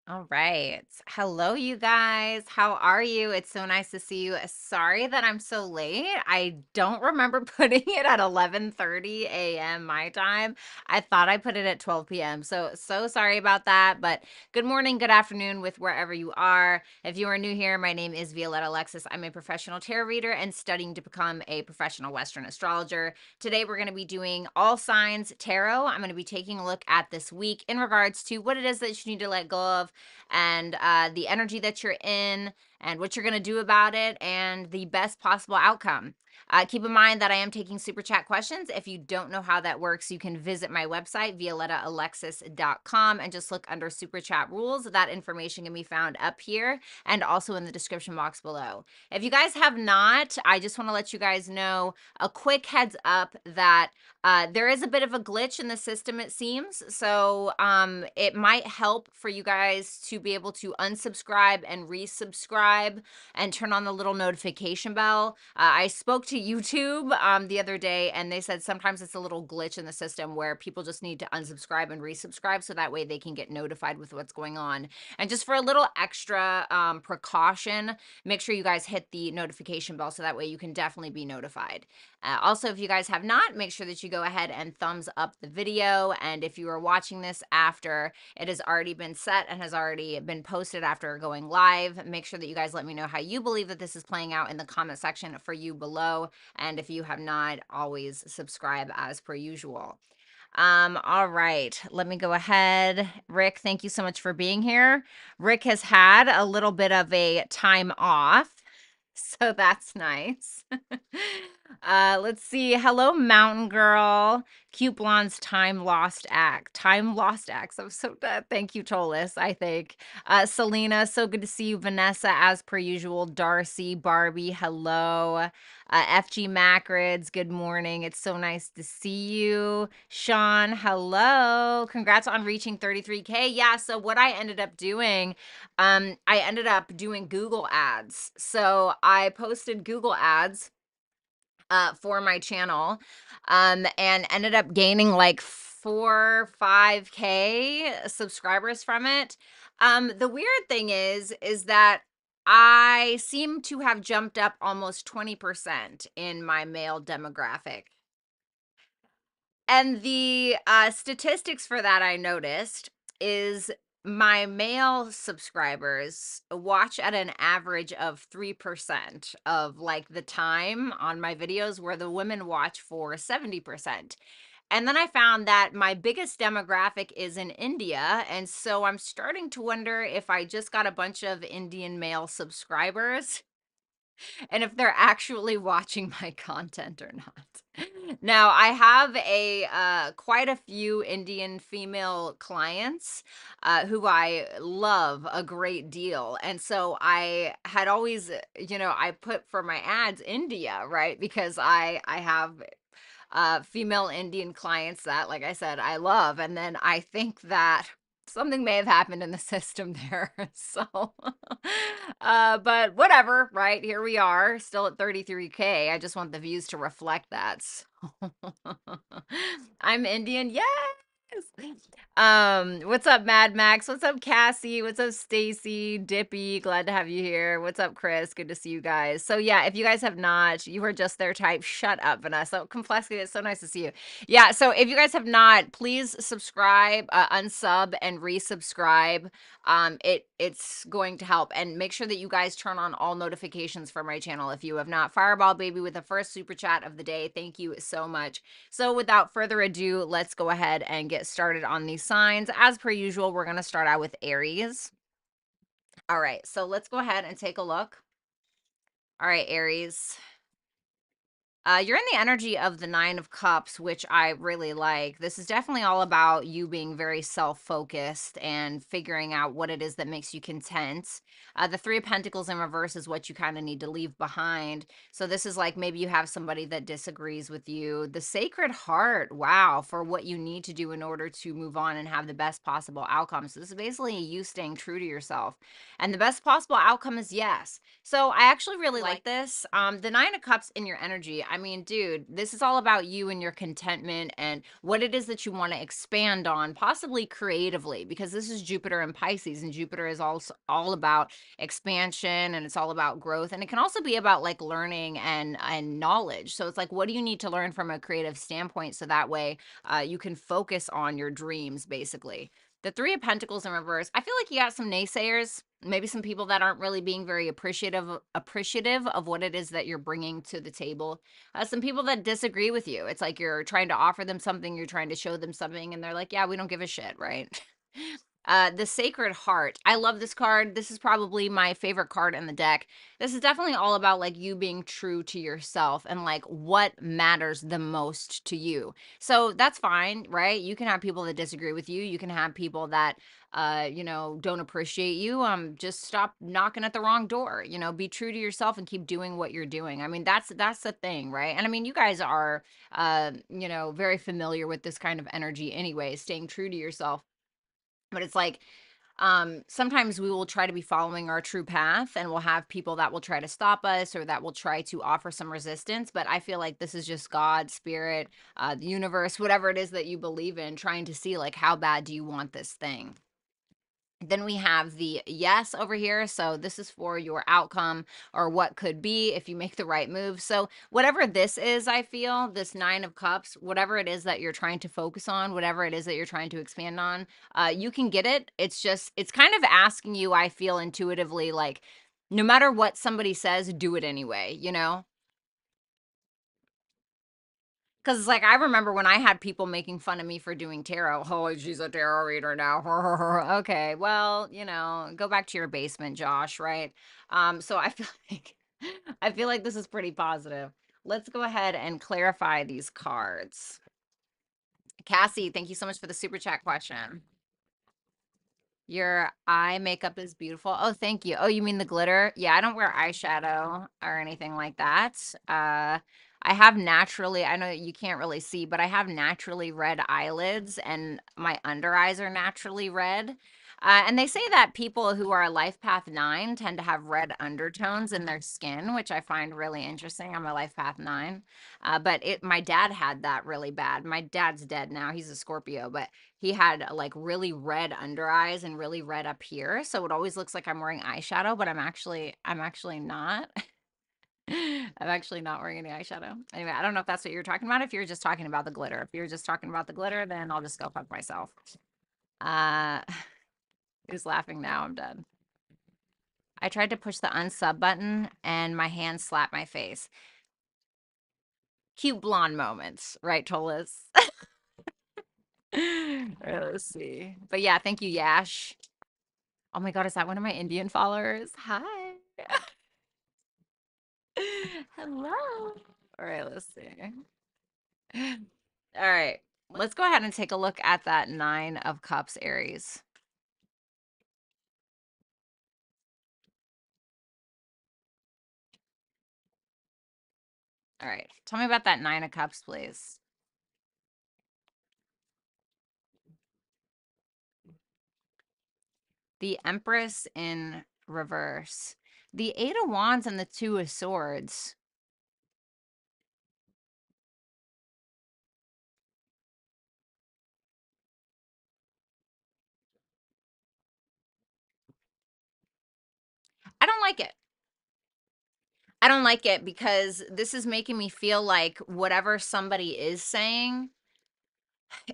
All right. Hello, you guys. How are you? It's so nice to see you. Sorry that I'm so late. I don't remember putting it at 11:30 a.m. my time. I thought I put it at 12 p.m. So sorry about that. But good morning, good afternoon with wherever you are. If you are new here, my name is Violetta Alexis. I'm a professional tarot reader and studying to become a professional Western astrologer. Today, we're going to be doing all signs tarot. I'm going to be taking a look at this week in regards to what it is that you need to let go of and the energy that you're in and what you're going to do about it and the best possible outcome. Keep in mind that I am taking super chat questions. If you don't know how that works, you can visit my website, violettaalexis.com, and just look under super chat rules. That information can be found up here and also in the description box below. If you guys have not, I just want to let you guys know a quick heads up that there is a bit of a glitch in the system, it seems. So it might help for you guys to be able to unsubscribe and resubscribe and turn on the little notification bell. I spoke to YouTube the other day, and they said sometimes it's a little glitch in the system where people just need to unsubscribe and resubscribe so that way they can get notified with what's going on. And just for a little extra precaution, make sure you guys hit the notification bell so that way you can definitely be notified. Also, if you guys have not, make sure that you go ahead and thumbs up the video. And if you are watching this after it has already been set and has already been posted after going live, make sure that you guys let me know how you believe that this is playing out in the comment section for you below. And if you have not, always subscribe as per usual. All right, let me go ahead. Rick, thank you so much for being here. Rick has had a little bit of a time off, so that's nice. Let's see. Hello, Mountain Girl. Cute Blonde's Time Lost Act. Time Lost Acts. I'm so thank you, Tolis, I think. Selena, so good to see you. Vanessa, as per usual. Darcy, Barbie, hello. FG Macrids, good morning. It's so nice to see you. Sean, hello. Congrats on reaching 33K. Yeah, so what I ended up doing, I ended up doing Google ads. So I posted Google ads for my channel and ended up gaining like 5K subscribers from it. The weird thing is that I seem to have jumped up almost 20% in my male demographic. And the statistics for that I noticed is my male subscribers watch at an average of 3% of like the time on my videos, where the women watch for 70%. And then I found that my biggest demographic is in India. And so I'm starting to wonder if I just got a bunch of Indian male subscribers and if they're actually watching my content or not. Now, I have a quite a few Indian female clients who I love a great deal. And so I had always, I put for my ads India, right? Because I have female Indian clients that, like I said, I love. And then I think that something may have happened in the system there. So, but whatever, right? Here we are, still at 33K. I just want the views to reflect that. So I'm Indian. Yes. What's up, Mad Max? What's up, Cassie? What's up, Stacy? Dippy? Glad to have you here. What's up, Chris? Good to see you guys. So yeah, if you guys have not, you were just there type. Shut up, Vanessa. Complexity, it's so nice to see you. Yeah, so if you guys have not, please subscribe, unsub, and resubscribe. It's going to help, and make sure that you guys turn on all notifications for my channel if you have not. Fireball Baby with the first super chat of the day. Thank you so much. So without further ado, let's go ahead and get started on these signs. As per usual, we're going to start out with Aries. All right, so let's go ahead and take a look. All right, Aries. You're in the energy of the Nine of Cups, which I really like. This is definitely all about you being very self-focused and figuring out what it is that makes you content. The Three of Pentacles in reverse is what you kind of need to leave behind. So this is like maybe you have somebody that disagrees with you. The Sacred Heart, wow, for what you need to do in order to move on and have the best possible outcome. So this is basically you staying true to yourself. And the best possible outcome is yes. So I actually really like this. The Nine of Cups in your energy, I mean, dude, this is all about you and your contentment and what it is that you want to expand on, possibly creatively, because this is Jupiter and Pisces, and Jupiter is also all about expansion and it's all about growth. And it can also be about like learning and knowledge. So it's like, what do you need to learn from a creative standpoint so that way you can focus on your dreams, basically. The Three of Pentacles in reverse. I feel like you got some naysayers, maybe some people that aren't really being very appreciative of what it is that you're bringing to the table. Some people that disagree with you. It's like you're trying to offer them something, you're trying to show them something, and they're like, "Yeah, we don't give a shit," right? The Sacred Heart. I love this card. This is probably my favorite card in the deck. This is definitely all about like you being true to yourself and like what matters the most to you. So that's fine, right? You can have people that disagree with you. You can have people that don't appreciate you. Just stop knocking at the wrong door. Be true to yourself and keep doing what you're doing. I mean, that's the thing, right? And I mean, you guys are very familiar with this kind of energy anyway, staying true to yourself. But it's like sometimes we will try to be following our true path and we'll have people that will try to stop us or that will try to offer some resistance. But I feel like this is just God, spirit, the universe, whatever it is that you believe in, trying to see like how bad do you want this thing. Then we have the yes over here. So this is for your outcome or what could be if you make the right move. So whatever this is, I feel this Nine of Cups, whatever it is that you're trying to focus on, whatever it is that you're trying to expand on, you can get it. It's kind of asking you, I feel intuitively, like no matter what somebody says, do it anyway. Because it's like, I remember when I had people making fun of me for doing tarot. Oh, she's a tarot reader now. Okay, well, go back to your basement, Josh, right? So I feel like I feel like this is pretty positive. Let's go ahead and clarify these cards. Cassie, thank you so much for the super chat question. Your eye makeup is beautiful. Oh, thank you. Oh, you mean the glitter? Yeah, I don't wear eyeshadow or anything like that. I have naturally, I know you can't really see, but I have naturally red eyelids and my under eyes are naturally red. And they say that people who are Life Path 9 tend to have red undertones in their skin, which I find really interesting. I'm a Life Path 9. But my dad had that really bad. My dad's dead now. He's a Scorpio, but he had like really red under eyes and really red up here. So it always looks like I'm wearing eyeshadow, but I'm actually not. I'm actually not wearing any eyeshadow. Anyway, I don't know if that's what you're talking about. If you're just talking about the glitter, if you're just talking about the glitter, then I'll just go fuck myself. Uh, who's laughing now? I'm dead. I tried to push the unsub button and my hand slapped my face. Cute blonde moments, right, Tolis? Let's see. But yeah, thank you, Yash. Oh my God, is that one of my Indian followers? Hi. Hello. All right, let's see. All right, let's go ahead and take a look at that Nine of Cups, Aries. All right, tell me about that Nine of Cups, please. The Empress in reverse. The Eight of Wands and the Two of Swords. I don't like it. I don't like it because this is making me feel like whatever somebody is saying,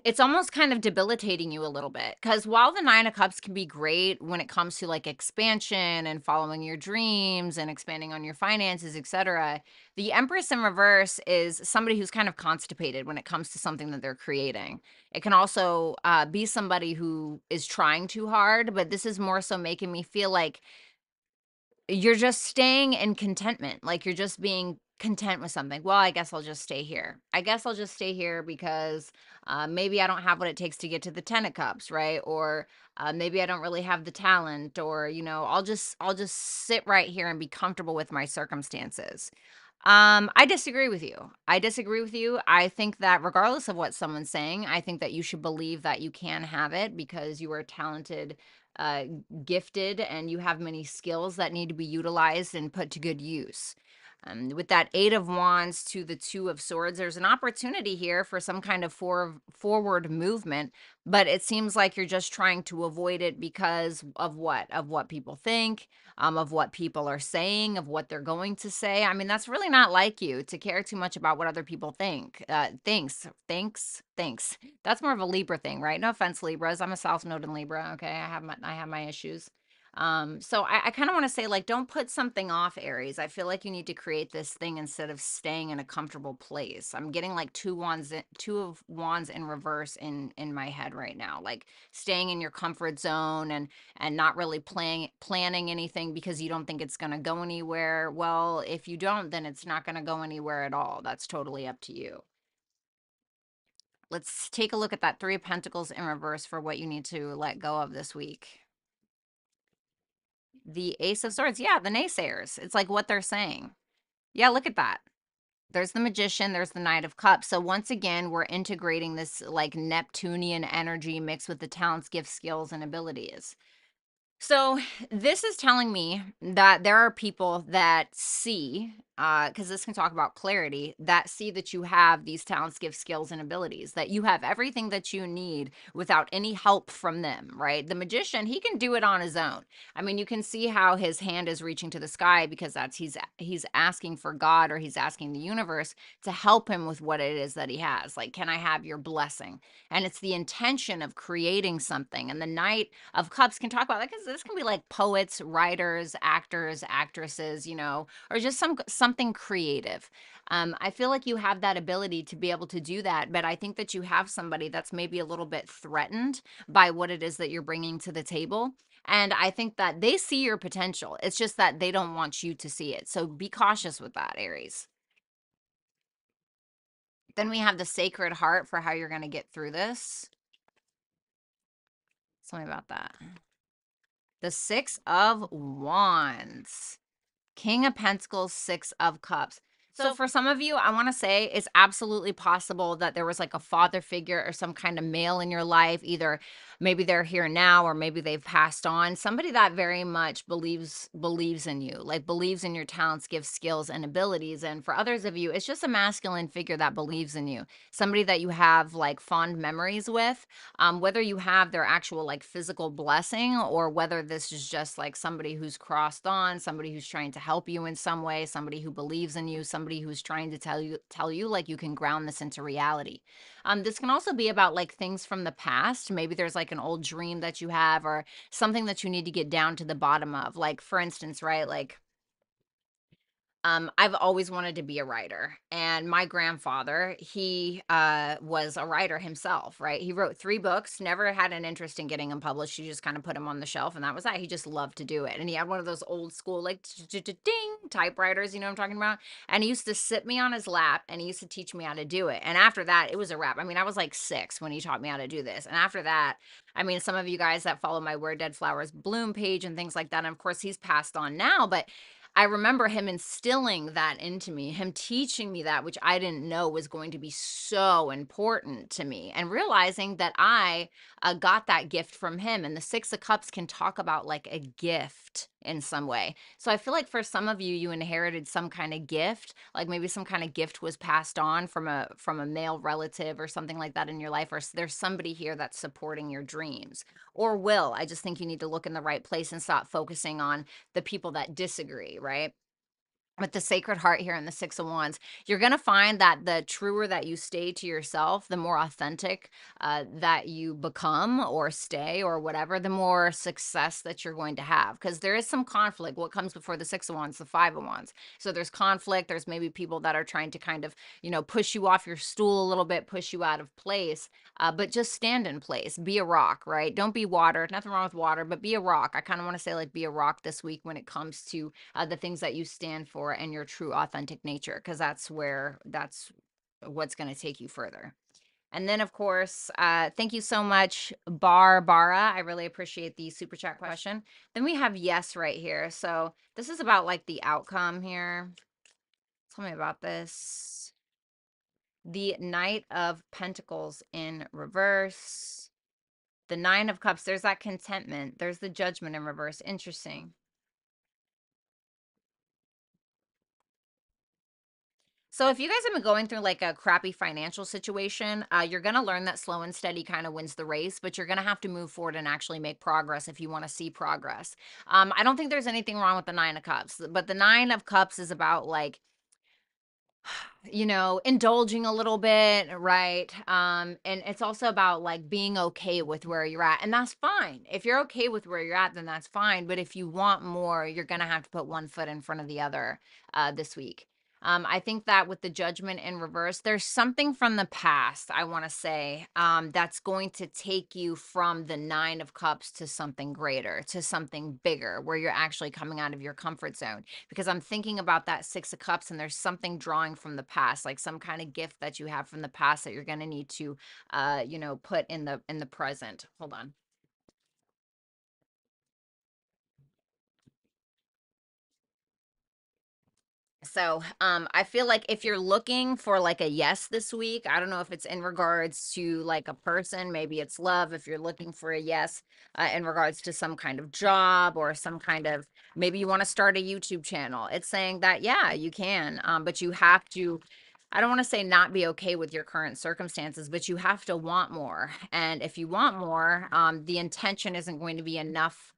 it's almost kind of debilitating you a little bit. Because while the Nine of Cups can be great when it comes to like expansion and following your dreams and expanding on your finances, etc., the Empress in reverse is somebody who's kind of constipated when it comes to something that they're creating. It can also be somebody who is trying too hard, but this is more so making me feel like you're just staying in contentment, like, you're just being content with something. "Well, I guess I'll just stay here. I guess I'll just stay here because, maybe I don't have what it takes to get to the 10 of cups," right? Or, maybe I don't really have the talent or, I'll just sit right here and be comfortable with my circumstances. I disagree with you. I disagree with you. I think that regardless of what someone's saying, I think that you should believe that you can have it because you are talented, gifted, and you have many skills that need to be utilized and put to good use. With that Eight of Wands to the Two of Swords, there's an opportunity here for some kind of forward movement, but it seems like you're just trying to avoid it because of what? Of what people think, of what people are saying, of what they're going to say. I mean, that's really not like you to care too much about what other people think. Thinks. That's more of a Libra thing, right? No offense, Libras. I'm a South Node in Libra. Okay, I have my issues. So I kind of want to say, like, don't put something off, Aries. I feel like you need to create this thing instead of staying in a comfortable place. I'm getting like two of wands in reverse in my head right now, like staying in your comfort zone and not really planning anything because you don't think it's going to go anywhere. Well, if you don't, then it's not going to go anywhere at all. That's totally up to you. Let's take a look at that Three of Pentacles in reverse for what you need to let go of this week. The Ace of Swords. Yeah, the naysayers. It's like what they're saying. Yeah, look at that. There's the Magician, there's the Knight of Cups. So once again, we're integrating this like Neptunian energy mixed with the talents, gifts, skills, and abilities. So this is telling me that there are people that see, because this can talk about clarity, that see that you have these talents, gifts, skills, and abilities, that you have everything that you need without any help from them, right? The Magician, he can do it on his own. I mean, you can see how his hand is reaching to the sky because that's he's asking for God, or he's asking the universe to help him with what it is that he has. Like, can I have your blessing? And it's the intention of creating something. And the Knight of Cups can talk about that because this can be like poets, writers, actors, actresses, or just something creative. I feel like you have that ability to be able to do that, but I think that you have somebody that's maybe a little bit threatened by what it is that you're bringing to the table. And I think that they see your potential. It's just that they don't want you to see it. So be cautious with that, Aries. Then we have the Sacred Heart for how you're going to get through this. Tell me about that. The Six of Wands. King of Pentacles, Six of Cups. So for some of you, I want to say it's absolutely possible that there was like a father figure or some kind of male in your life. Either maybe they're here now or maybe they've passed on. Somebody that very much believes in you, like believes in your talents, gifts, skills, and abilities. And for others of you, it's just a masculine figure that believes in you. Somebody that you have like fond memories with, whether you have their actual like physical blessing or whether this is just like somebody who's crossed on, somebody who's trying to help you in some way, somebody who believes in you, somebody who's trying to tell you like you can ground this into reality. This can also be about like things from the past. Maybe there's like an old dream that you have or something that you need to get down to the bottom of. Like for instance, right? Like I've always wanted to be a writer, and my grandfather, he was a writer himself, right? He wrote 3 books, never had an interest in getting them published. He just kind of put them on the shelf, and that was that. He just loved to do it, and he had one of those old school like ding typewriters, you know what I'm talking about? And he used to sit me on his lap, and he used to teach me how to do it. And after that, it was a wrap. I mean, I was like 6 when he taught me how to do this, and after that, I mean, some of you guys that follow my Where Dead Flowers Bloom page and things like that, and of course, he's passed on now, but I remember him instilling that into me, him teaching me that, which I didn't know was going to be so important to me, and realizing that I got that gift from him. And the Six of Cups can talk about like a gift in some way. So I feel like for some of you, you inherited some kind of gift, like maybe some kind of gift was passed on from a male relative or something like that in your life, or there's somebody here that's supporting your dreams or will. I just think you need to look in the right place and stop focusing on the people that disagree, right? With the Sacred Heart here and the Six of Wands, you're going to find that the truer that you stay to yourself, the more authentic that you become or stay or whatever, the more success that you're going to have. Because there is some conflict. What comes before the Six of Wands? The Five of Wands. So there's conflict. There's maybe people that are trying to kind of, push you off your stool a little bit, push you out of place. But just stand in place. Be a rock, right? Don't be water. Nothing wrong with water, but be a rock. I kind of want to say like be a rock this week when it comes to the things that you stand for and your true authentic nature, because that's what's going to take you further. And then, of course, thank you so much, Barbara. I really appreciate the super chat question. Then we have yes right here. So this is about like the outcome here. Tell me about this. The Knight of Pentacles in reverse. The Nine of Cups. There's that contentment. There's the Judgment in reverse. Interesting. So if you guys have been going through like a crappy financial situation, you're going to learn that slow and steady kind of wins the race, but you're going to have to move forward and actually make progress if you want to see progress. I don't think there's anything wrong with the Nine of Cups, but the Nine of Cups is about like, indulging a little bit, right? And it's also about like being okay with where you're at, and that's fine. If you're okay with where you're at, then that's fine. But if you want more, you're gonna have to put one foot in front of the other this week. I think that with the Judgment in reverse, there's something from the past, I want to say, that's going to take you from the Nine of Cups to something greater, to something bigger, where you're actually coming out of your comfort zone. Because I'm thinking about that Six of Cups, and there's something drawing from the past, like some kind of gift that you have from the past that you're going to need to, put in the present. Hold on. So, I feel like if you're looking for like a yes this week, I don't know if it's in regards to like a person, maybe it's love. If you're looking for a yes, in regards to some kind of job or some kind of, maybe you want to start a YouTube channel. It's saying that, yeah, you can, but you have to, I don't want to say not be okay with your current circumstances, but you have to want more. And if you want more, the intention isn't going to be enough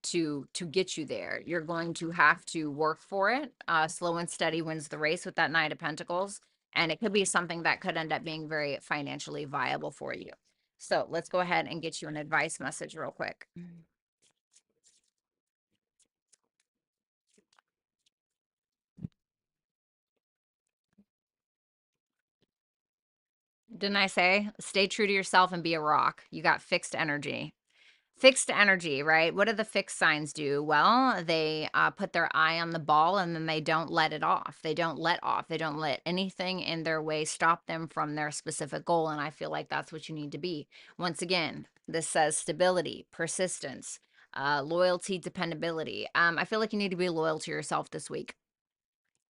to get you there. You're going to have to work for it. Slow and steady wins the race with that Knight of Pentacles, and it could be something that could end up being very financially viable for you. So let's go ahead and get you an advice message real quick. Didn't I say stay true to yourself and be a rock? You got fixed energy. Fixed energy, right? What do the fixed signs do? Well, they put their eye on the ball, and then they don't let it off. They don't let off. They don't let anything in their way stop them from their specific goal. And I feel like that's what you need to be. Once again, this says stability, persistence, loyalty, dependability. I feel like you need to be loyal to yourself this week.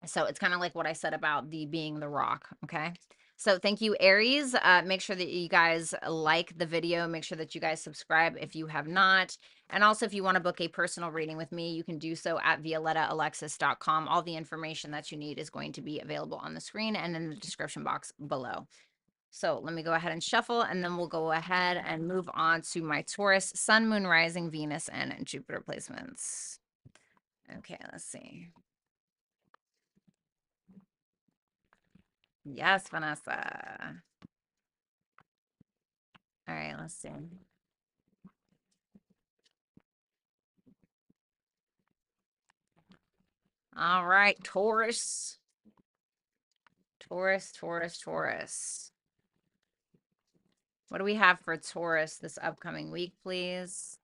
So it's kind of like what I said about the being the rock. Okay. So thank you, Aries. Make sure that you guys like the video. Make sure that you guys subscribe if you have not. And also, if you want to book a personal reading with me, you can do so at violettaalexis.com. All the information that you need is going to be available on the screen and in the description box below. So let me go ahead and shuffle, and then we'll go ahead and move on to my Taurus, Sun, Moon, Rising, Venus, and Jupiter placements. Okay, let's see. Yes, Vanessa. All right, let's see. All right, Taurus. Taurus, Taurus, Taurus. What do we have for Taurus this upcoming week, please?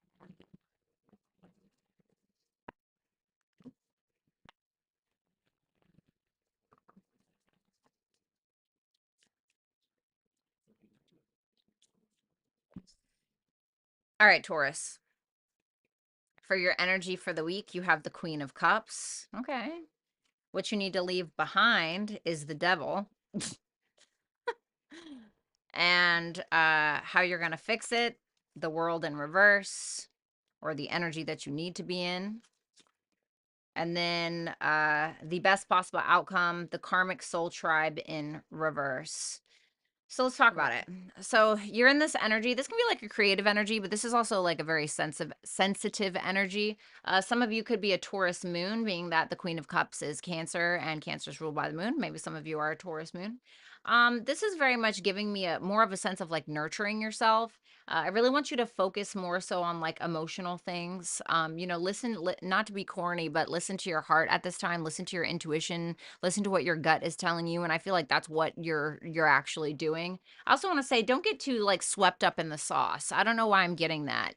All right, Taurus. For your energy for the week, you have the Queen of Cups. Okay. What you need to leave behind is the devil. And how you're going to fix it, the world in reverse, or the energy that you need to be in. And then the best possible outcome, the karmic soul tribe in reverse. So let's talk about it. So you're in this energy. This can be like a creative energy, but this is also like a very sensitive energy. Some of you could be a Taurus moon, being that the Queen of Cups is Cancer and Cancer is ruled by the moon. Maybe some of you are a Taurus moon. This is very much giving me a more of a sense of like nurturing yourself. I really want you to focus more so on like emotional things. Not to be corny, but listen to your heart at this time. Listen to your intuition. Listen to what your gut is telling you, and I feel like that's what you're actually doing. I also want to say, don't get too like swept up in the sauce. I don't know why I'm getting that.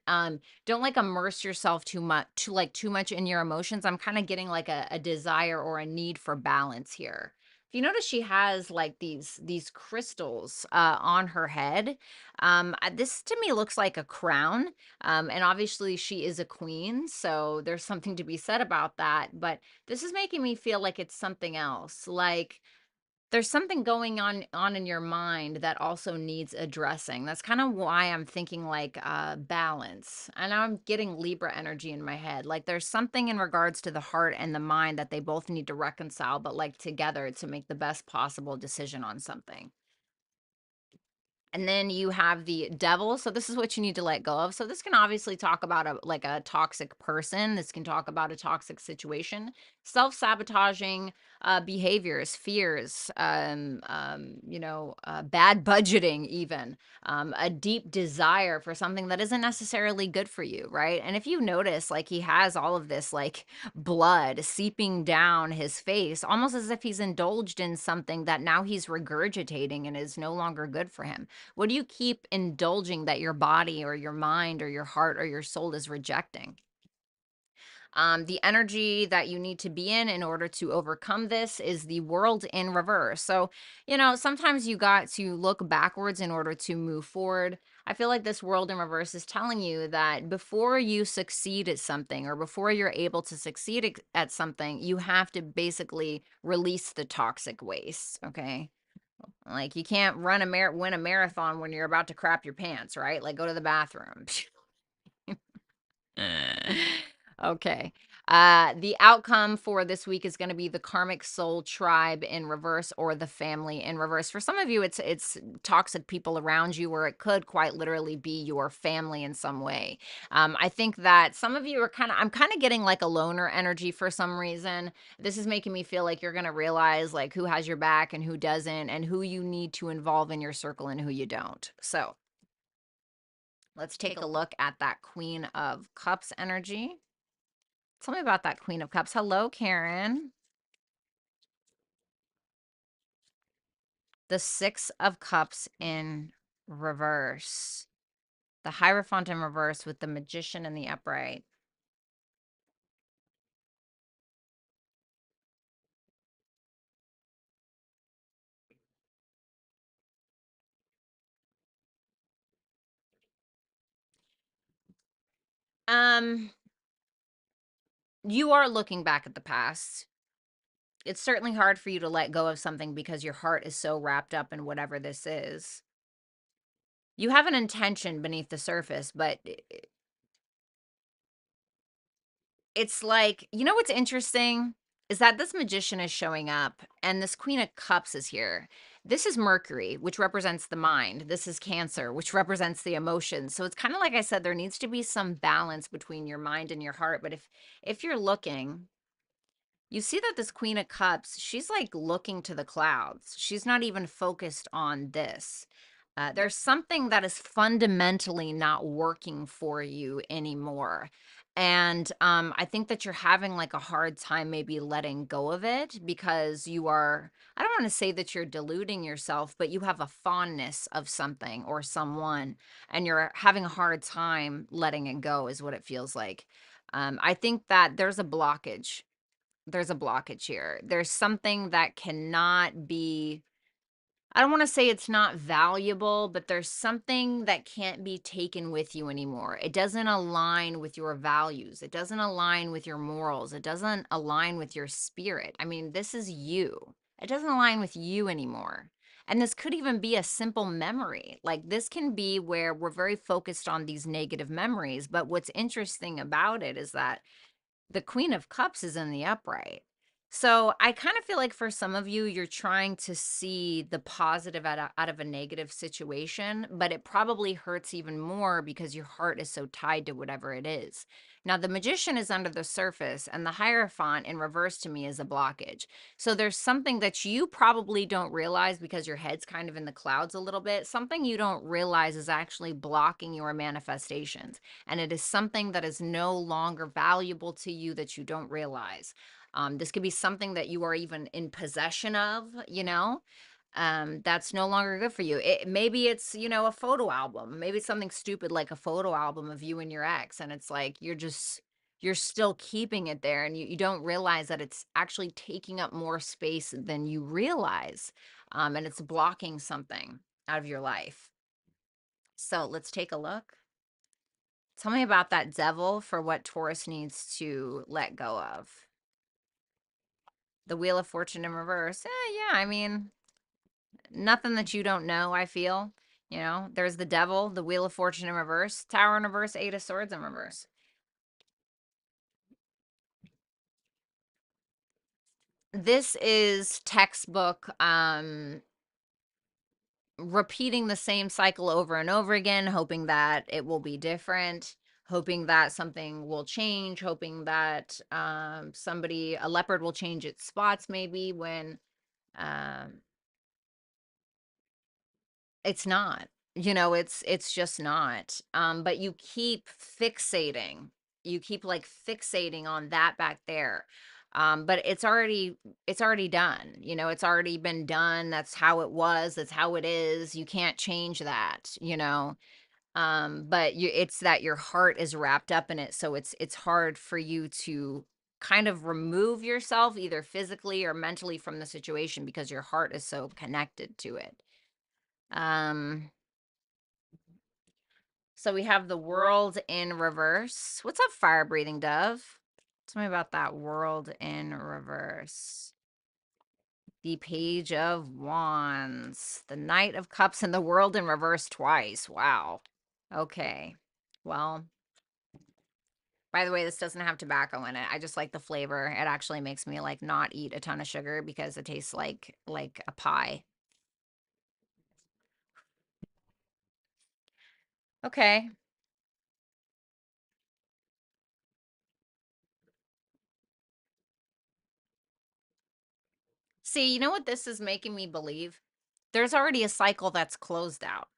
Don't like immerse yourself too much in your emotions. I'm kind of getting like a desire or a need for balance here. If you notice, she has like these crystals on her head. This to me looks like a crown, and obviously she is a queen, so there's something to be said about that. But this is making me feel like it's something else. Like There's something going on in your mind that also needs addressing. That's kind of why I'm thinking like balance. And I'm getting Libra energy in my head. Like there's something in regards to the heart and the mind that they both need to reconcile, but like together to make the best possible decision on something. And then you have the devil. So this is what you need to let go of. So this can obviously talk about a toxic person. This can talk about a toxic situation, self-sabotaging behaviors, fears, bad budgeting, even a deep desire for something that isn't necessarily good for you, right? And if you notice, like he has all of this like blood seeping down his face, almost as if he's indulged in something that now he's regurgitating and is no longer good for him. What do you keep indulging that your body or your mind or your heart or your soul is rejecting? The energy that you need to be in order to overcome this is the world in reverse. So, sometimes you got to look backwards in order to move forward. I feel like this world in reverse is telling you that before you succeed at something or before you're able to succeed at something, you have to basically release the toxic waste. Okay. Like you can't win a marathon when you're about to crap your pants, right? Like go to the bathroom. Okay. The outcome for this week is going to be the karmic soul tribe in reverse or the family in reverse. For some of you, it's toxic people around you, or it could quite literally be your family in some way. I think that some of you are I'm kind of getting like a loner energy for some reason. This is making me feel like you're going to realize like who has your back and who doesn't, and who you need to involve in your circle and who you don't. So let's take a look at that Queen of Cups energy. Tell me about that Queen of Cups. Hello, Karen. The Six of Cups in reverse. The Hierophant in reverse with the Magician in the upright. Um, you are looking back at the past. It's certainly hard for you to let go of something because your heart is so wrapped up in whatever this is. You have an intention beneath the surface, but it's like, what's interesting is that this magician is showing up and this Queen of Cups is here. This is Mercury, which represents the mind. This is Cancer, which represents the emotions. So it's kind of like I said, there needs to be some balance between your mind and your heart. But if you're looking, you see that this Queen of Cups, she's like looking to the clouds. She's not even focused on this. There's something that is fundamentally not working for you anymore. And I think that you're having like a hard time maybe letting go of it because I don't want to say that you're deluding yourself, but you have a fondness of something or someone, and you're having a hard time letting it go, is what it feels like. I think that there's a blockage here. There's something that cannot be, I don't want to say it's not valuable, but there's something that can't be taken with you anymore. It doesn't align with your values. It doesn't align with your morals. It doesn't align with your spirit. I mean, this is you. It doesn't align with you anymore. And this could even be a simple memory. Like this can be where we're very focused on these negative memories. But what's interesting about it is that the Queen of Cups is in the upright. So I kind of feel like for some of you, you're trying to see the positive out of a negative situation, but it probably hurts even more because your heart is so tied to whatever it is. Now, the Magician is under the surface, and the Hierophant in reverse to me is a blockage. So there's something that you probably don't realize because your head's kind of in the clouds a little bit. Something you don't realize is actually blocking your manifestations, and it is something that is no longer valuable to you that you don't realize. This could be something that you are even in possession of, that's no longer good for you. Maybe it's, a photo album. Maybe it's something stupid like a photo album of you and your ex. And it's like you're still keeping it there, and you don't realize that it's actually taking up more space than you realize. And it's blocking something out of your life. So let's take a look. Tell me about that devil for what Taurus needs to let go of. The Wheel of Fortune in reverse. Yeah, I mean, Nothing that you don't know, I feel. You know, there's the devil, the wheel of fortune in reverse, tower in reverse, eight of swords in reverse. This is textbook repeating the same cycle over and over again, hoping that it will be different, hoping that something will change, hoping that a leopard will change its spots maybe when um it's not. You know, it's just not. But you keep fixating. You keep like fixating on that back there. But it's already done. You know, it's already been done. That's how it was. That's how it is. You can't change that, you know. But it's that your heart is wrapped up in it, so it's hard for you to kind of remove yourself either physically or mentally from the situation because your heart is so connected to it. Um So we have the world in reverse. What's up, fire breathing dove? Tell me about that world in reverse. The page of wands, the knight of cups, and the world in reverse twice. Wow. Okay. Well, by the way, this doesn't have tobacco in it. I just like the flavor. It actually makes me like not eat a ton of sugar because it tastes like a pie. Okay. See, you know what this is making me believe? There's already a cycle that's closed out.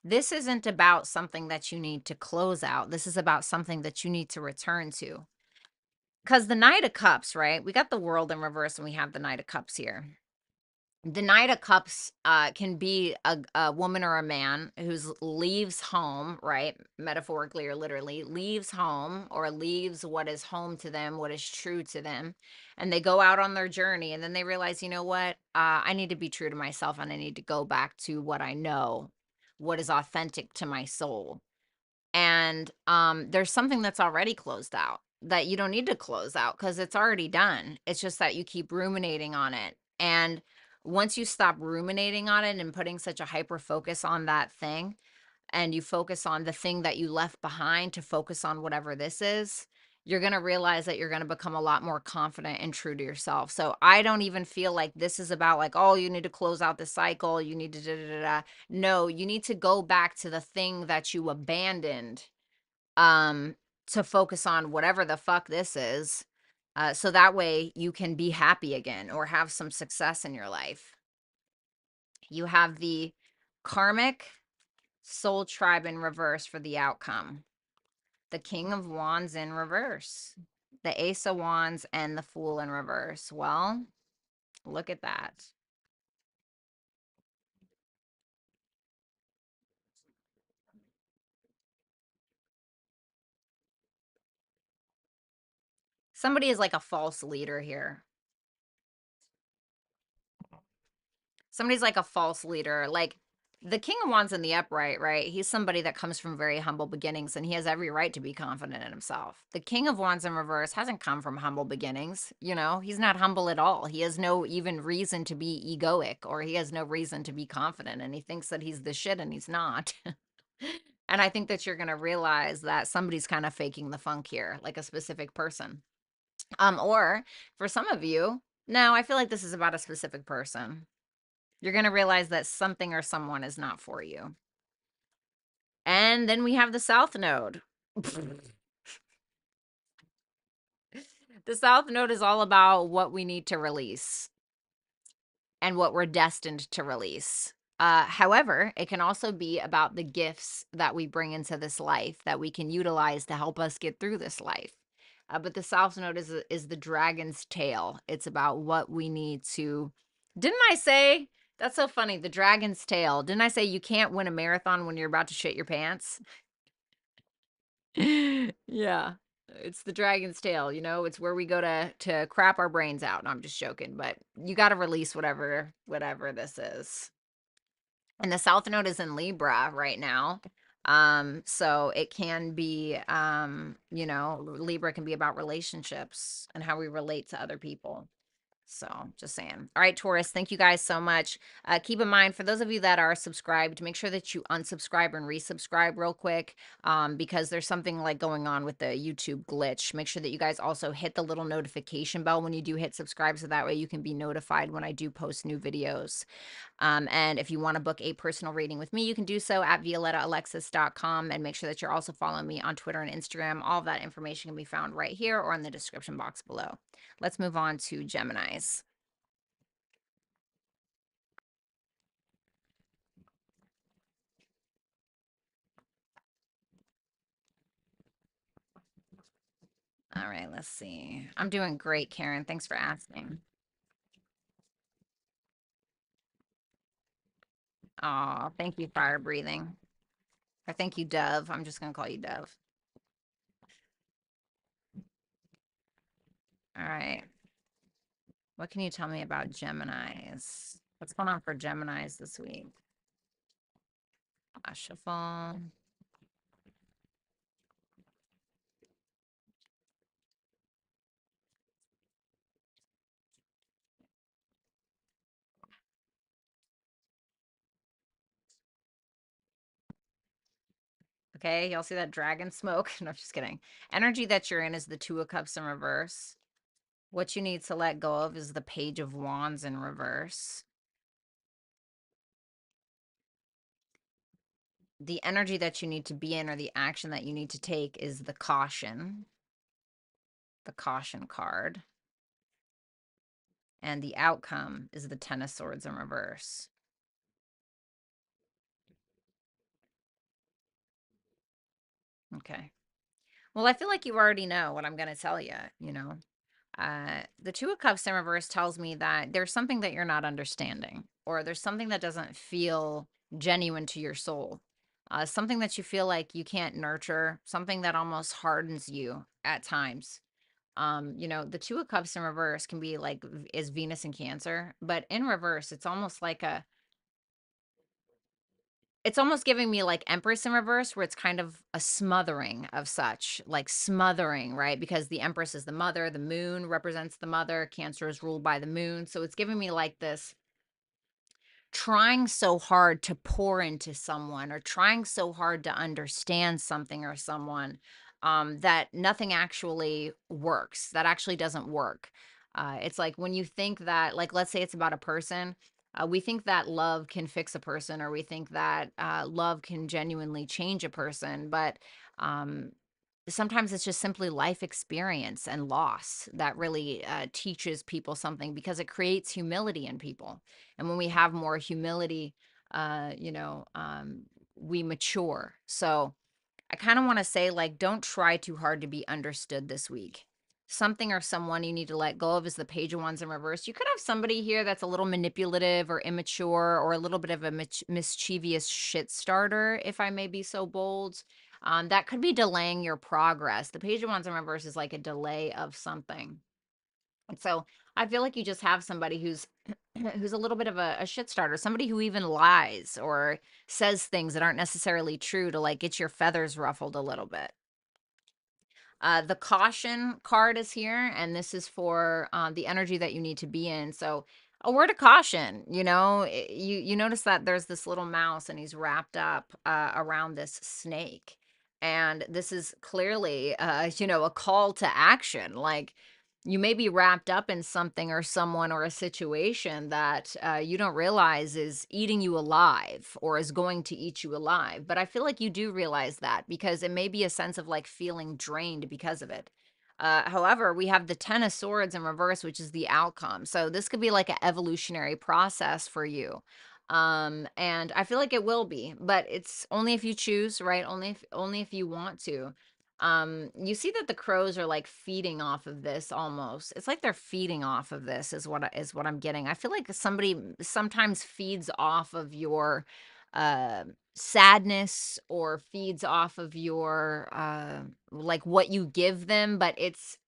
This isn't about something that you need to close out. This is about something that you need to return to. Because the Knight of Cups, right? We got the world in reverse and we have the Knight of Cups here. The Knight of Cups can be a woman or a man who's leaves home, right? Metaphorically or literally, leaves home or leaves what is home to them, what is true to them. And they go out on their journey and then they realize, you know what? I need to be true to myself and I need to go back to what I know, what is authentic to my soul. And there's something that's already closed out that you don't need to close out because it's already done. It's just that you keep ruminating on it. And once you stop ruminating on it and putting such a hyper focus on that thing, and you focus on the thing that you left behind to focus on whatever this is, you're going to realize that you're going to become a lot more confident and true to yourself. So I don't even feel like this is about like, oh, you need to close out the cycle. You need to da da da da. No, you need to go back to the thing that you abandoned um to focus on whatever the fuck this is. So that way you can be happy again or have some success in your life. You have the karmic soul tribe in reverse for the outcome. The King of Wands in reverse. The Ace of Wands and the Fool in reverse. Well, look at that. Somebody is like a false leader here. Somebody's like a false leader. Like the King of Wands in the upright, right? He's somebody that comes from very humble beginnings and he has every right to be confident in himself. The King of Wands in reverse hasn't come from humble beginnings. You know, he's not humble at all. He has no even reason to be egoic or he has no reason to be confident and he thinks that he's the shit and he's not. And I think that you're going to realize that somebody's kind of faking the funk here, like a specific person. Or for some of you, no, I feel like this is about a specific person. You're going to realize that something or someone is not for you. And then we have the South Node. The South Node is all about what we need to release and what we're destined to release. However, it can also be about the gifts that we bring into this life that we can utilize to help us get through this life. But the South Node is the dragon's tail. It's about what we need to. Didn't I say that's so funny? The dragon's tail. Didn't I say you can't win a marathon when you're about to shit your pants? Yeah. It's the dragon's tail, you know, it's where we go to crap our brains out. No, I'm just joking, but you got to release whatever this is. And the South Node is in Libra right now. So it can be you know, Libra can be about relationships and how we relate to other people. So just saying. All right, Taurus, thank you guys so much. Keep in mind, for those of you that are subscribed, make sure that you unsubscribe and resubscribe real quick, because there's something like going on with the YouTube glitch. Make sure that you guys also hit the little notification bell when you do hit subscribe, so that way you can be notified when I do post new videos. And if you want to book a personal reading with me, you can do so at violettaalexis.com, and make sure that you're also following me on Twitter and Instagram. All of that information can be found right here or in the description box below. Let's move on to Geminis. All right, let's see. I'm doing great, Karen. Thanks for asking. Oh, thank you, fire breathing. Or thank you, Dove. I'm just going to call you Dove. All right. What can you tell me about Geminis? What's going on for Geminis this week? I shuffle. Okay, y'all see that dragon smoke? No, just kidding. Energy that you're in is the Two of Cups in reverse. What you need to let go of is the Page of Wands in reverse. The energy that you need to be in, or the action that you need to take, is the Caution card. And the outcome is the Ten of Swords in reverse. Okay. Well, I feel like you already know what I'm going to tell you, you know. The Two of Cups in reverse tells me that there's something that you're not understanding, or there's something that doesn't feel genuine to your soul. Something that you feel like you can't nurture, something that almost hardens you at times. You know, the Two of Cups in reverse can be like, is Venus in Cancer, but in reverse, it's almost like it's almost giving me like Empress in reverse, where it's kind of a smothering of such, like smothering, right? Because the Empress is the mother, the moon represents the mother, Cancer is ruled by the moon. So it's giving me like this trying so hard to pour into someone, or trying so hard to understand something or someone, that nothing actually works, that actually doesn't work. It's like when you think that, like, let's say it's about a person. We think that love can fix a person, or we think that love can genuinely change a person, but um, sometimes it's just simply life experience and loss that really teaches people something, because it creates humility in people. And when we have more humility, you know, we mature. So I kind of want to say, like, don't try too hard to be understood this week. Something or someone you need to let go of is the Page of Wands in reverse. You could have somebody here that's a little manipulative or immature, or a little bit of a mischievous shit starter, if I may be so bold. That could be delaying your progress. The Page of Wands in reverse is like a delay of something. And so I feel like you just have somebody who's who's a little bit of a shit starter, somebody who even lies or says things that aren't necessarily true to like get your feathers ruffled a little bit. The Caution card is here, and this is for the energy that you need to be in. So, a word of caution. You know, you notice that there's this little mouse, and he's wrapped up around this snake, and this is clearly, you know, a call to action. Like, you may be wrapped up in something or someone or a situation that you don't realize is eating you alive, or is going to eat you alive. But I feel like you do realize that, because it may be a sense of like feeling drained because of it. However, we have the Ten of Swords in reverse, which is the outcome. So this could be like an evolutionary process for you. And I feel like it will be, but it's only if you choose, right? Only if you want to. You see that the crows are like feeding off of this almost. It's like they're feeding off of this, is what I'm getting. I feel like somebody sometimes feeds off of your uh sadness, or feeds off of your like what you give them, but it's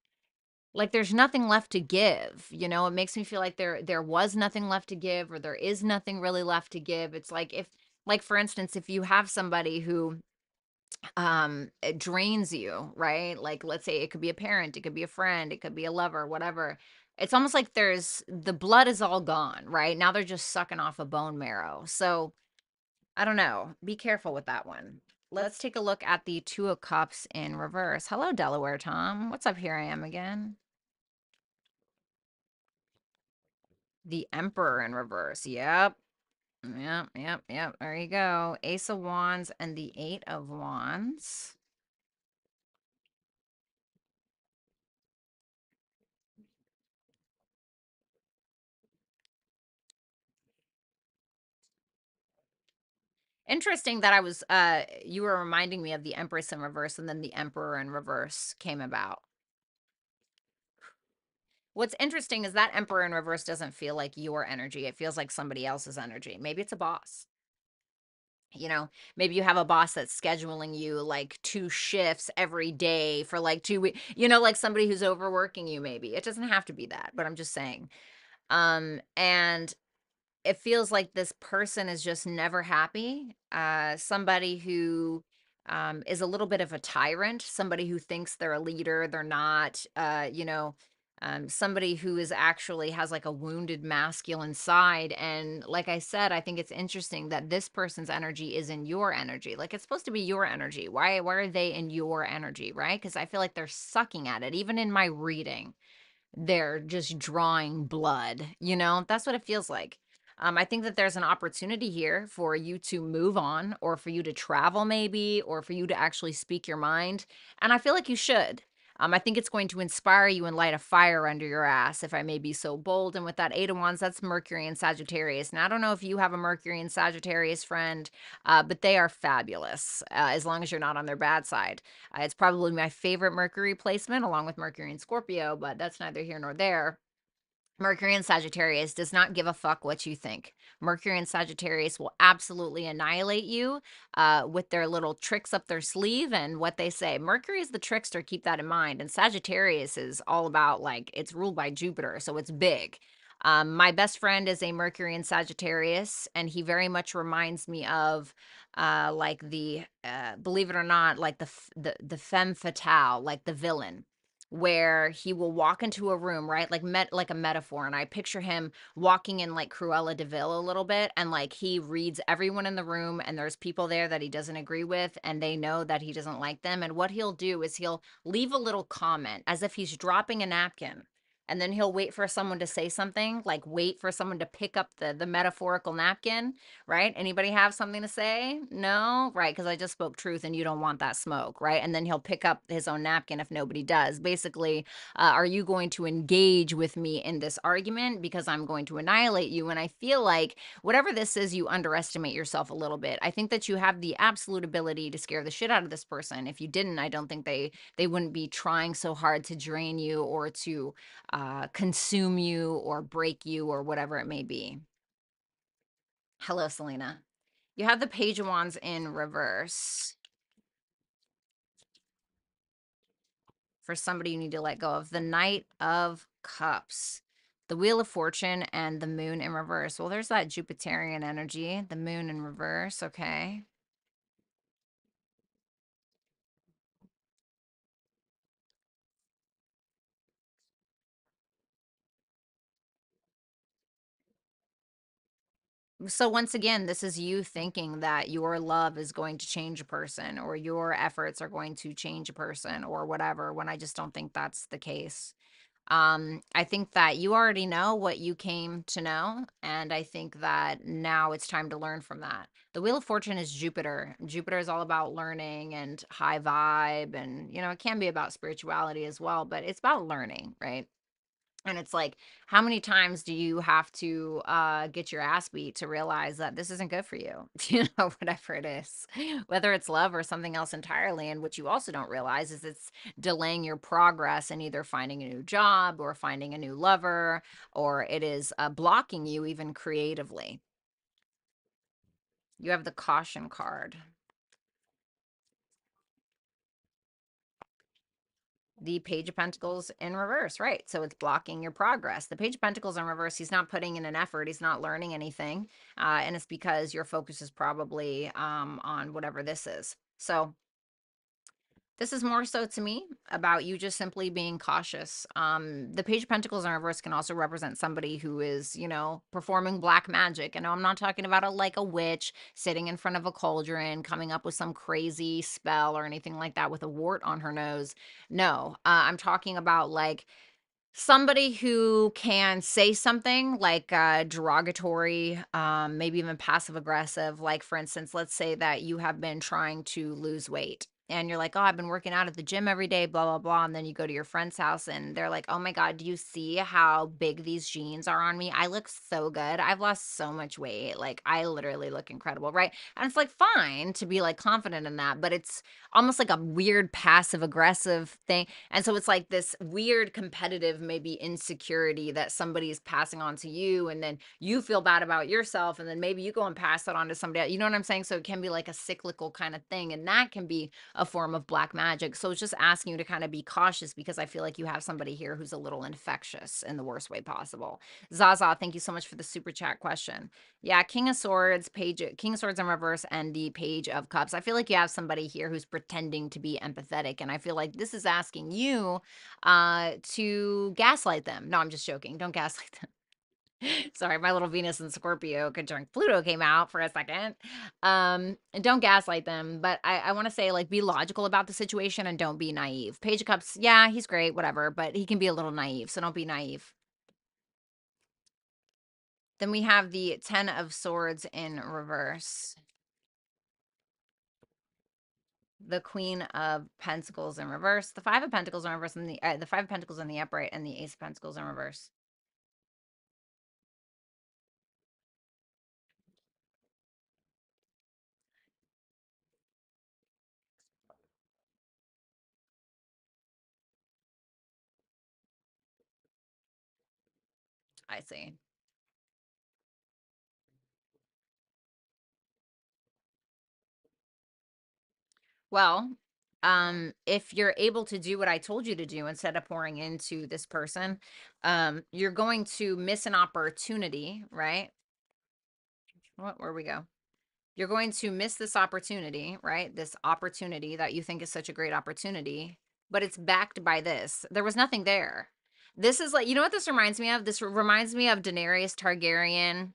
like there's nothing left to give. You know, it makes me feel like there was nothing left to give, or there is nothing really left to give. It's like, if, like, for instance, if you have somebody who it drains you, right? Like, let's say it could be a parent, it could be a friend, it could be a lover, whatever. It's almost like the blood is all gone, right? Now they're just sucking off a bone marrow. So I don't know. Be careful with that one. Let's take a look at the Two of Cups in reverse. Hello, Delaware Tom. What's up? Here I am again. The Emperor in reverse. Yep. Yep, yep, yep. There you go. Ace of Wands and the Eight of Wands. Interesting that you were reminding me of the Empress in reverse and then the Emperor in reverse came about. What's interesting is that Emperor in reverse doesn't feel like your energy. It feels like somebody else's energy. Maybe it's a boss. You know, maybe you have a boss that's scheduling you like 2 shifts every day for like 2 weeks, like somebody who's overworking you maybe. It doesn't have to be that, but I'm just saying. And it feels like this person is just never happy. Somebody who is a little bit of a tyrant, somebody who thinks they're a leader, they're not, somebody who is actually has like a wounded masculine side. And like I said, I think it's interesting that this person's energy is in your energy. Like it's supposed to be your energy. Why are they in your energy, right? Because I feel like they're sucking at it, even in my reading they're just drawing blood, That's what it feels like. I think that there's an opportunity here for you to move on or for you to travel maybe or for you to actually speak your mind. And I feel like you should. I think it's going to inspire you and light a fire under your ass, if I may be so bold. And with that Eight of Wands, that's Mercury and Sagittarius. Now, I don't know if you have a Mercury and Sagittarius friend, but they are fabulous as long as you're not on their bad side. It's probably my favorite Mercury placement along with Mercury and Scorpio, but that's neither here nor there. Mercury and Sagittarius does not give a fuck what you think. Mercury and Sagittarius will absolutely annihilate you with their little tricks up their sleeve and what they say. Mercury is the trickster, keep that in mind. And Sagittarius is all about, like, it's ruled by Jupiter, so it's big. My best friend is a Mercury and Sagittarius, and he very much reminds me of like believe it or not, like the femme fatale, like the villain, where he will walk into a room, right? Like a metaphor. And I picture him walking in like Cruella de Vil a little bit. And like he reads everyone in the room and there's people there that he doesn't agree with and they know that he doesn't like them. And what he'll do is he'll leave a little comment as if he's dropping a napkin. And then he'll wait for someone to say something, like wait for someone to pick up the metaphorical napkin, right? Anybody have something to say? No? Right, because I just spoke truth and you don't want that smoke, right? And then he'll pick up his own napkin if nobody does. Basically, are you going to engage with me in this argument because I'm going to annihilate you? And I feel like whatever this is, you underestimate yourself a little bit. I think that you have the absolute ability to scare the shit out of this person. If you didn't, I don't think they wouldn't be trying so hard to drain you or to consume you or break you or whatever it may be. Hello, Selena. You have the Page of Wands in reverse for somebody you need to let go of. The Knight of Cups, the Wheel of Fortune, and the Moon in reverse. Well, there's that Jupiterian energy, the Moon in reverse. Okay. So once again, this is you thinking that your love is going to change a person or your efforts are going to change a person or whatever, when I just don't think that's the case. I think that you already know what you came to know, and I think that now it's time to learn from that. The Wheel of Fortune is Jupiter. Jupiter is all about learning and high vibe, and it can be about spirituality as well, but it's about learning, right? And it's like, how many times do you have to get your ass beat to realize that this isn't good for you? Whatever it is, whether it's love or something else entirely. And what you also don't realize is it's delaying your progress in either finding a new job or finding a new lover, or it is blocking you even creatively. You have the Caution card. The Page of Pentacles in reverse, right? So it's blocking your progress. The Page of Pentacles in reverse, he's not putting in an effort. He's not learning anything. And it's because your focus is probably on whatever this is. So This is more so to me about you just simply being cautious. The Page of Pentacles in reverse can also represent somebody who is, you know, performing black magic. And no, I'm not talking about like a witch sitting in front of a cauldron, coming up with some crazy spell or anything like that with a wart on her nose. No, I'm talking about like somebody who can say something like derogatory, maybe even passive aggressive. Like, for instance, let's say that you have been trying to lose weight and you're like, oh, I've been working out at the gym every day, blah, blah, blah. And then you go to your friend's house and they're like, oh my God, do you see how big these jeans are on me? I look so good. I've lost so much weight. Like, I literally look incredible, right? And it's like fine to be like confident in that, but it's almost like a weird passive aggressive thing. And so it's like this weird competitive, maybe insecurity that somebody is passing on to you. And then you feel bad about yourself. And then maybe you go and pass that on to somebody else. You know what I'm saying? So it can be like a cyclical kind of thing. And that can be a form of black magic. So it's just asking you to kind of be cautious because I feel like you have somebody here who's a little infectious in the worst way possible. Zaza, thank you so much for the super chat question. Yeah, King of Swords, King of Swords in reverse, and the Page of Cups. I feel like you have somebody here who's pretending to be empathetic, and I feel like this is asking you to gaslight them. No, I'm just joking. Don't gaslight them. Sorry, my little Venus and Scorpio conjunct Pluto came out for a second. And don't gaslight them, but I want to say, like, be logical about the situation and don't be naive. Page of Cups, yeah, he's great, whatever, but he can be a little naive, so don't be naive. Then we have the Ten of Swords in reverse. The Queen of Pentacles in reverse, the Five of Pentacles in reverse, and the Five of Pentacles in the upright, and the Ace of Pentacles in reverse. I see. Well, if you're able to do what I told you to do instead of pouring into this person, you're going to miss an opportunity, right? Where we go? You're going to miss this opportunity, right? This opportunity that you think is such a great opportunity, but it's backed by this. There was nothing there. This is like, you know what this reminds me of? This reminds me of Daenerys Targaryen.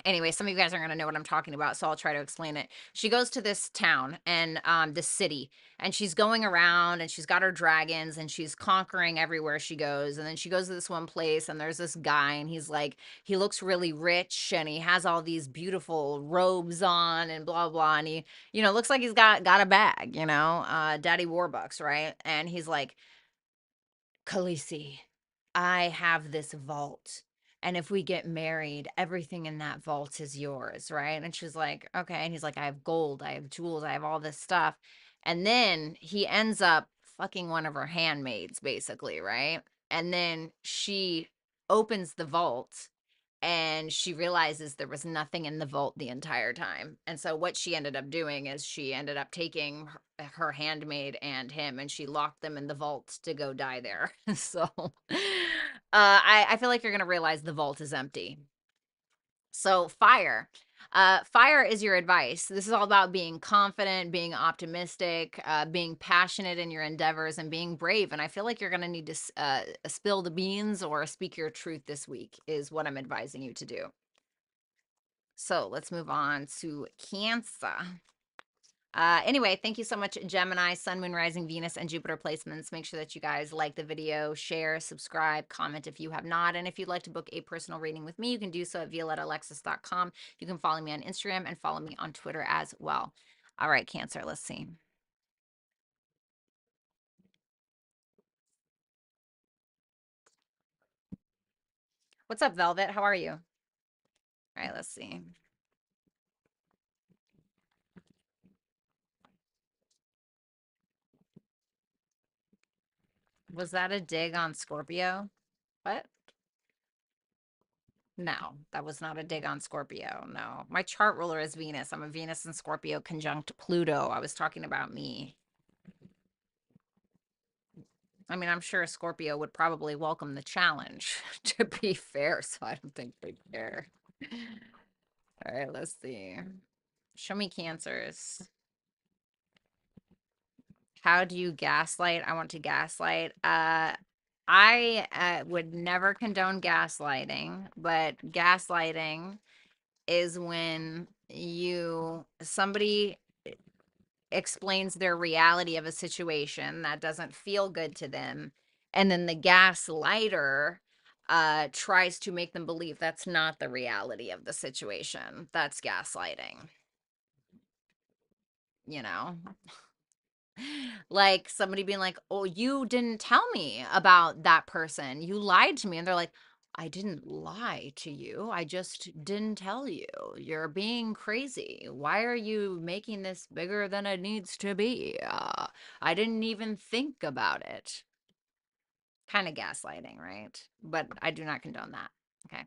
Anyway, some of you guys aren't going to know what I'm talking about, so I'll try to explain it. She goes to this town and this city, and she's going around and she's got her dragons and she's conquering everywhere she goes. And then she goes to this one place and there's this guy and he's like, he looks really rich and he has all these beautiful robes on and blah blah. And he, you know, looks like he's got a bag, you know, Daddy Warbucks, right? And he's like, Khaleesi, I have this vault. And if we get married, everything in that vault is yours, right? And she's like, okay. And he's like, I have gold, I have jewels, I have all this stuff. And then he ends up fucking one of her handmaids, basically, right? And then she opens the vault and she realizes there was nothing in the vault the entire time. And so what she ended up doing is she ended up taking her handmaid and him and she locked them in the vault to go die there. So I feel like you're going to realize the vault is empty. So fire. Fire is your advice. This is all about being confident, being optimistic, being passionate in your endeavors, and being brave. And I feel like you're going to need to spill the beans or speak your truth this week is what I'm advising you to do. So let's move on to Cancer. Anyway, thank you so much, Gemini, Sun, Moon, Rising, Venus, and Jupiter placements. Make sure that you guys like the video, share, subscribe, comment if you have not. And if you'd like to book a personal reading with me, you can do so at violettaalexis.com. You can follow me on Instagram and follow me on Twitter as well. All right, Cancer, let's see. What's up, Velvet? How are you? All right, let's see. Was that a dig on Scorpio? What? No, that was not a dig on Scorpio. No, my chart ruler is Venus. I'm a Venus and Scorpio conjunct Pluto. I was talking about me. I mean, I'm sure Scorpio would probably welcome the challenge, to be fair, so I don't think they care. All right, let's see. Show me Cancers. How do you gaslight? I want to gaslight. I would never condone gaslighting, but gaslighting is when somebody explains their reality of a situation that doesn't feel good to them, and then the gaslighter tries to make them believe that's not the reality of the situation. That's gaslighting, you know? Like somebody being like, "Oh, you didn't tell me about that person. You lied to me." And they're like, "I didn't lie to you. I just didn't tell you. You're being crazy. Why are you making this bigger than it needs to be? I didn't even think about it." Kind of gaslighting, right? But I do not condone that. Okay.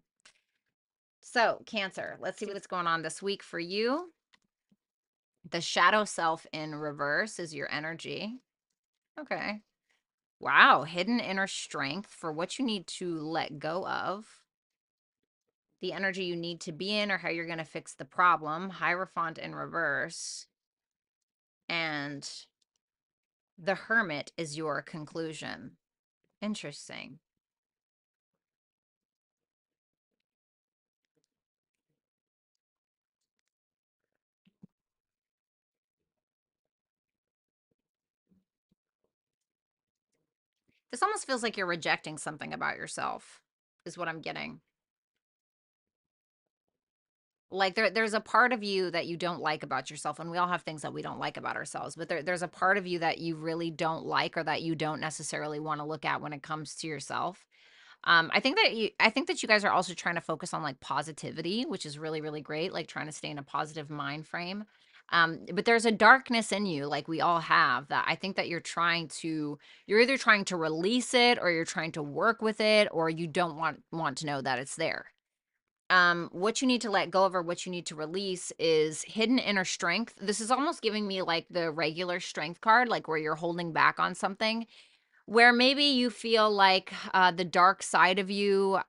So, Cancer, let's see what's going on this week for you. The shadow self in reverse is your energy. Okay. Wow, hidden inner strength for what you need to let go of, the energy you need to be in, or how you're going to fix the problem, Hierophant in reverse, and the Hermit is your conclusion. Interesting. This almost feels like you're rejecting something about yourself, is what I'm getting. Like there's a part of you that you don't like about yourself, and we all have things that we don't like about ourselves, but there's a part of you that you really don't like, or that you don't necessarily want to look at when it comes to yourself. I think that you guys are also trying to focus on like positivity, which is really, really great, like trying to stay in a positive mind frame. But there's a darkness in you, like we all have, that I think that you're either trying to release it, or you're trying to work with it, or you don't want to know that it's there. What you need to let go of, or what you need to release, is hidden inner strength. This is almost giving me like the regular strength card, like where you're holding back on something, where maybe you feel like the dark side of you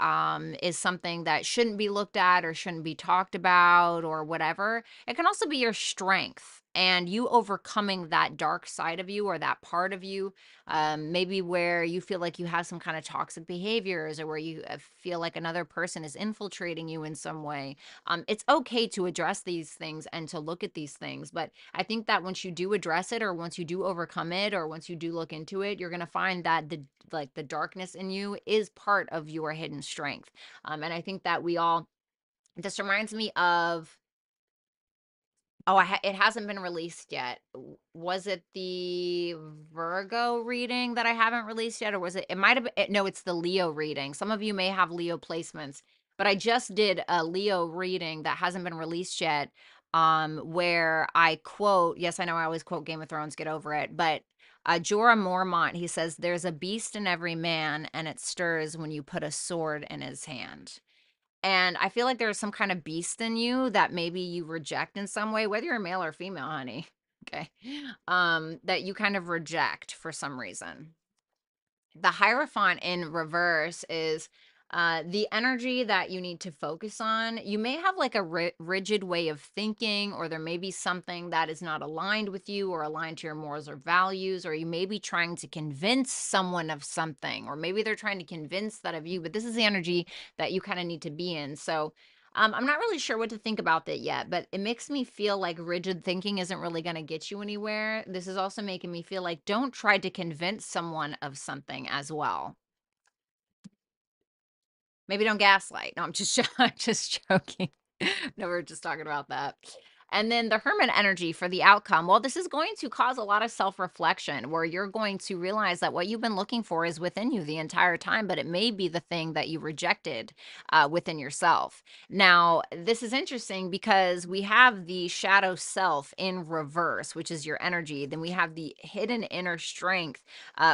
is something that shouldn't be looked at, or shouldn't be talked about, or whatever. It can also be your strength, and you overcoming that dark side of you, or that part of you. Maybe where you feel like you have some kind of toxic behaviors, or where you feel like another person is infiltrating you in some way. It's okay to address these things and to look at these things, but I think that once you do address it, or once you do overcome it, or once you do look into it, you're going to find that the darkness in you is part of your hidden strength. And I think that we all this reminds me of. Oh, it hasn't been released yet. Was it the Virgo reading that I haven't released yet, or was it? It might have been. No, it's the Leo reading. Some of you may have Leo placements, but I just did a Leo reading that hasn't been released yet. Where I quote. Yes, I know I always quote Game of Thrones. Get over it. But Jorah Mormont, he says, "There's a beast in every man, and it stirs when you put a sword in his hand." And I feel like there's some kind of beast in you that maybe you reject in some way, whether you're male or female, honey. Okay. That you kind of reject for some reason. The Hierophant in reverse is the energy that you need to focus on. You may have like a rigid way of thinking, or there may be something that is not aligned with you, or aligned to your morals or values, or you may be trying to convince someone of something, or maybe they're trying to convince that of you, but this is the energy that you kind of need to be in. So, I'm not really sure what to think about that yet, but it makes me feel like rigid thinking isn't really going to get you anywhere. This is also making me feel like don't try to convince someone of something as well. Maybe don't gaslight. No, I'm just I'm just joking. No, we're just talking about that. And then the Hermit energy for the outcome. Well, this is going to cause a lot of self reflection, where you're going to realize that what you've been looking for is within you the entire time, but it may be the thing that you rejected within yourself. Now, this is interesting because we have the shadow self in reverse, which is your energy. Then we have the hidden inner strength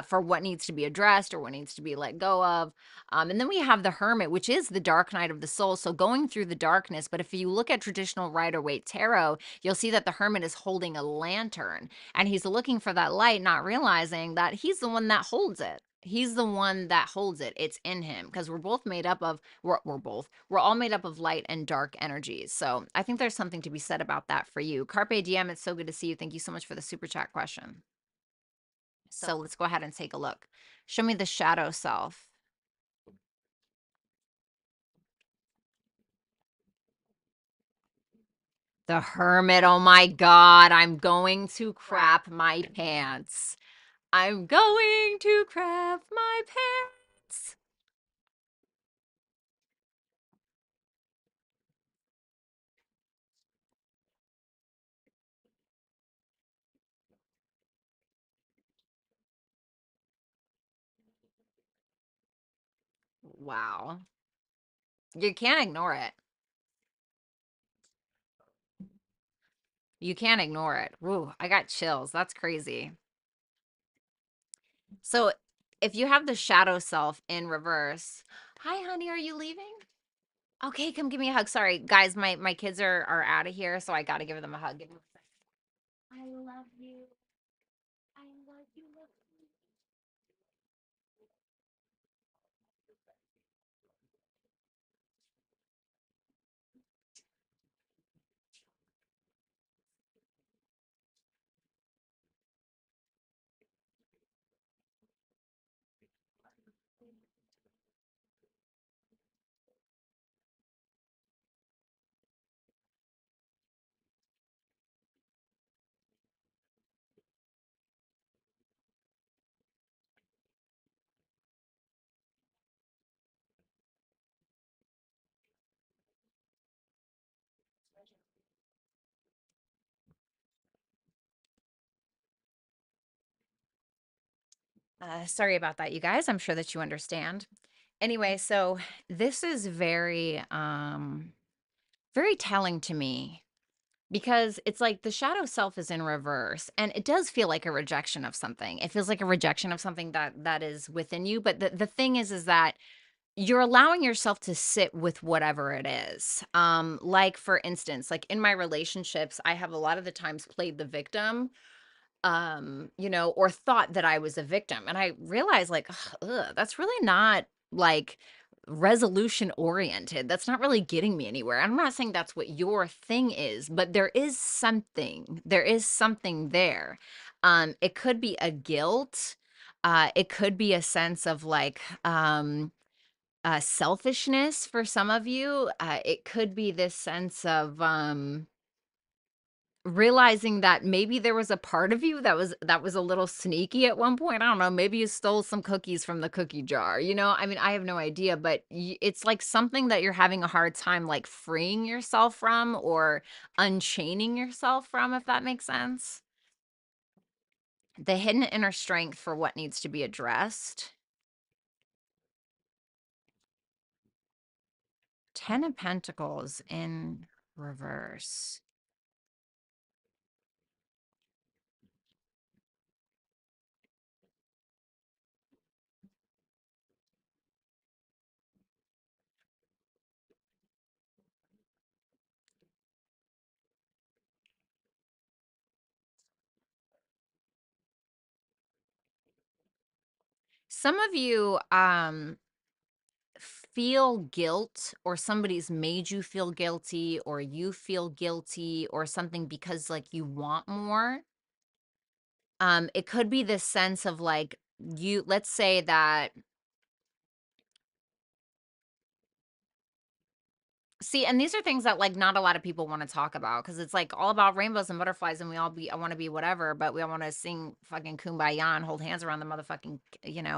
for what needs to be addressed, or what needs to be let go of. And then we have the Hermit, which is the dark night of the soul. So going through the darkness. But if you look at traditional Rider Waite tarot, you'll see that the Hermit is holding a lantern, and he's looking for that light, not realizing that he's the one that holds it. He's the one that holds it. It's in him, because we're both made up of, we're all made up of light and dark energies. So I think there's something to be said about that for you. Carpe diem. It's so good to see you. Thank you so much for the super chat question. So let's go ahead and take a look. Show me the shadow self. The Hermit. Oh my God. I'm going to crap my pants. I'm going to crap my pants. Wow. You can't ignore it. You can't ignore it. Woo, I got chills. That's crazy. So if you have the shadow self in reverse, hi honey, are you leaving? Okay, come give me a hug. Sorry, guys, my kids are out of here, so I got to give them a hug. Give me a second. I love you. I love you. Love you. Sorry about that, you guys. I'm sure that you understand. Anyway, so this is very telling to me because it's like the shadow self is in reverse and it does feel like a rejection of something. It feels like a rejection of something that is within you, but the thing is that you're allowing yourself to sit with whatever it is. Like for instance, like in my relationships, I have a lot of the times played the victim, or thought that I was a victim. And I realized like, ugh, that's really not like resolution oriented. That's not really getting me anywhere. I'm not saying that's what your thing is, but there is something. There is something there. It could be a guilt. It could be a sense of like selfishness for some of you. It could be this sense of realizing that maybe there was a part of you that was a little sneaky at one point. I don't know, maybe you stole some cookies from the cookie jar, I mean, I have no idea, but it's like something that you're having a hard time like freeing yourself from or unchaining yourself from, if that makes sense. The hidden inner strength for what needs to be addressed. 10 of Pentacles in reverse. Some of you feel guilt, or somebody's made you feel guilty, or you feel guilty or something because like you want more. It could be this sense of like, let's say that. See, and these are things that, like, not a lot of people wanna talk about because it's, like, all about rainbows and butterflies, and we all I wanna be whatever, but we all wanna sing fucking Kumbaya and hold hands around the motherfucking,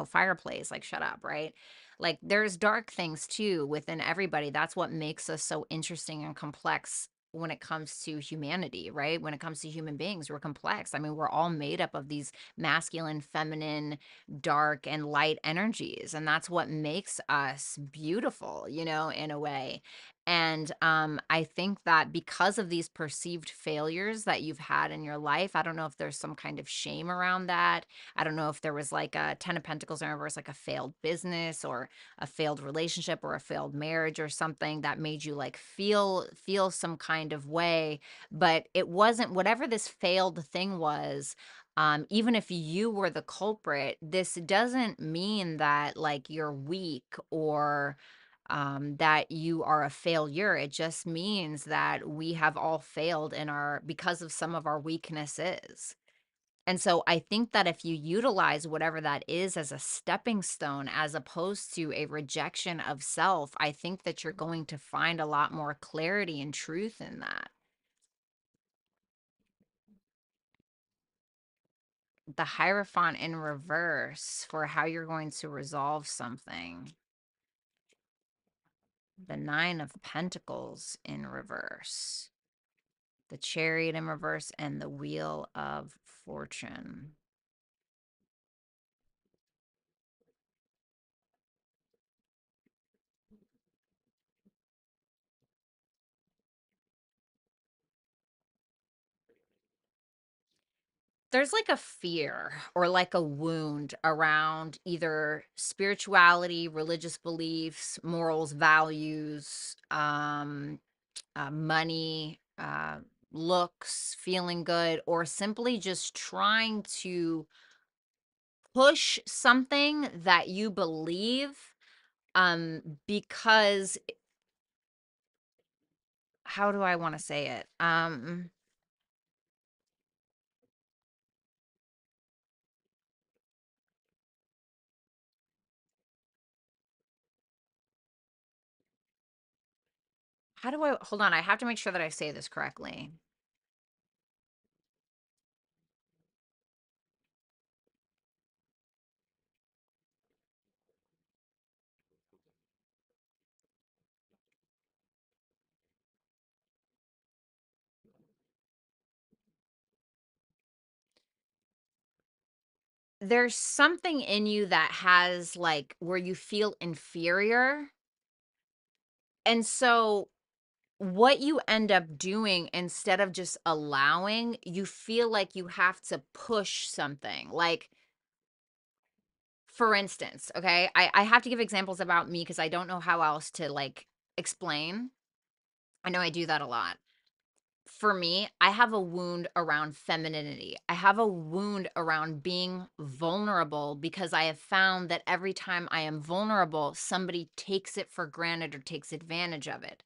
fireplace, like, shut up, right? Like, there's dark things too within everybody. That's what makes us so interesting and complex when it comes to humanity, right? When it comes to human beings, we're complex. I mean, we're all made up of these masculine, feminine, dark, and light energies, and that's what makes us beautiful, in a way. And I think that because of these perceived failures that you've had in your life, I don't know if there's some kind of shame around that. I don't know if there was like a 10 of Pentacles in reverse, like a failed business or a failed relationship or a failed marriage or something that made you like feel some kind of way. But it wasn't whatever this failed thing was. Even if you were the culprit, this doesn't mean that like you're weak or that you are a failure. It just means that we have all failed in because of some of our weaknesses. And so I think that if you utilize whatever that is as a stepping stone, as opposed to a rejection of self, I think that you're going to find a lot more clarity and truth in that. The Hierophant in reverse for how you're going to resolve something. The Nine of Pentacles in reverse. The Chariot in reverse and the Wheel of Fortune. There's like a fear or like a wound around either spirituality, religious beliefs, morals, values, money, looks, feeling good, or simply just trying to push something that you believe, because how do I want to say it? How do I hold on? I have to make sure that I say this correctly. There's something in you that has like where you feel inferior. And so what you end up doing instead of just allowing, you feel like you have to push something. Like, for instance, okay, I have to give examples about me because I don't know how else to like explain. I know I do that a lot. For me, I have a wound around femininity. I have a wound around being vulnerable because I have found that every time I am vulnerable, somebody takes it for granted or takes advantage of it.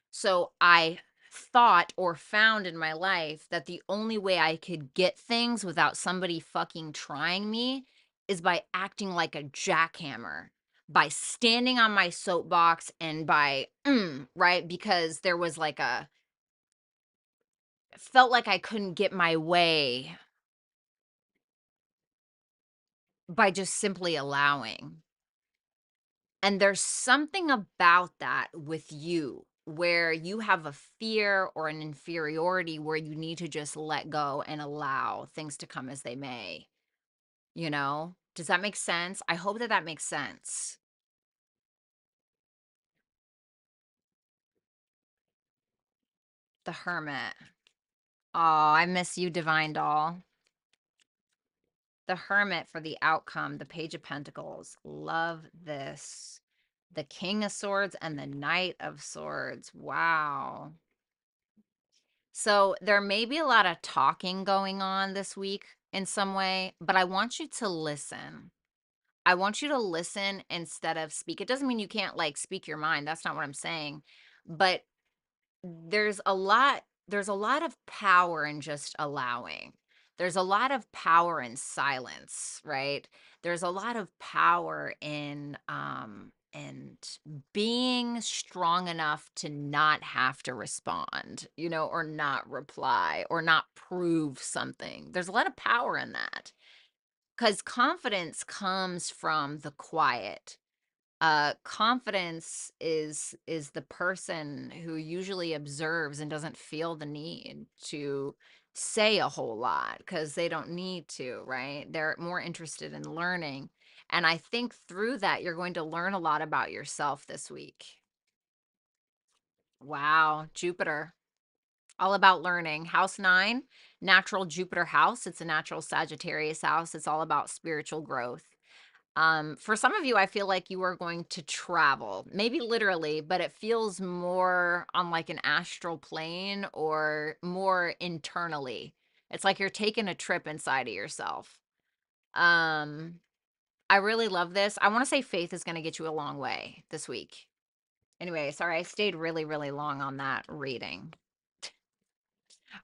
So I thought or found in my life that the only way I could get things without somebody fucking trying me is by acting like a jackhammer, by standing on my soapbox and by, right? Because there was like a, felt like I couldn't get my way by just simply allowing. And there's something about that with you where you have a fear or an inferiority where you need to just let go and allow things to come as they may, you know? Does that make sense? I hope that that makes sense. The Hermit. Oh, I miss you, Divine Doll. The Hermit for the outcome, the Page of Pentacles. Love this. The King of Swords and the Knight of Swords. Wow. So there may be a lot of talking going on this week in some way, but I want you to listen. I want you to listen instead of speak. It doesn't mean you can't like speak your mind. That's not what I'm saying. But there's a lot of power in just allowing. There's a lot of power in silence, right? There's a lot of power in and being strong enough to not have to respond, or not reply or not prove something. There's a lot of power in that because confidence comes from the quiet. Confidence is the person who usually observes and doesn't feel the need to say a whole lot because they don't need to, right? They're more interested in learning. And I think through that, you're going to learn a lot about yourself this week. Wow, Jupiter. All about learning. House 9, natural Jupiter house. It's a natural Sagittarius house. It's all about spiritual growth. For some of you, I feel like you are going to travel, maybe literally, but it feels more on like an astral plane or more internally. It's like you're taking a trip inside of yourself. Um, I really love this. I want to say faith is going to get you a long way this week. Anyway, sorry, I stayed really, really long on that reading.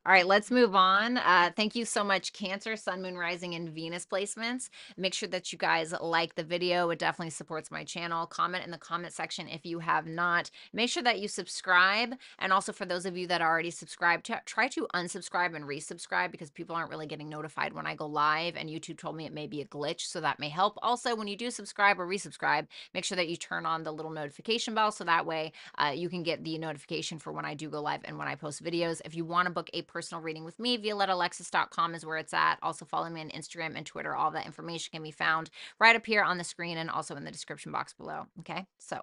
All right, let's move on. Thank you so much, Cancer, Sun, Moon, Rising, and Venus placements. Make sure that you guys like the video. It definitely supports my channel. Comment in the comment section if you have not. Make sure that you subscribe. And also for those of you that are already subscribed, try to unsubscribe and resubscribe because people aren't really getting notified when I go live. And YouTube told me it may be a glitch, so that may help. Also, when you do subscribe or resubscribe, make sure that you turn on the little notification bell so that way you can get the notification for when I do go live and when I post videos. If you want to book a personal reading with me, violettaalexis.com is where it's at. Also follow me on Instagram and Twitter. All that information can be found right up here on the screen and also in the description box below. Okay, so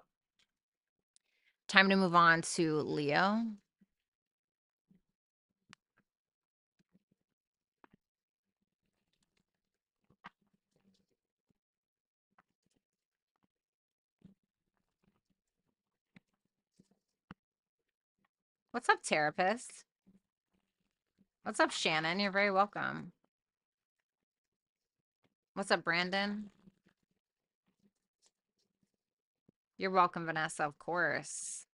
time to move on to Leo. What's up, therapist? What's up, Shannon? You're very welcome. What's up, Brandon? You're welcome, Vanessa, of course.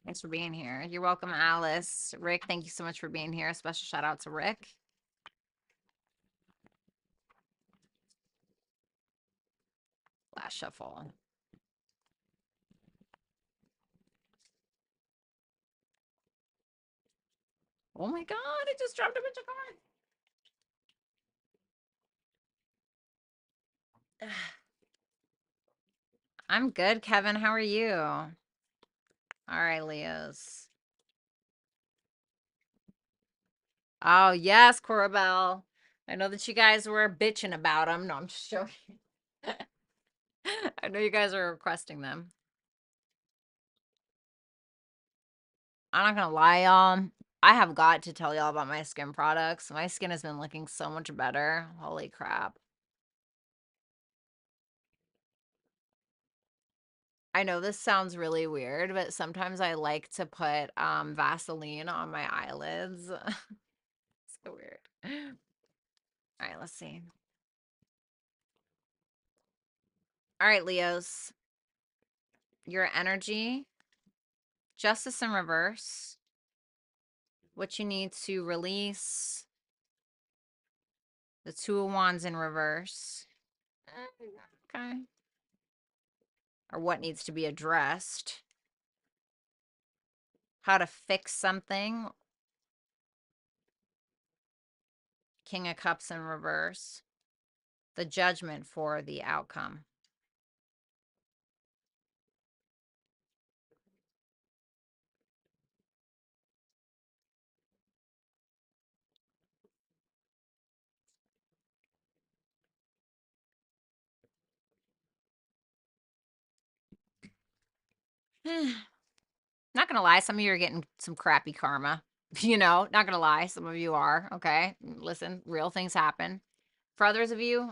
Thanks for being here. You're welcome, Alice. Rick, thank you so much for being here. A special shout out to Rick. Last shuffle. Oh my God, I just dropped a bunch of cards. I'm good, Kevin. How are you? All right, Leos. Oh, yes, Corabelle. I know that you guys were bitching about them. No, I'm just joking. I know you guys are requesting them. I'm not gonna lie, y'all. I have got to tell y'all about my skin products. My skin has been looking so much better. Holy crap. I know this sounds really weird, but sometimes I like to put Vaseline on my eyelids. So weird. All right, let's see. All right, Leos. Your energy, Justice in reverse. What you need to release, the Two of Wands in reverse. Okay. Or what needs to be addressed. How to fix something. King of Cups in reverse. The Judgment for the outcome. Not gonna lie, some of you are getting some crappy karma. You know, not gonna lie, some of you are. Okay, listen, real things happen. For others of you,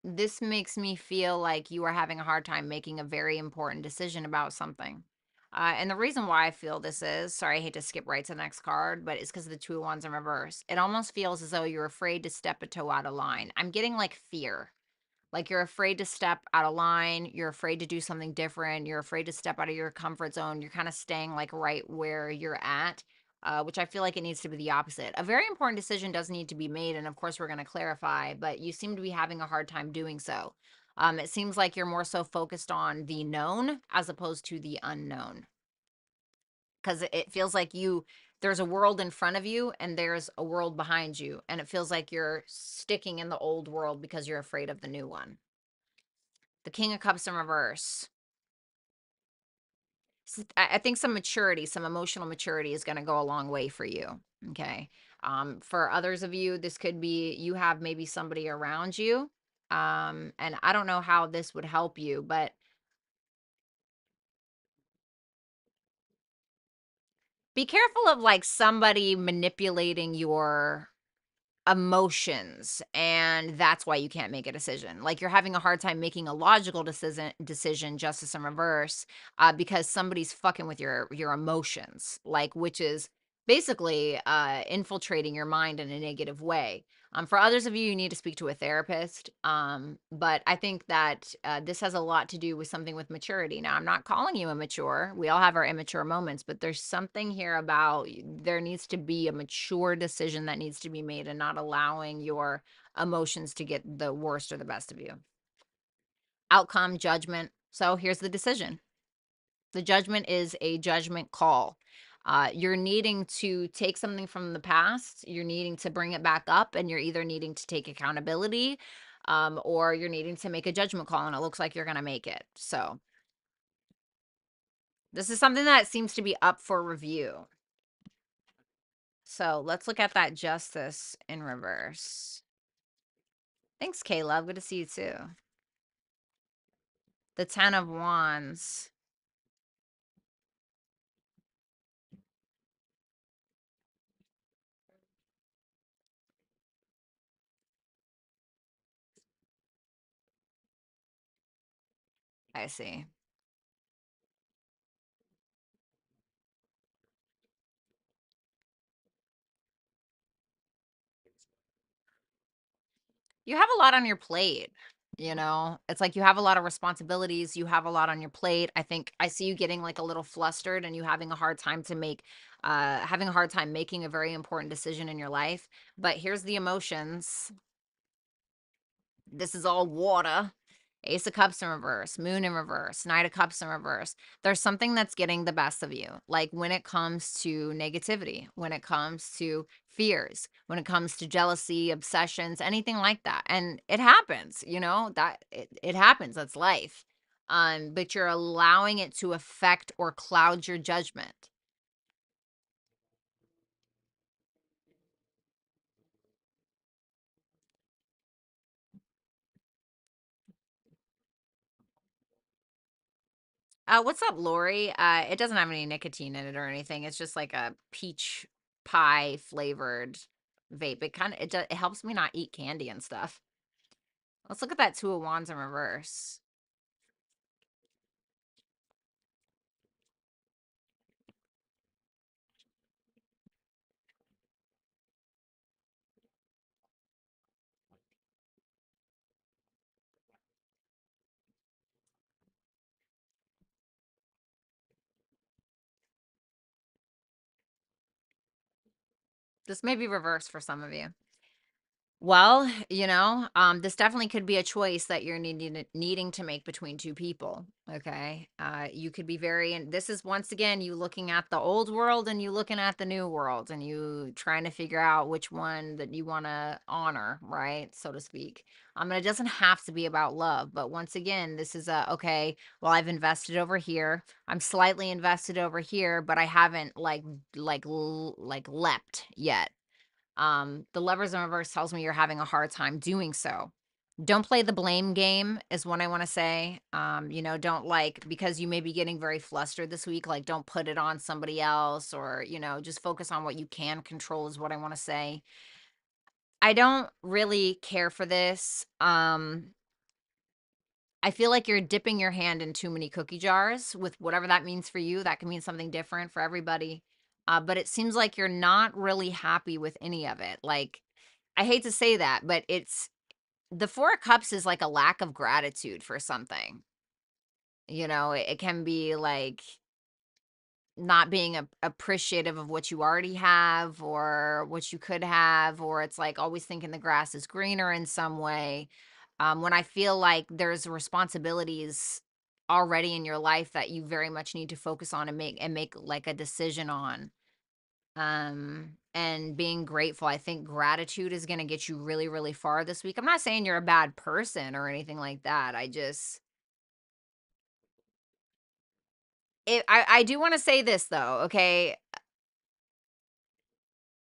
this makes me feel like you are having a hard time making a very important decision about something. And the reason why I feel this is, sorry, I hate to skip right to the next card, but it's because of the Two of Wands in reverse. It almost feels as though you're afraid to step a toe out of line. I'm getting like fear. Like you're afraid to step out of line. You're afraid to do something different. You're afraid to step out of your comfort zone. You're kind of staying like right where you're at, which I feel like it needs to be the opposite. A very important decision does need to be made. And of course, we're going to clarify, but you seem to be having a hard time doing so. It seems like you're more so focused on the known as opposed to the unknown. Because it feels like there's a world in front of you and there's a world behind you. And it feels like you're sticking in the old world because you're afraid of the new one. The King of Cups in reverse. I think some maturity, some emotional maturity is going to go a long way for you. Okay. For others of you, this could be you have maybe somebody around you. And I don't know how this would help you, but be careful of like somebody manipulating your emotions, and that's why you can't make a decision. Like you're having a hard time making a logical decision, Justice in reverse, because somebody's fucking with your emotions, like, which is basically infiltrating your mind in a negative way. For others of you, you need to speak to a therapist. But I think that this has a lot to do with something with maturity. Now, I'm not calling you immature. We all have our immature moments, but there's something here about there needs to be a mature decision that needs to be made and not allowing your emotions to get the worst or the best of you. Outcome, judgment. So here's the decision. The judgment is a judgment call. You're needing to take something from the past, you're needing to bring it back up, and you're either needing to take accountability or you're needing to make a judgment call, and it looks like you're going to make it. So, this is something that seems to be up for review. So, let's look at that justice in reverse. Thanks, Caleb. Good to see you too. The 10 of Wands. I see. You have a lot on your plate, you know? It's like you have a lot of responsibilities, you have a lot on your plate. I think I see you getting, like, a little flustered and you having a hard time to make having a hard time making a very important decision in your life, but here's the emotions. This is all water. Ace of Cups in reverse, Moon in reverse, Knight of Cups in reverse. There's something that's getting the best of you. Like when it comes to negativity, when it comes to fears, when it comes to jealousy, obsessions, anything like that. And it happens, you know, that it happens. That's life. But you're allowing it to affect or cloud your judgment. What's up, Lori? It doesn't have any nicotine in it or anything. It's just like a peach pie flavored vape. It helps me not eat candy and stuff. Let's look at that 2 of Wands in reverse. This may be reversed for some of you. Well, this definitely could be a choice that you're needing to make between two people. Okay. You could be and this is once again you looking at the old world and you looking at the new world and you trying to figure out which one that you want to honor, right? So to speak. And it doesn't have to be about love, but once again, this is okay, well, I've invested over here. I'm slightly invested over here, but I haven't like leapt yet. The Lovers in reverse tells me you're having a hard time doing so. Don't play the blame game is what I want to say. Don't because you may be getting very flustered this week, like don't put it on somebody else or, just focus on what you can control is what I want to say. I don't really care for this. I feel like you're dipping your hand in too many cookie jars with whatever that means for you. That can mean something different for everybody. But it seems like you're not really happy with any of it. Like, I hate to say that, but it's the 4 of Cups is like a lack of gratitude for something. It can be like not being appreciative of what you already have or what you could have, or it's like always thinking the grass is greener in some way. When I feel like there's responsibilities already in your life that you very much need to focus on and make like a decision on. And being grateful. I think gratitude is going to get you really, really far this week. I'm not saying you're a bad person or anything like that. I do want to say this though, okay?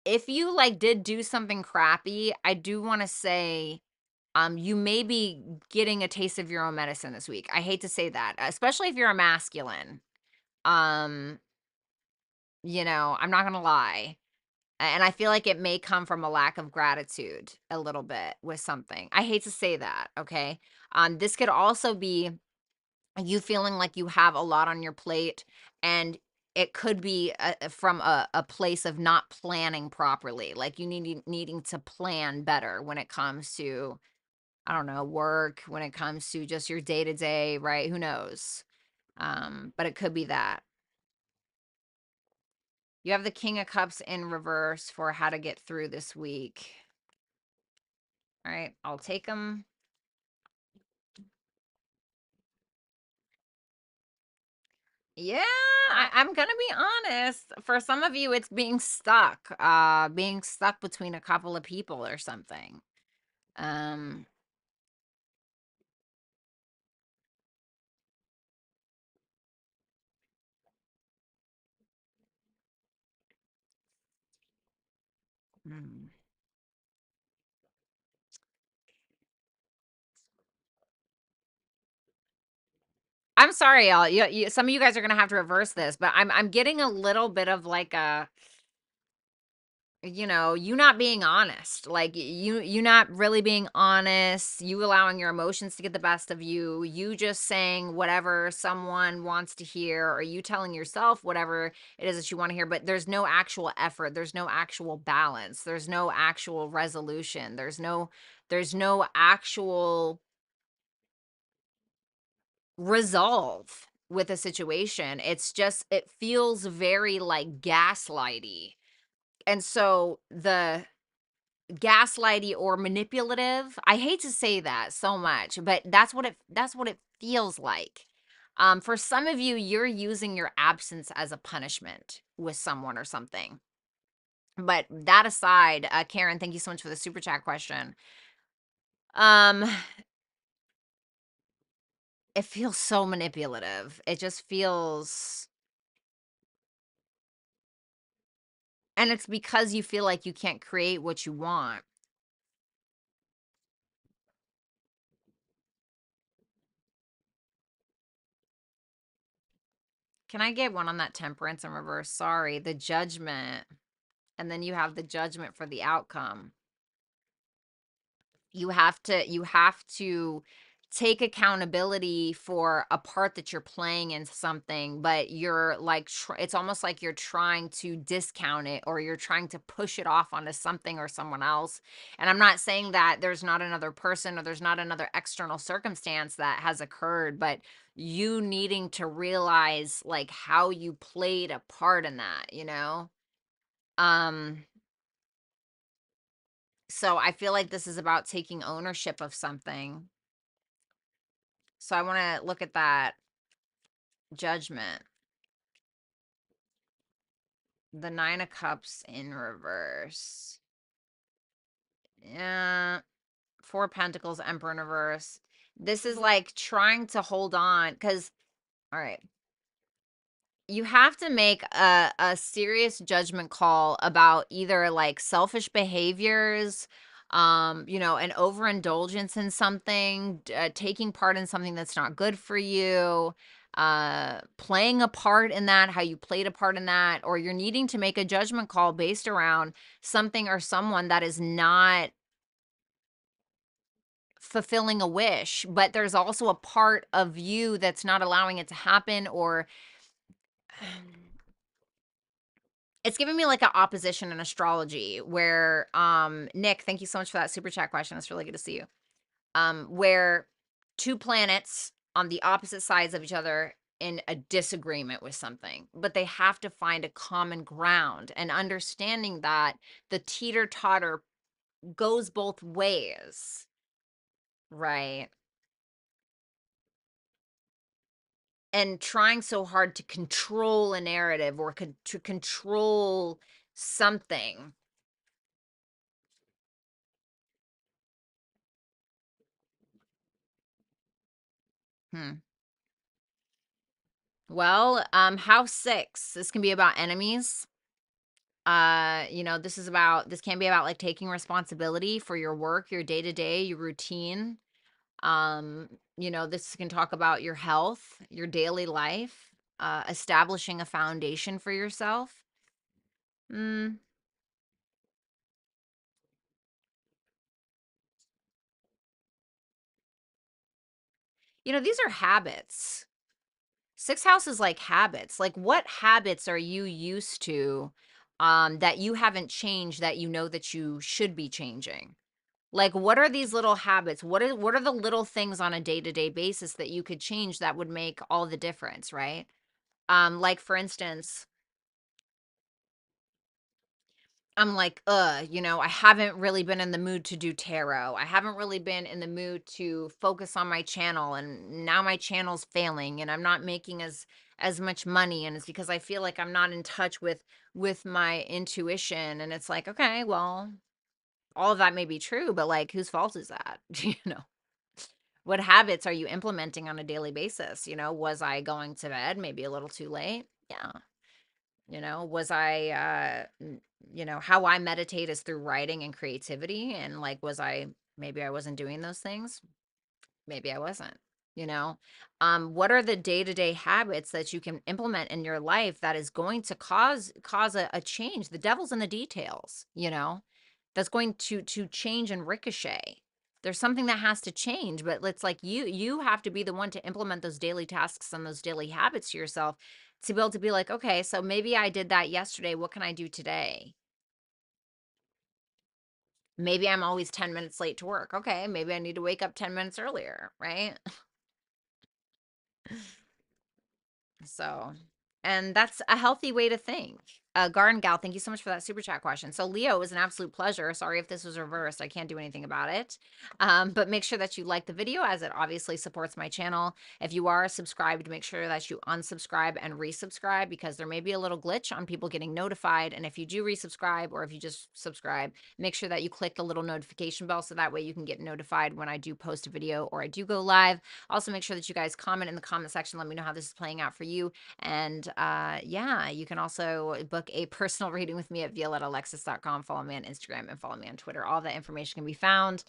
If you like did do something crappy, I do want to say you may be getting a taste of your own medicine this week. I hate to say that, especially if you're a masculine. Um, I'm not going to lie. And I feel like it may come from a lack of gratitude a little bit with something. I hate to say that, okay? This could also be you feeling like you have a lot on your plate and it could be from a place of not planning properly. Like you needing to plan better when it comes to, I don't know, work, when it comes to just your day to day, right? Who knows? But it could be that. You have the King of Cups in reverse for how to get through this week. All right, I'll take them. Yeah, I'm gonna be honest. For some of you, it's being stuck between a couple of people or something. Um, hmm. I'm sorry, y'all. Some of you guys are gonna have to reverse this, but I'm getting a little bit of like a, you not being honest, like you not really being honest, you allowing your emotions to get the best of you, you just saying whatever someone wants to hear, or you telling yourself whatever it is that you want to hear, but there's no actual effort, there's no actual balance, there's no actual resolution, there's no actual resolve with a situation. It's just, it feels very like gaslighty. And so the gaslighty or manipulative, I hate to say that so much, but that's what it feels like. For some of you, you're using your absence as a punishment with someone or something. But that aside, Karen, thank you so much for the super chat question. Um, it feels so manipulative. It just feels, and it's because you feel like you can't create what you want. Can I get one on that temperance in reverse? Sorry, the judgment. And then you have the judgment for the outcome. You have to take accountability for a part that you're playing in something, but you're like it's almost like you're trying to discount it, or you're trying to push it off onto something or someone else. And I'm not saying that there's not another person or there's not another external circumstance that has occurred, but you needing to realize like how you played a part in that. um So I feel like this is about taking ownership of something. So I want to look at that judgment. The Nine of Cups in reverse. Yeah. Four Pentacles, Emperor in reverse. This is like trying to hold on because, all right, you have to make a serious judgment call about either like selfish behaviors, an overindulgence in something, taking part in something that's not good for you, playing a part in that, how you played a part in that, or you're needing to make a judgment call based around something or someone that is not fulfilling a wish, but there's also a part of you that's not allowing it to happen, or it's giving me like an opposition in astrology where Nick, thank you so much for that super chat question. It's really good to see you. Where two planets on the opposite sides of each other in a disagreement with something, but they have to find a common ground, and understanding that the teeter-totter goes both ways, right? And trying so hard to control a narrative or to control something. Hmm. Well, house 6, this can be about enemies. This can be about like taking responsibility for your work, your day-to-day, your routine. This can talk about your health, your daily life, establishing a foundation for yourself. Mm, these are habits. Sixth house is like habits. Like, what habits are you used to that you haven't changed that you know that you should be changing? Like, what are these little habits? What are the little things on a day-to-day basis that you could change that would make all the difference, right? Like for instance, I'm like, I haven't really been in the mood to do tarot. I haven't really been in the mood to focus on my channel, and now my channel's failing and I'm not making as much money, and it's because I feel like I'm not in touch with my intuition. And it's like, okay, well, all of that may be true, but like, whose fault is that? What habits are you implementing on a daily basis? Was I going to bed maybe a little too late? Yeah. Was how I meditate is through writing and creativity. And like, maybe I wasn't doing those things. Maybe I wasn't, you know? What are the day-to-day habits that you can implement in your life that is going to cause a change? The devil's in the details, that's going to change and ricochet. There's something that has to change, but it's like you have to be the one to implement those daily tasks and those daily habits to yourself to be able to be like, okay, so maybe I did that yesterday. What can I do today? Maybe I'm always 10 minutes late to work. Okay, maybe I need to wake up 10 minutes earlier, right? So, and that's a healthy way to think. Garden Gal, thank you so much for that super chat question. So, Leo, it was an absolute pleasure. Sorry if this was reversed. I can't do anything about it. But make sure that you like the video as it obviously supports my channel. If you are subscribed, make sure that you unsubscribe and resubscribe because there may be a little glitch on people getting notified. And if you do resubscribe or if you just subscribe, make sure that you click the little notification bell so that way you can get notified when I do post a video or I do go live. Also, make sure that you guys comment in the comment section. Let me know how this is playing out for you. And yeah, you can also book a personal reading with me at violettaalexis.com. Follow me on Instagram and follow me on Twitter. All that information can be found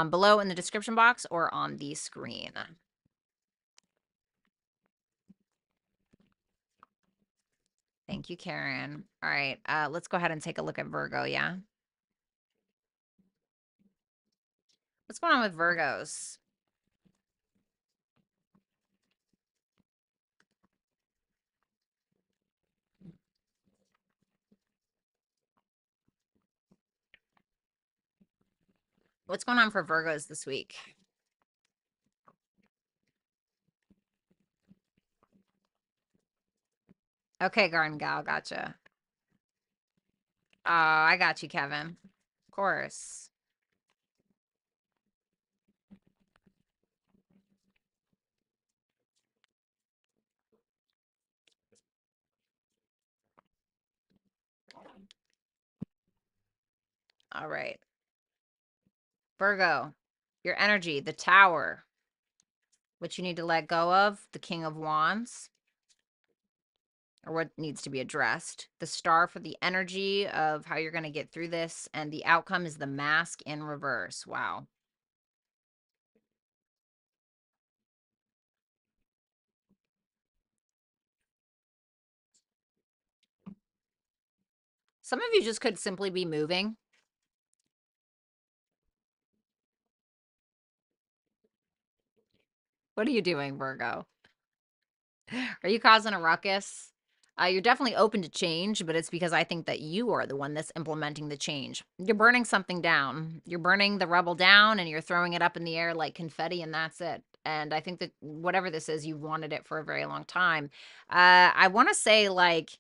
below in the description box or on the screen. Thank you, Karen. All right, let's go ahead and take a look at Virgo, yeah? What's going on with Virgos? What's going on for Virgos this week? Okay, Garden Gal, gotcha. Oh, I got you, Kevin. Of course. All right. Virgo, your energy, the Tower, what you need to let go of, the King of Wands, or what needs to be addressed, the Star for the energy of how you're going to get through this, and the outcome is the Mask in reverse. Wow. Some of you just could simply be moving. What are you doing, Virgo? Are you causing a ruckus? You're definitely open to change, but it's because I think that you are the one that's implementing the change. You're burning something down. You're burning the rubble down and you're throwing it up in the air like confetti, and that's it. And I think that whatever this is, you've wanted it for a very long time. I want to say, like,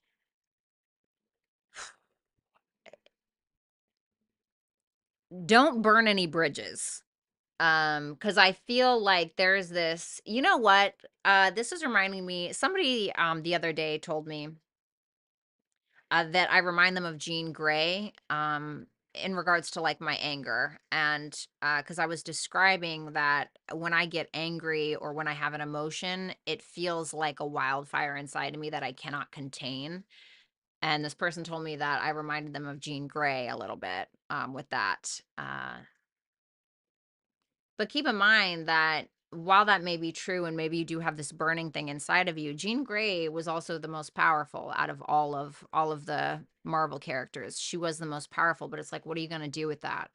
don't burn any bridges. Because I feel like there's this, you know what? This is reminding me, somebody the other day told me that I remind them of Jean Grey, in regards to like my anger. And because I was describing that when I get angry or when I have an emotion, it feels like a wildfire inside of me that I cannot contain. And this person told me that I reminded them of Jean Grey a little bit with that. But keep in mind that while that may be true and maybe you do have this burning thing inside of you, Jean Grey was also the most powerful out of all of the Marvel characters. She was the most powerful, but it's like, what are you going to do with that,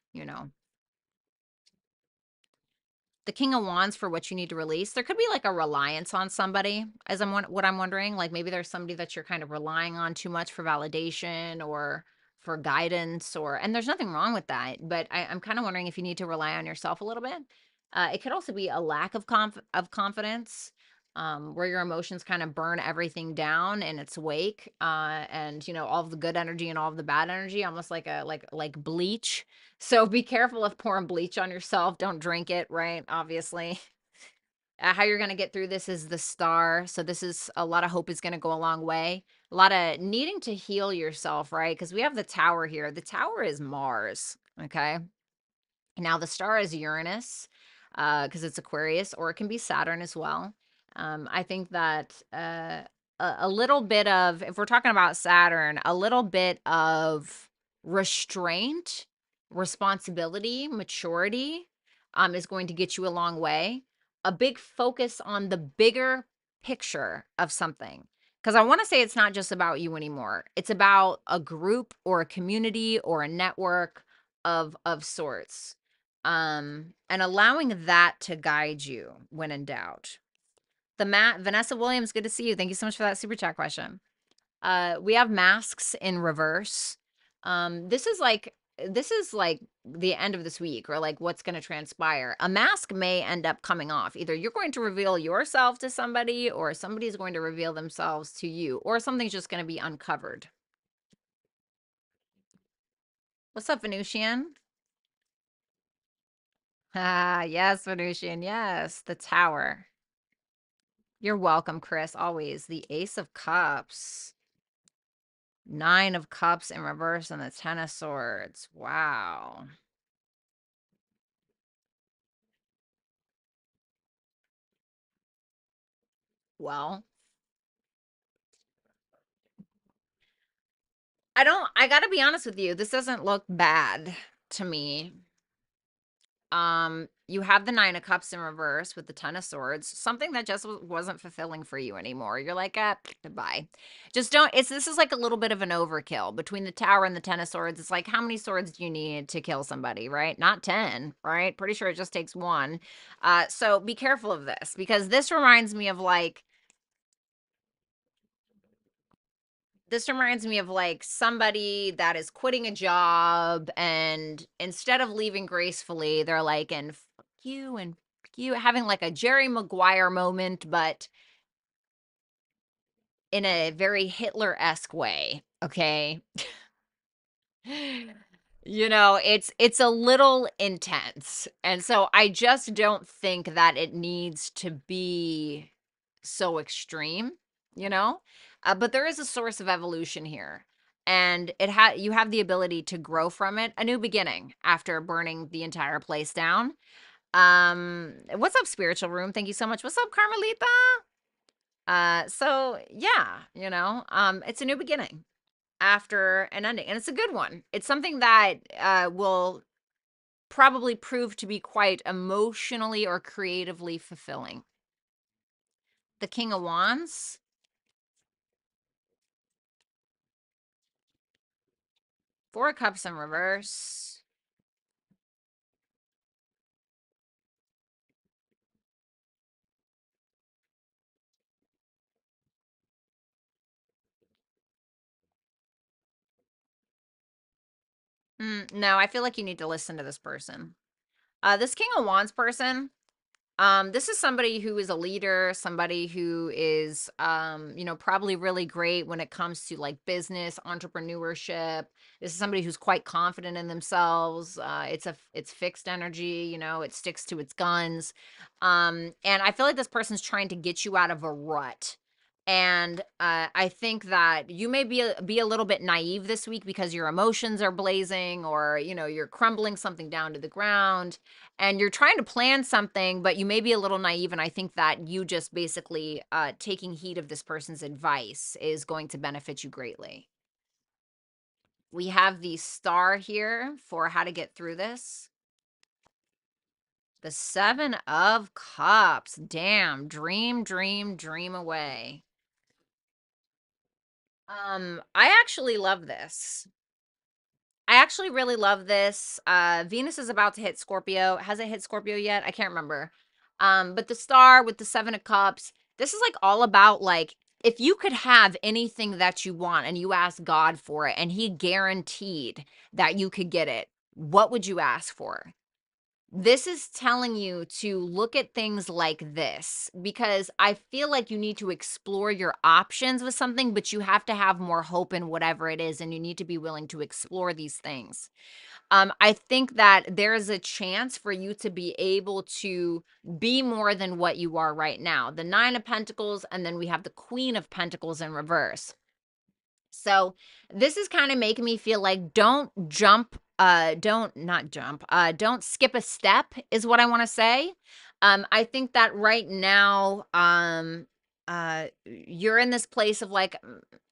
The King of Wands for what you need to release. There could be like a reliance on somebody, as what I'm wondering. Like maybe there's somebody that you're kind of relying on too much for validation or for guidance, and there's nothing wrong with that. But I'm kind of wondering if you need to rely on yourself a little bit. It could also be a lack of confidence, where your emotions kind of burn everything down in its wake, and all of the good energy and all of the bad energy, almost like a like bleach. So be careful of pouring bleach on yourself. Don't drink it, right? Obviously. How you're going to get through this is the star. So this is a lot of hope is going to go a long way. A lot of needing to heal yourself, right? Because we have the tower here. The tower is Mars. Okay. Now the star is Uranus, because it's Aquarius, or it can be Saturn as well. I think that a little bit of, if we're talking about Saturn, a little bit of restraint, responsibility, maturity, is going to get you a long way. A big focus on the bigger picture of something. Because I want to say it's not just about you anymore. It's about a group or a community or a network of sorts, and allowing that to guide you when in doubt. Vanessa Williams, good to see you. Thank you so much for that super chat question. We have masks in reverse. This is like the end of this week, or like what's going to transpire. A mask may end up coming off. Either you're going to reveal yourself to somebody, or somebody's going to reveal themselves to you, or something's just going to be uncovered. What's up, Venusian? Ah, yes, Venusian. Yes, the tower. You're welcome, Chris. Always. The Ace of Cups. 9 of Cups in reverse and the 10 of Swords. Wow. Well, I gotta be honest with you. This doesn't look bad to me. You have the 9 of Cups in reverse with the 10 of Swords, something that just wasn't fulfilling for you anymore. You're like, goodbye. Just don't. This is like a little bit of an overkill between the Tower and the 10 of Swords. It's like, how many swords do you need to kill somebody, right? Not 10, right? Pretty sure it just takes one. So be careful of this, because this reminds me of like somebody that is quitting a job, and instead of leaving gracefully, they're like, and fuck you and fuck you, having like a Jerry Maguire moment, but in a very Hitler-esque way. Okay. It's a little intense. And so I just don't think that it needs to be so extreme, you know? But there is a source of evolution here. And you have the ability to grow from it, a new beginning after burning the entire place down. What's up, Spiritual Room? Thank you so much. What's up, Carmelita? So yeah, it's a new beginning after an ending, and it's a good one. It's something that will probably prove to be quite emotionally or creatively fulfilling. The King of Wands. 4 of Cups in reverse. No, I feel like you need to listen to this person. This King of Wands person, this is somebody who is a leader, somebody who is, probably really great when it comes to like business, entrepreneurship. This is somebody who's quite confident in themselves. It's fixed energy, it sticks to its guns. And I feel like this person's trying to get you out of a rut. And I think that you may be a little bit naive this week because your emotions are blazing, or you're crumbling something down to the ground, and you're trying to plan something, but you may be a little naive. And I think that you just basically taking heed of this person's advice is going to benefit you greatly. We have the star here for how to get through this. The 7 of Cups. Damn. Dream, dream, dream away. I actually love this. I actually really love this. Venus is about to hit Scorpio. Has it hit Scorpio yet? I can't remember. But the star with the 7 of Cups, this is like all about like if you could have anything that you want and you ask God for it and he guaranteed that you could get it, what would you ask for? This is telling you to look at things like this because I feel like you need to explore your options with something, but you have to have more hope in whatever it is, and you need to be willing to explore these things. I think that there is a chance for you to be able to be more than what you are right now. The 9 of Pentacles, and then we have the Queen of Pentacles in reverse. So this is kind of making me feel like don't jump, don't not jump, don't skip a step is what I want to say. I think that right now, you're in this place of like,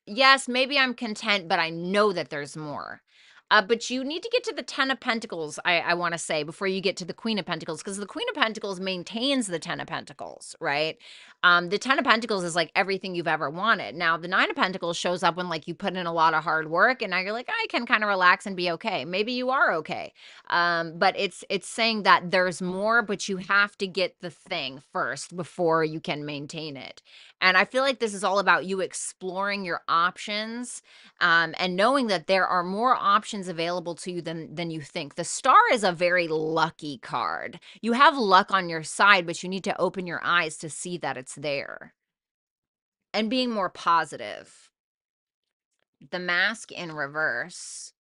yes, maybe I'm content, but I know that there's more. But you need to get to the 10 of Pentacles, I want to say, before you get to the Queen of Pentacles, because the Queen of Pentacles maintains the 10 of Pentacles, right? The 10 of Pentacles is like everything you've ever wanted. Now, the 9 of Pentacles shows up when like you put in a lot of hard work and now you're like, I can kind of relax and be okay. Maybe you are okay. But it's saying that there's more, but you have to get the thing first before you can maintain it. And I feel like this is all about you exploring your options, and knowing that there are more options available to you than you think. The star is a very lucky card. You have luck on your side, but you need to open your eyes to see that it's there. And being more positive. The Mask in reverse.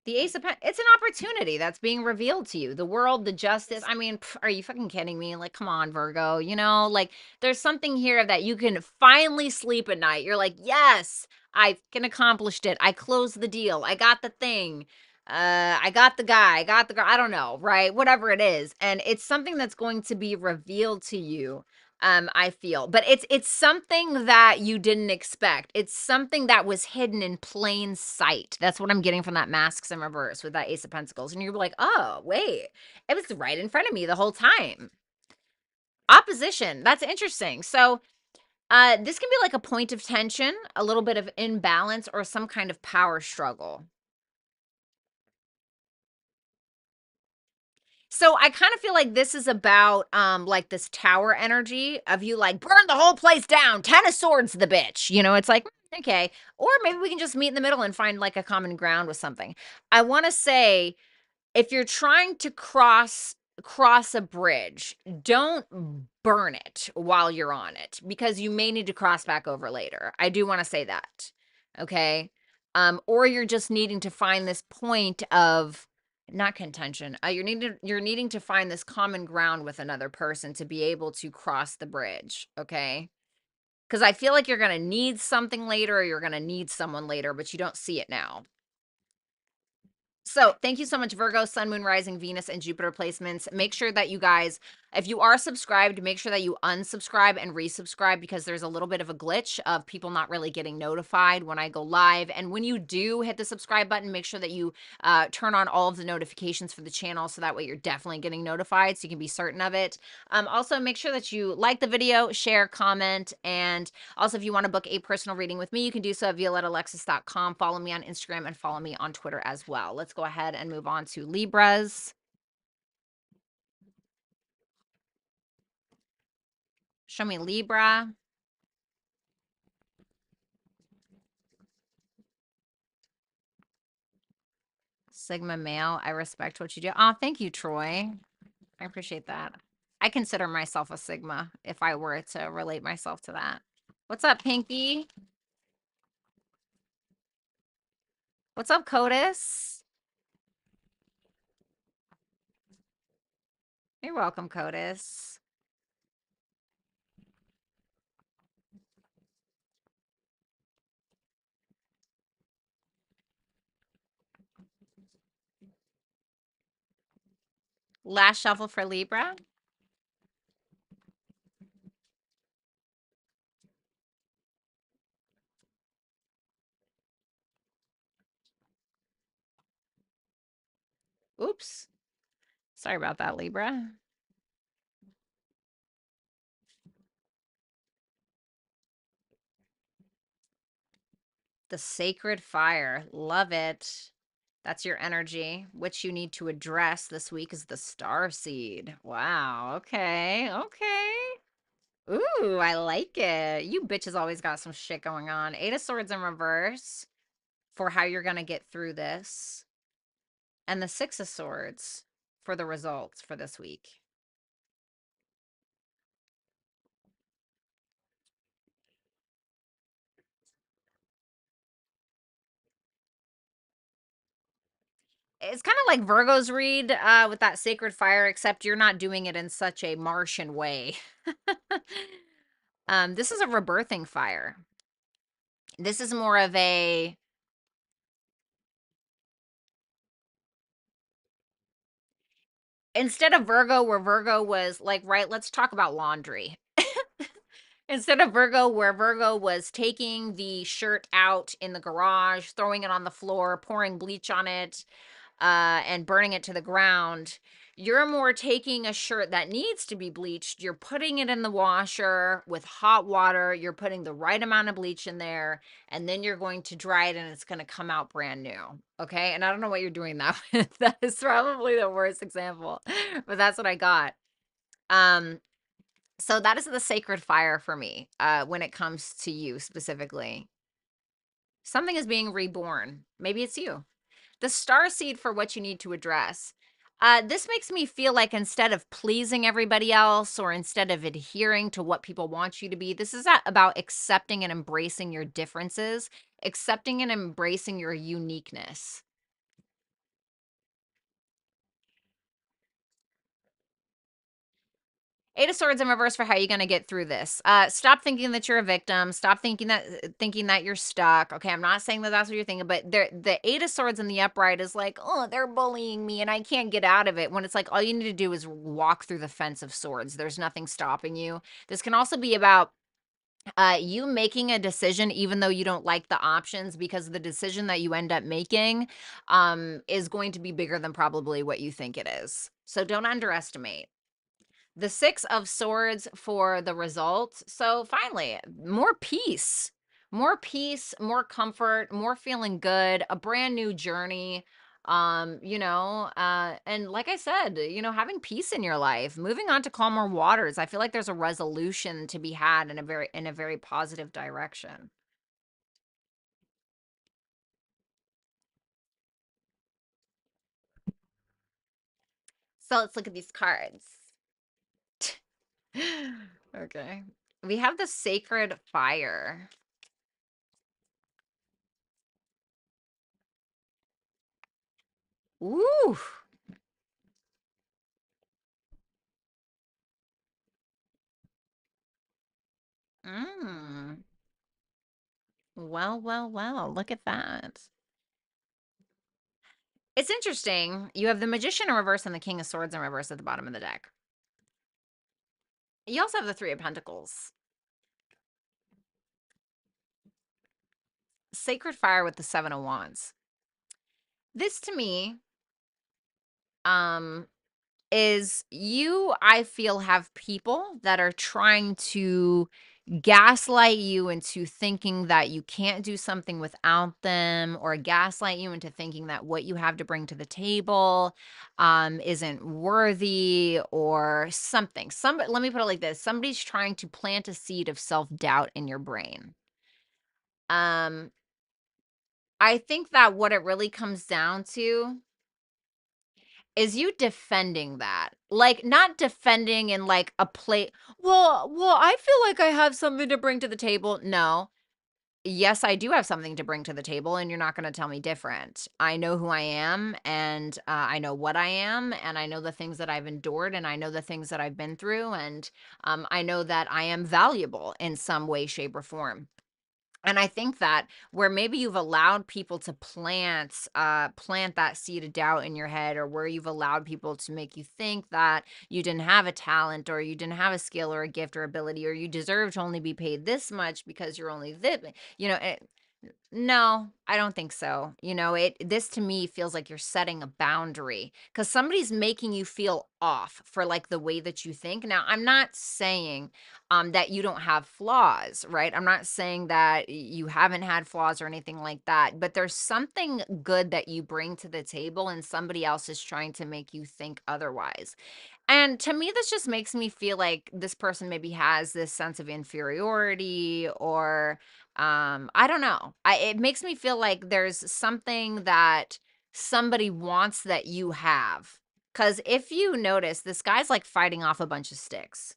The Ace of it's an opportunity that's being revealed to you. The world, the justice. I mean, are you fucking kidding me? Like, come on, Virgo. You know, like there's something here that you can finally sleep at night. You're like, yes, I can accomplished it. I closed the deal. I got the thing. I got the guy. I got the girl. I don't know, right? Whatever it is. And it's something that's going to be revealed to you, I feel. But it's something that you didn't expect. It's something that was hidden in plain sight. That's what I'm getting from that Masks in reverse with that Ace of Pentacles. And you're like, oh, wait, it was right in front of me the whole time. Opposition. That's interesting. So this can be like a point of tension, a little bit of imbalance, or some kind of power struggle. So I kind of feel like this is about like this tower energy of you like burn the whole place down, 10 of Swords the bitch. You know, it's like okay, or maybe we can just meet in the middle and find like a common ground with something. I want to say if you're trying to cross a bridge, don't burn it while you're on it because you may need to cross back over later. I do want to say that. Okay? Or you're just needing to find this point of not contention. You're needing to find this common ground with another person to be able to cross the bridge, okay? Cuz I feel like you're going to need something later or you're going to need someone later, but you don't see it now. So thank you so much, Virgo, Sun, Moon, Rising, Venus, and Jupiter placements. Make sure that you guys, if you are subscribed, make sure that you unsubscribe and resubscribe because there's a little bit of a glitch of people not really getting notified when I go live. And when you do hit the subscribe button, make sure that you turn on all of the notifications for the channel so that way you're definitely getting notified so you can be certain of it. Also, make sure that you like the video, share, comment, and also if you want to book a personal reading with me, you can do so at violettaalexis.com. Follow me on Instagram and follow me on Twitter as well. Let's go ahead and move on to Libras. Show me Libra. Sigma male. I respect what you do. Oh, thank you, Troy. I appreciate that. I consider myself a Sigma if I were to relate myself to that. What's up, Pinky? What's up, Codis? You're welcome, Codis. Last shuffle for Libra. Oops. Sorry about that, Libra. The sacred fire. Love it. That's your energy. Which you need to address this week is the star seed. Wow. Okay. Okay. Ooh, I like it. You bitches always got some shit going on. Eight of Swords in reverse for how you're going to get through this. And the Six of Swords for the results for this week. It's kind of like Virgo's read with that sacred fire, except you're not doing it in such a Martian way. This is a rebirthing fire. This is more of a instead of Virgo, where Virgo was like, right, let's talk about laundry. Instead of Virgo, where Virgo was taking the shirt out in the garage, throwing it on the floor, pouring bleach on it, and burning it to the ground, you're more taking a shirt that needs to be bleached. You're putting it in the washer with hot water. You're putting the right amount of bleach in there, and then you're going to dry it, and it's going to come out brand new. Okay. And I don't know what you're doing that with. That is probably the worst example, but that's what I got. So that is the sacred fire for me, when it comes to you specifically. Something is being reborn. Maybe it's you. The star seed for what you need to address. This makes me feel like instead of pleasing everybody else or instead of adhering to what people want you to be, this is about accepting and embracing your differences, accepting and embracing your uniqueness. Eight of Swords in reverse for how you're going to get through this. Stop thinking that you're a victim. Stop thinking that you're stuck. Okay, I'm not saying that that's what you're thinking, but the Eight of Swords in the upright is like, oh, they're bullying me and I can't get out of it. When it's like all you need to do is walk through the fence of swords. There's nothing stopping you. This can also be about you making a decision even though you don't like the options, because the decision that you end up making is going to be bigger than probably what you think it is. So don't underestimate. The Six of Swords for the results. So finally, more peace, more comfort, more feeling good, a brand new journey. And like I said, having peace in your life, moving on to calmer waters. I feel like there's a resolution to be had in a very positive direction. So let's look at these cards. Okay. We have the Sacred Fire. Ooh. Mm. Well, well, well, look at that. It's interesting. You have the Magician in reverse and the King of Swords in reverse at the bottom of the deck. You also have the Three of Pentacles. Sacred Fire with the Seven of Wands. This to me, is you, I feel, have people that are trying to gaslight you into thinking that you can't do something without them, or gaslight you into thinking that what you have to bring to the table isn't worthy or something. Let me put it like this. Somebody's trying to plant a seed of self-doubt in your brain. Um, I think that what it really comes down to is you defending that. Like, not defending in like a play. Well, I feel like I have something to bring to the table. No. Yes, I do have something to bring to the table, and you're not going to tell me different. I know who I am, and I know what I am, and I know the things that I've endured, and I know the things that I've been through, and I know that I am valuable in some way, shape, or form. And I think that where maybe you've allowed people to plant that seed of doubt in your head, or where you've allowed people to make you think that you didn't have a talent, or you didn't have a skill or a gift or ability, or you deserve to only be paid this much because you're only this, you know, No, I don't think so. This to me feels like you're setting a boundary because somebody's making you feel off for like the way that you think. Now, I'm not saying that you don't have flaws, right? I'm not saying that you haven't had flaws or anything like that, but there's something good that you bring to the table and somebody else is trying to make you think otherwise. And to me, this just makes me feel like this person maybe has this sense of inferiority or I don't know. It makes me feel like there's something that somebody wants that you have. Cuz if you notice, this guy's like fighting off a bunch of sticks.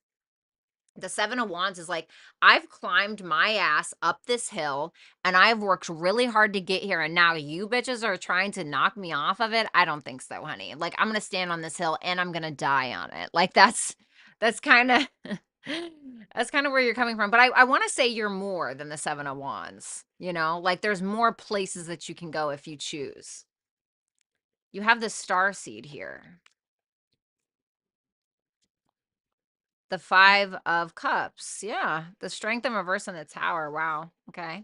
The 7 of Wands is like, I've climbed my ass up this hill and I've worked really hard to get here. And now you bitches are trying to knock me off of it. I don't think so, honey. Like, I'm going to stand on this hill and I'm going to die on it. Like, that's kind of, that's kind of where you're coming from. But I want to say you're more than the 7 of Wands, like there's more places that you can go if you choose. You have the star seed here. The 5 of Cups. Yeah. The Strength in reverse in the Tower. Wow. Okay.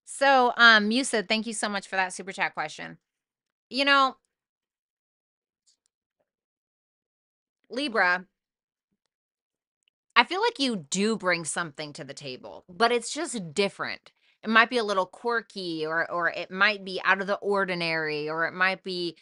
So, Musa, thank you so much for that super chat question. You know, Libra, I feel like you do bring something to the table, but it's just different. It might be a little quirky or it might be out of the ordinary or it might be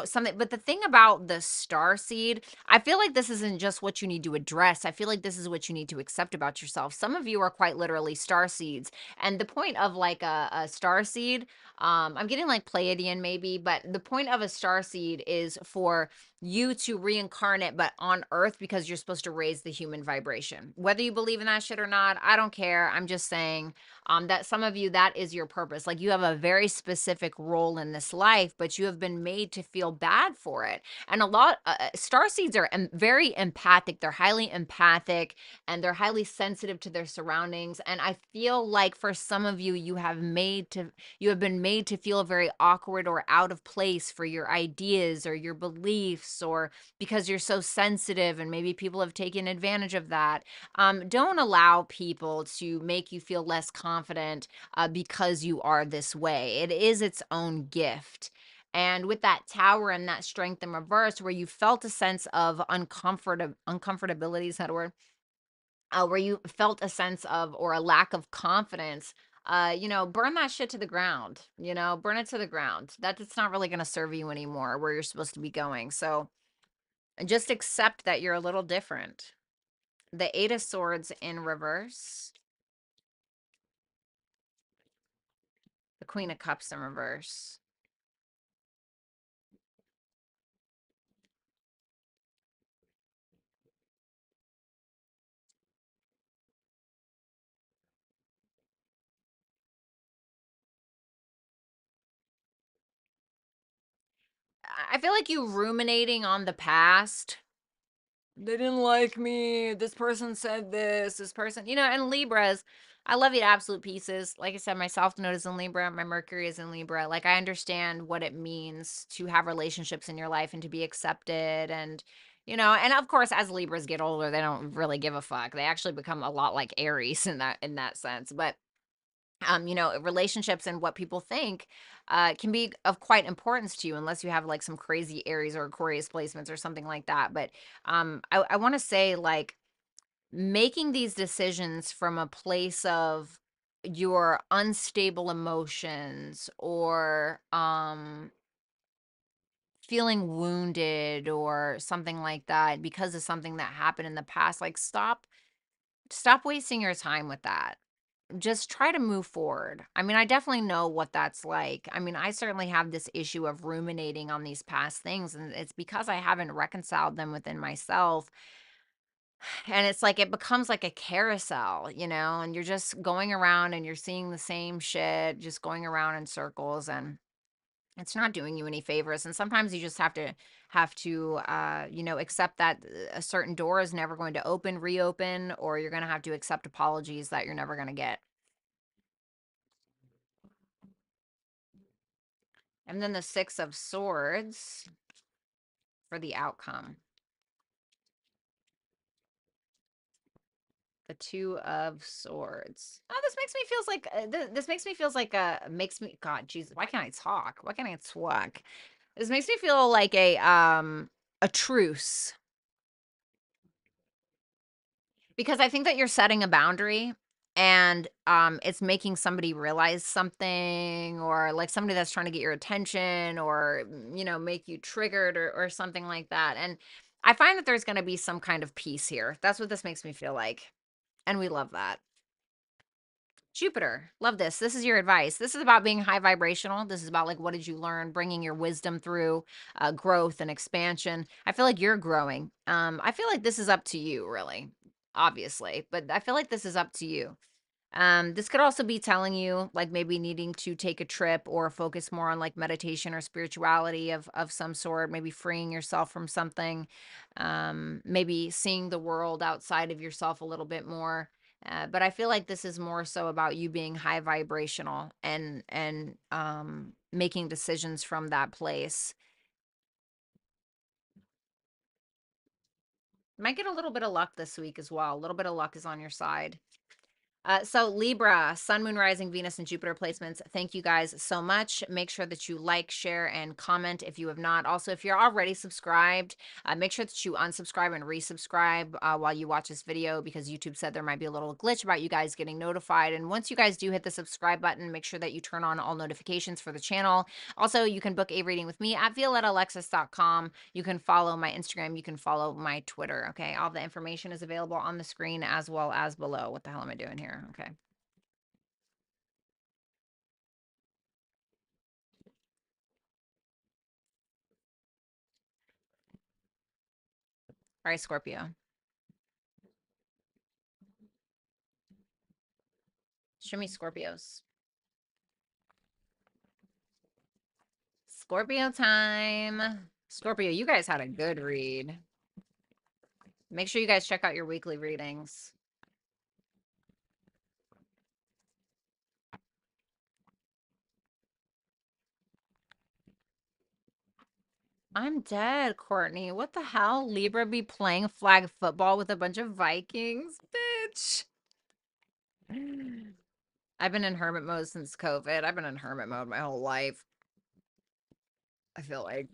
something, but the thing about the star seed, I feel like this isn't just what you need to address. I feel like this is what you need to accept about yourself. Some of you are quite literally star seeds. And the point of like a star seed, I'm getting like Pleiadian maybe, but the point of a star seed is for you to reincarnate but on earth because you're supposed to raise the human vibration. Whether you believe in that shit or not, I don't care. I'm just saying that some of you, that is your purpose. Like you have a very specific role in this life, but you have been made to feel bad for it. And a lot star seeds are very empathic. They're highly empathic and they're highly sensitive to their surroundings. And I feel like for some of you, you have been made to feel very awkward or out of place for your ideas or your beliefs, or because you're so sensitive and maybe people have taken advantage of that. Don't allow people to make you feel less confident because you are this way. It is its own gift. And with that tower and that strength in reverse, where you felt a sense of uncomfortability, is that a word? Where you felt a sense of or a lack of confidence, burn that shit to the ground, burn it to the ground. That it's not really going to serve you anymore where you're supposed to be going. So just accept that you're a little different. The 8 of Swords in reverse, the Queen of Cups in reverse. I feel like you ruminating on the past. They didn't like me. This person said this person, and Libras, I love you to absolute pieces. Like I said, my South Node is in Libra, my Mercury is in Libra. Like I understand what it means to have relationships in your life and to be accepted. And of course, as Libras get older, they don't really give a fuck. They actually become a lot like Aries in that sense. But relationships and what people think can be of quite importance to you unless you have like some crazy Aries or Aquarius placements or something like that. But I want to say like making these decisions from a place of your unstable emotions or feeling wounded or something like that because of something that happened in the past, like stop wasting your time with that. Just try to move forward. I mean, I definitely know what that's like. I mean, I certainly have this issue of ruminating on these past things, and it's because I haven't reconciled them within myself. And it's like it becomes like a carousel, and you're just going around and you're seeing the same shit, just going around in circles, and it's not doing you any favors. And sometimes you just have to accept that a certain door is never going to reopen, or you're going to have to accept apologies that you're never going to get. And then the Six of Swords for the outcome. The Two of Swords. Oh, this makes me feels like this makes me feels like makes me God, Jesus, why can't I talk? Why can't I talk? This makes me feel like a truce, because I think that you're setting a boundary, and it's making somebody realize something, or like somebody that's trying to get your attention, or make you triggered, or something like that. And I find that there's going to be some kind of peace here. That's what this makes me feel like. And we love that. Jupiter, love this. This is your advice. This is about being high vibrational. This is about like, what did you learn, bringing your wisdom through growth and expansion. I feel like you're growing. I feel like this is up to you, really, obviously, but I feel like this is up to you. This could also be telling you like maybe needing to take a trip or focus more on like meditation or spirituality of some sort, maybe freeing yourself from something, maybe seeing the world outside of yourself a little bit more. But I feel like this is more so about you being high vibrational and making decisions from that place. Might get a little bit of luck this week as well. A little bit of luck is on your side. So Libra, Sun, Moon, Rising, Venus, and Jupiter placements. Thank you guys so much. Make sure that you like, share, and comment if you have not. Also, if you're already subscribed, make sure that you unsubscribe and resubscribe while you watch this video, because YouTube said there might be a little glitch about you guys getting notified. And once you guys do hit the subscribe button, make sure that you turn on all notifications for the channel. Also, you can book a reading with me at violettaalexis.com. You can follow my Instagram. You can follow my Twitter. Okay. All the information is available on the screen as well as below. What the hell am I doing here? Okay. All right, Scorpio. Show me Scorpios. Scorpio time. Scorpio, you guys had a good read. Make sure you guys check out your weekly readings. I'm dead, Courtney. What the hell? Libra be playing flag football with a bunch of Vikings? Bitch. I've been in hermit mode since COVID. I've been in hermit mode my whole life. I feel like.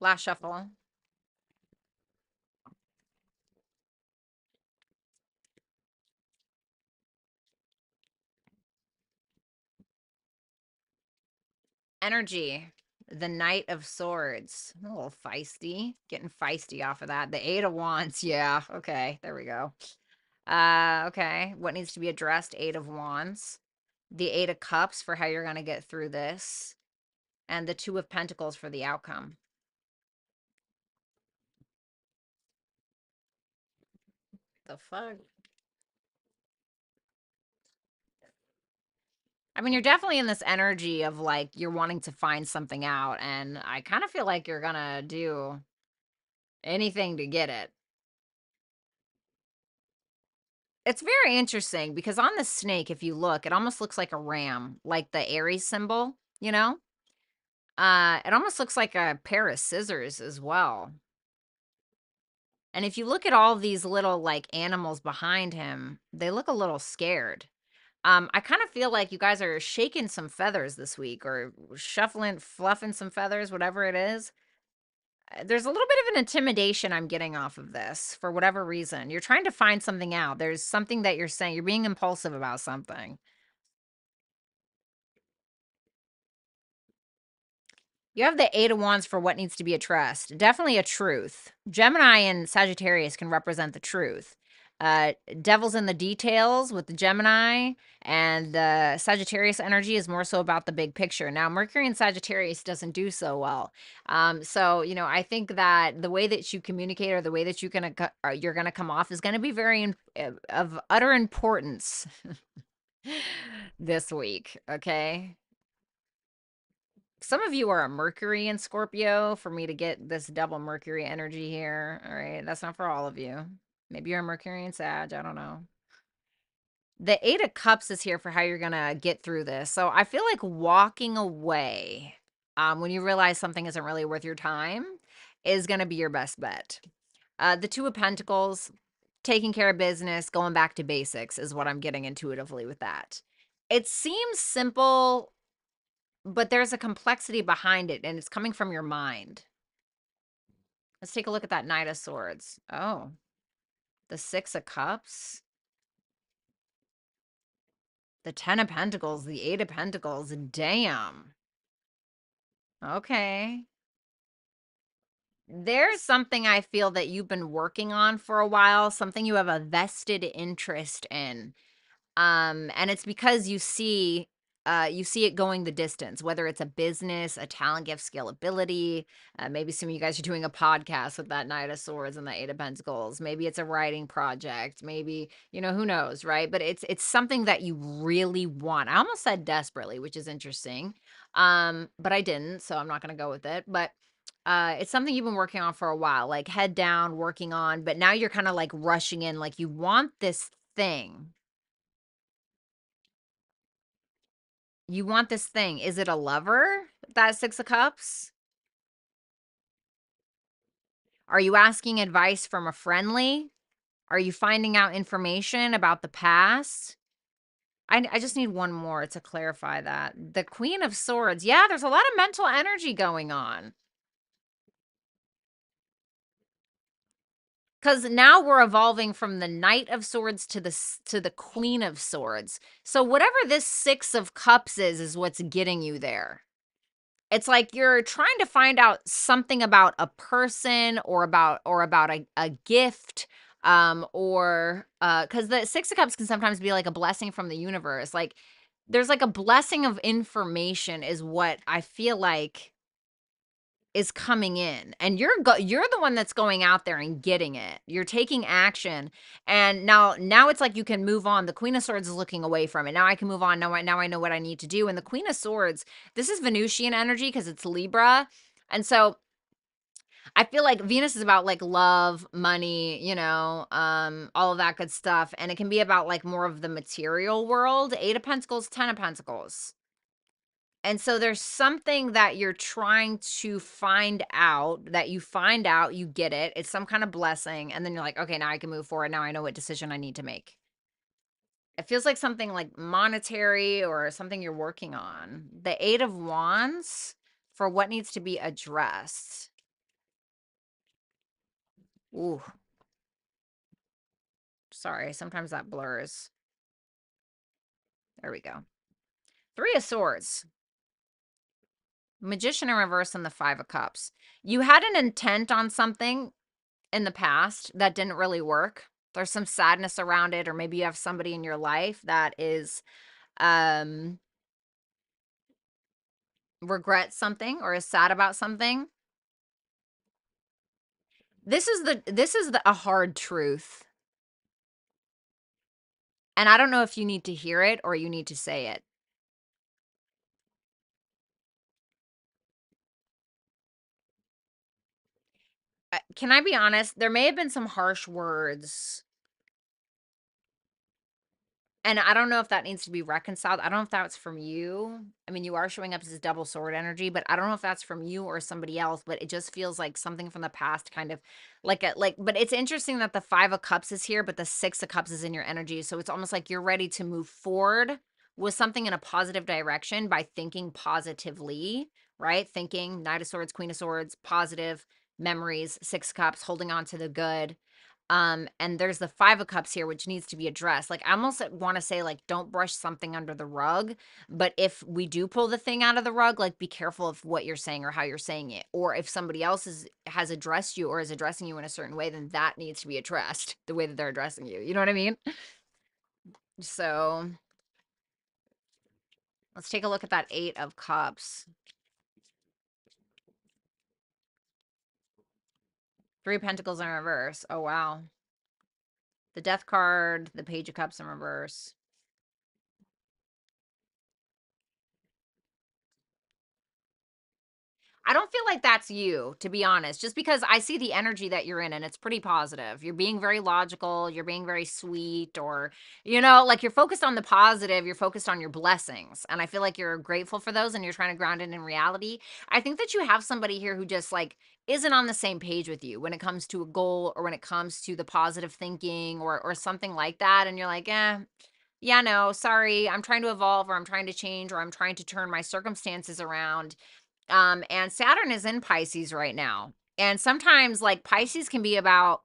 Last shuffle. Energy. The Knight of Swords. A little feisty. Getting feisty off of that. The Eight of Wands. Yeah. Okay. There we go. Okay. What needs to be addressed? Eight of Wands. The Eight of Cups for how you're going to get through this. And the Two of Pentacles for the outcome. The fuck? I mean, you're definitely in this energy of like, you're wanting to find something out. And I kind of feel like you're going to do anything to get it. It's very interesting because on the snake, if you look, it almost looks like a ram, like the Aries symbol, you know? It almost looks like a pair of scissors as well. And if you look at all these little like animals behind him, they look a little scared. I kind of feel like you guys are shaking some feathers this week, or shuffling, fluffing some feathers, whatever it is. There's a little bit of an intimidation I'm getting off of this for whatever reason. You're trying to find something out. There's something that you're saying. You're being impulsive about something. You have the Eight of Wands for what needs to be addressed. Definitely a truth. Gemini and Sagittarius can represent the truth. Devil's in the details with the Gemini, and the Sagittarius energy is more so about the big picture. Now, Mercury and Sagittarius doesn't do so well. So, I think that the way that you communicate, or the way that you're gonna come off, is gonna be very of utter importance this week. Okay. Some of you are a Mercury in Scorpio for me to get this double Mercury energy here. All right. That's not for all of you. Maybe you're a Mercury in Sag. I don't know. The Eight of Cups is here for how you're going to get through this. So I feel like walking away when you realize something isn't really worth your time is going to be your best bet. The Two of Pentacles, taking care of business, going back to basics is what I'm getting intuitively with that. It seems simple, but there's a complexity behind it, and it's coming from your mind. Let's take a look at that Knight of Swords. Oh, the Six of Cups, the Ten of Pentacles, the Eight of Pentacles. Damn. Okay. There's something I feel that you've been working on for a while, something you have a vested interest in. And it's because you see it going the distance, whether it's a business, a talent, gift, scalability. Maybe some of you guys are doing a podcast with that Knight of Swords and the Eight of Pentacles. Maybe it's a writing project. Maybe, who knows, right? But it's something that you really want. I almost said desperately, which is interesting. But I didn't, so I'm not gonna go with it. But it's something you've been working on for a while, like head down, working on, but now you're kind of like rushing in, like you want this thing. You want this thing. Is it a lover? That Six of Cups? Are you asking advice from a friendly? Are you finding out information about the past? I just need one more to clarify that. The Queen of Swords. Yeah, there's a lot of mental energy going on. Because now we're evolving from the Knight of Swords to the Queen of Swords. So whatever this Six of Cups is what's getting you there. It's like you're trying to find out something about a person or about a gift, or because the Six of Cups can sometimes be like a blessing from the universe. Like there's like a blessing of information is what I feel like is coming in, and you're the one that's going out there and getting it. You're taking action, and now it's like you can move on. The Queen of Swords is looking away from it. Now I can move on. Now I know what I need to do. And the Queen of Swords, this is Venusian energy because it's Libra, and so I feel like Venus is about like love, money, all of that good stuff, and it can be about like more of the material world. Eight of Pentacles, Ten of Pentacles. And so there's something that you're trying to find out, that you find out, you get it. It's some kind of blessing. And then you're like, okay, now I can move forward. Now I know what decision I need to make. It feels like something like monetary or something you're working on. The Eight of Wands for what needs to be addressed. Ooh, sorry. Sometimes that blurs. There we go. Three of Swords. Magician in reverse and the Five of Cups. You had an intent on something in the past that didn't really work. There's some sadness around it, or maybe you have somebody in your life that is regrets something or is sad about something. This is a hard truth. And I don't know if you need to hear it or you need to say it. Can I be honest? There may have been some harsh words, and I don't know if that needs to be reconciled. I don't know if that's from you. I mean, you are showing up as this double sword energy, but I don't know if that's from you or somebody else, but it just feels like something from the past, kind of but it's interesting that the Five of Cups is here, but the Six of Cups is in your energy. So it's almost like you're ready to move forward with something in a positive direction by thinking positively, right? Thinking Knight of Swords, Queen of Swords, positive memories, Six of Cups, holding on to the good. And there's the Five of Cups here, which needs to be addressed. Like, I almost want to say, like, don't brush something under the rug. But if we do pull the thing out of the rug, like, be careful of what you're saying or how you're saying it. Or if somebody else has addressed you or is addressing you in a certain way, then that needs to be addressed the way that they're addressing you. You know what I mean? So let's take a look at that Eight of Cups. Three of Pentacles in reverse. Oh, wow. The Death card, the Page of Cups in reverse. I don't feel like that's you, to be honest, just because I see the energy that you're in and it's pretty positive. You're being very logical, you're being very sweet, or, like you're focused on the positive, you're focused on your blessings. And I feel like you're grateful for those and you're trying to ground it in reality. I think that you have somebody here who just like isn't on the same page with you when it comes to a goal or when it comes to the positive thinking or something like that. And you're like, yeah, no, sorry, I'm trying to evolve or I'm trying to change or I'm trying to turn my circumstances around. And Saturn is in Pisces right now. And sometimes like Pisces can be about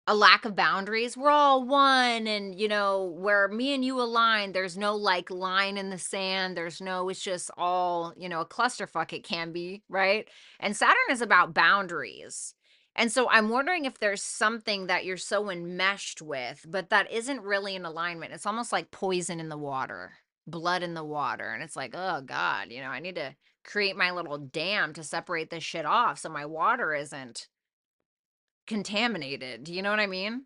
a lack of boundaries. We're all one and where me and you align, there's no like line in the sand. It's just all, a clusterfuck it can be, right? And Saturn is about boundaries. And so I'm wondering if there's something that you're so enmeshed with, but that isn't really in alignment. It's almost like poison in the water, blood in the water. And it's like, oh God, I need to create my little dam to separate this shit off so my water isn't contaminated. Do you know what I mean?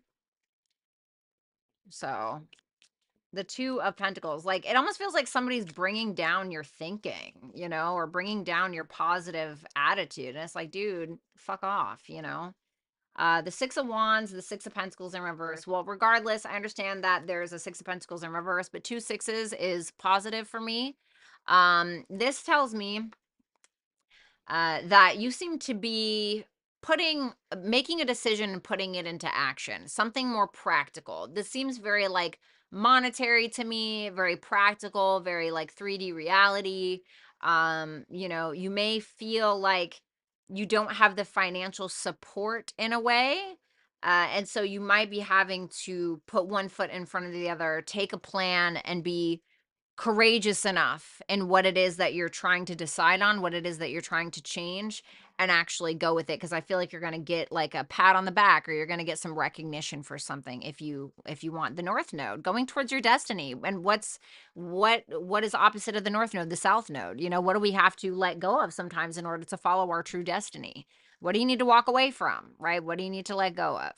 So the Two of Pentacles, like it almost feels like somebody's bringing down your thinking, or bringing down your positive attitude. And it's like, dude, fuck off. The Six of Wands, the Six of Pentacles in reverse. Well, regardless, I understand that there's a Six of Pentacles in reverse, but two sixes is positive for me. This tells me that you seem to be making a decision and putting it into action, something more practical. This seems very like monetary to me, very practical, very like 3D reality. You may feel like you don't have the financial support in a way. And so you might be having to put one foot in front of the other, take a plan, and be courageous enough in what it is that you're trying to decide on, what it is that you're trying to change, and actually go with it. Because I feel like you're going to get like a pat on the back, or you're going to get some recognition for something if you want. The North Node going towards your destiny. And what is opposite of the North Node? The South Node. What do we have to let go of sometimes in order to follow our true destiny? What do you need to walk away from, right? What do you need to let go of?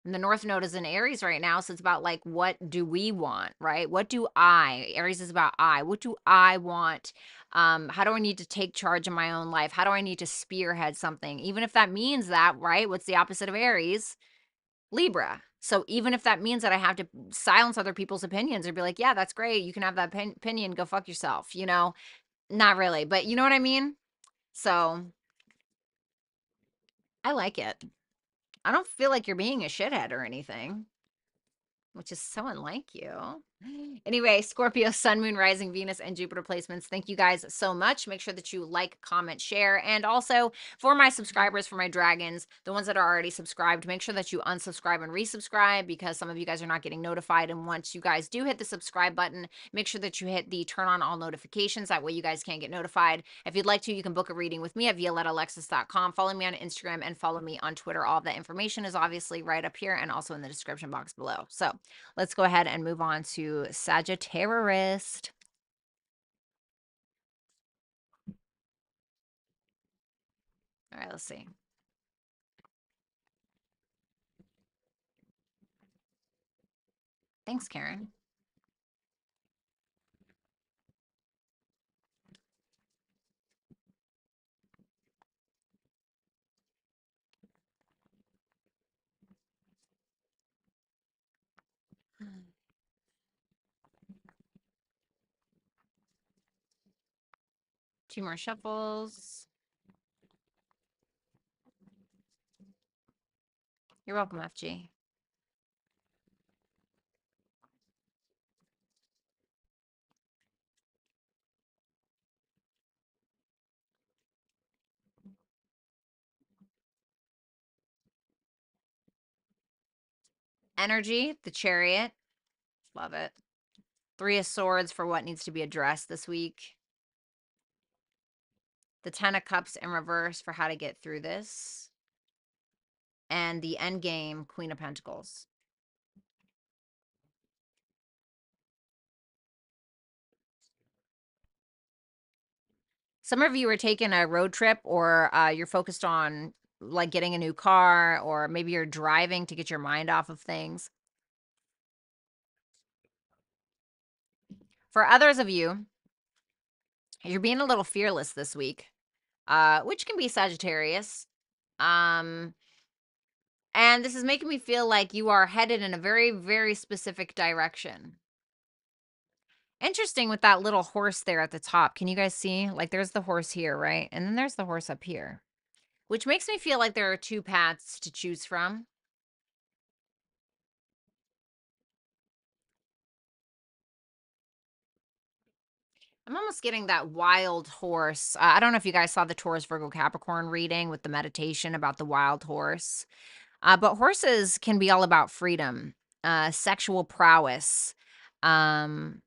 And the North Node is in Aries right now. So it's about like, what do we want, right? Aries is about what do I want? How do I need to take charge of my own life? How do I need to spearhead something? Even if that means that, right? What's the opposite of Aries? Libra. So even if that means that I have to silence other people's opinions or be like, yeah, that's great. You can have that opinion. Go fuck yourself. Not really, but you know what I mean? So I like it. I don't feel like you're being a shithead or anything, which is so unlike you. Anyway, Scorpio, Sun, Moon, Rising, Venus, and Jupiter placements. Thank you guys so much. Make sure that you like, comment, share. And also for my subscribers, for my dragons, the ones that are already subscribed, make sure that you unsubscribe and resubscribe because some of you guys are not getting notified. And once you guys do hit the subscribe button, make sure that you hit the turn on all notifications. That way you guys can get notified. If you'd like to, you can book a reading with me at violettaalexis.com. Follow me on Instagram and follow me on Twitter. All of that information is obviously right up here and also in the description box below. So let's go ahead and move on to Sagittarius. All right, let's see. Thanks, Karen. Two more shuffles. You're welcome, FG. Energy, the Chariot. Love it. Three of Swords for what needs to be addressed this week. The Ten of Cups in reverse for how to get through this. And the End Game, Queen of Pentacles. Some of you are taking a road trip or you're focused on like getting a new car, or maybe you're driving to get your mind off of things. For others of you, You're being a little fearless this week, which can be Sagittarius. Um, and this is making me feel like you are headed in a very, very specific direction. Interesting with that little horse there at the top. Can you guys see? Like there's the horse here, right? And then there's the horse up here, which makes me feel like there are two paths to choose from. I'm almost getting that wild horse. I don't know if you guys saw the Taurus Virgo Capricorn reading with the meditation about the wild horse. But horses can be all about freedom, sexual prowess. Um,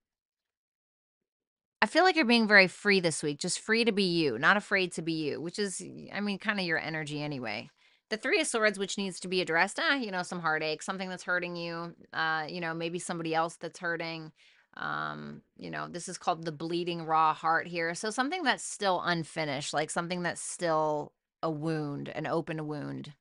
I feel like you're being very free this week, just free to be you, not afraid to be you, which is, I mean, kind of your energy anyway. The Three of Swords, which needs to be addressed, some heartache, something that's hurting you, maybe somebody else that's hurting. This is called the bleeding raw heart here. So something that's still unfinished, like something that's still a wound, an open wound.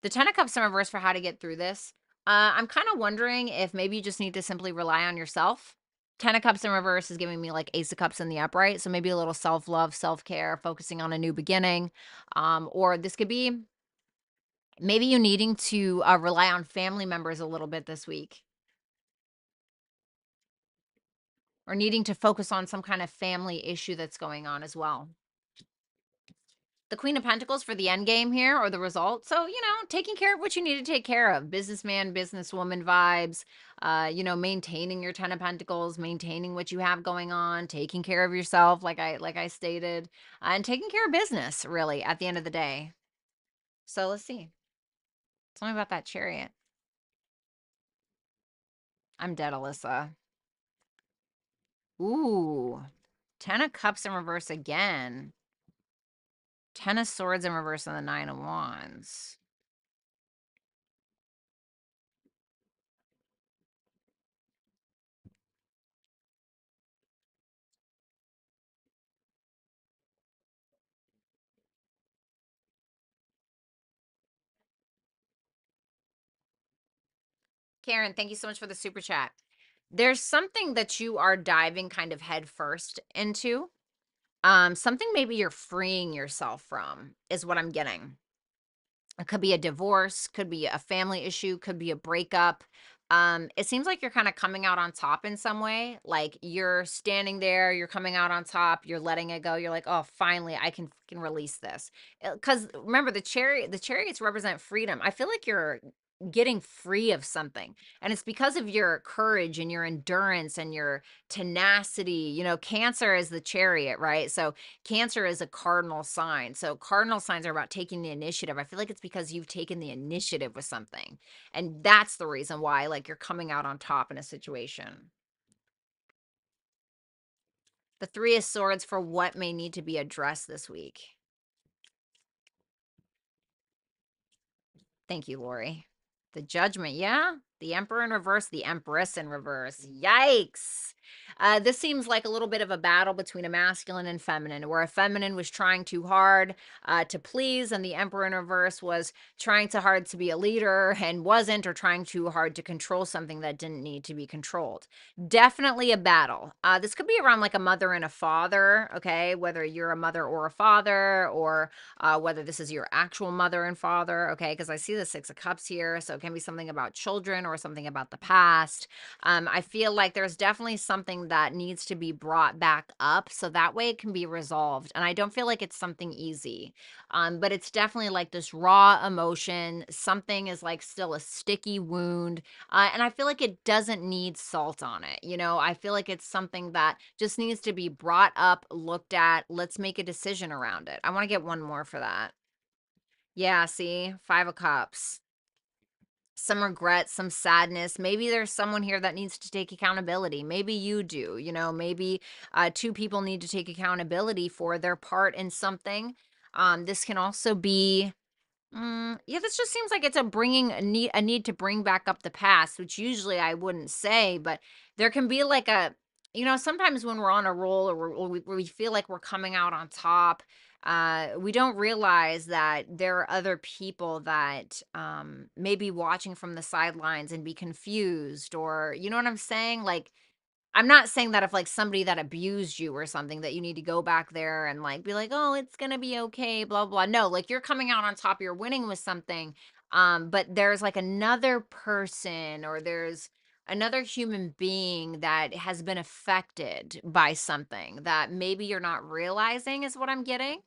The Ten of Cups in reverse for how to get through this. I'm kind of wondering if maybe you just need to simply rely on yourself. Ten of Cups in reverse is giving me like Ace of Cups in the upright. So maybe a little self-love, self-care, focusing on a new beginning. Or this could be maybe you needing to rely on family members a little bit this week. Or needing to focus on some kind of family issue that's going on as well. The Queen of Pentacles for the end game here, or the result. So, taking care of what you need to take care of. Businessman, businesswoman vibes, maintaining your Ten of Pentacles, maintaining what you have going on, taking care of yourself, like I stated, and taking care of business, really, at the end of the day. So let's see. Tell me about that Chariot. I'm dead, Alyssa. Ooh. Ten of Cups in reverse again. Ten of Swords in reverse and the Nine of Wands. Karen, thank you so much for the super chat. There's something that you are diving kind of head first into. Something maybe you're freeing yourself from is what I'm getting. It could be a divorce, could be a family issue, could be a breakup. It seems like you're kind of coming out on top in some way. Like you're standing there, you're coming out on top, you're letting it go. You're like, oh, finally, I can release this. Because remember, the chariots represent freedom. I feel like you're getting free of something, and it's because of your courage and your endurance and your tenacity. Cancer is the chariot, right? So Cancer is a cardinal sign. So cardinal signs are about taking the initiative. I feel like it's because you've taken the initiative with something. And that's the reason why like you're coming out on top in a situation. The Three of Swords for what may need to be addressed this week. Thank you, Lori. The Judgment, yeah. The Emperor in reverse, the Empress in reverse. Yikes. This seems like a little bit of a battle between a masculine and feminine, where a feminine was trying too hard to please, and the Emperor in reverse was trying too hard to be a leader and wasn't, or trying too hard to control something that didn't need to be controlled. Definitely a battle. This could be around like a mother and a father, okay? Whether you're a mother or a father, or whether this is your actual mother and father, okay? Because I see the Six of Cups here, so it can be something about children or something about the past. I feel like there's definitely something that needs to be brought back up so that way it can be resolved. And I don't feel like it's something easy, but it's definitely like this raw emotion. Something is like still a sticky wound, and I feel like it doesn't need salt on it. I feel like it's something that just needs to be brought up, looked at. Let's make a decision around it. I want to get one more for that. Yeah, see, Five of Cups. Some regret, some sadness. Maybe there's someone here that needs to take accountability. Maybe you do. Maybe two people need to take accountability for their part in something. This can also be yeah, this just seems like it's a need to bring back up the past, which usually I wouldn't say, but there can be like sometimes when we're on a roll, or we feel like we're coming out on top, we don't realize that there are other people that may be watching from the sidelines and be confused, or you know what I'm saying? Like I'm not saying that if like somebody that abused you or something that you need to go back there and like be like, "Oh, it's going to be okay, blah blah." No, like you're coming out on top, you're winning with something. But there's like another person or there's another human being that has been affected by something that maybe you're not realizing is what I'm getting.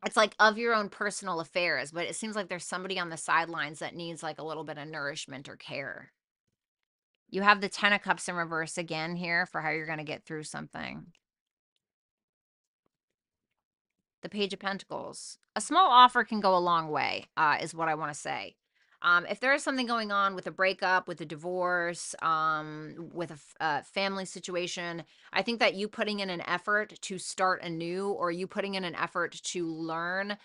It's like of your own personal affairs, but it seems like there's somebody on the sidelines that needs like a little bit of nourishment or care. You have the 10 of cups in reverse again here for how you're going to get through something. The Page of Pentacles. A small offer can go a long way, is what I want to say. If there is something going on with a breakup, with a divorce, with a family situation, I think that you putting in an effort to start anew or you putting in an effort to learn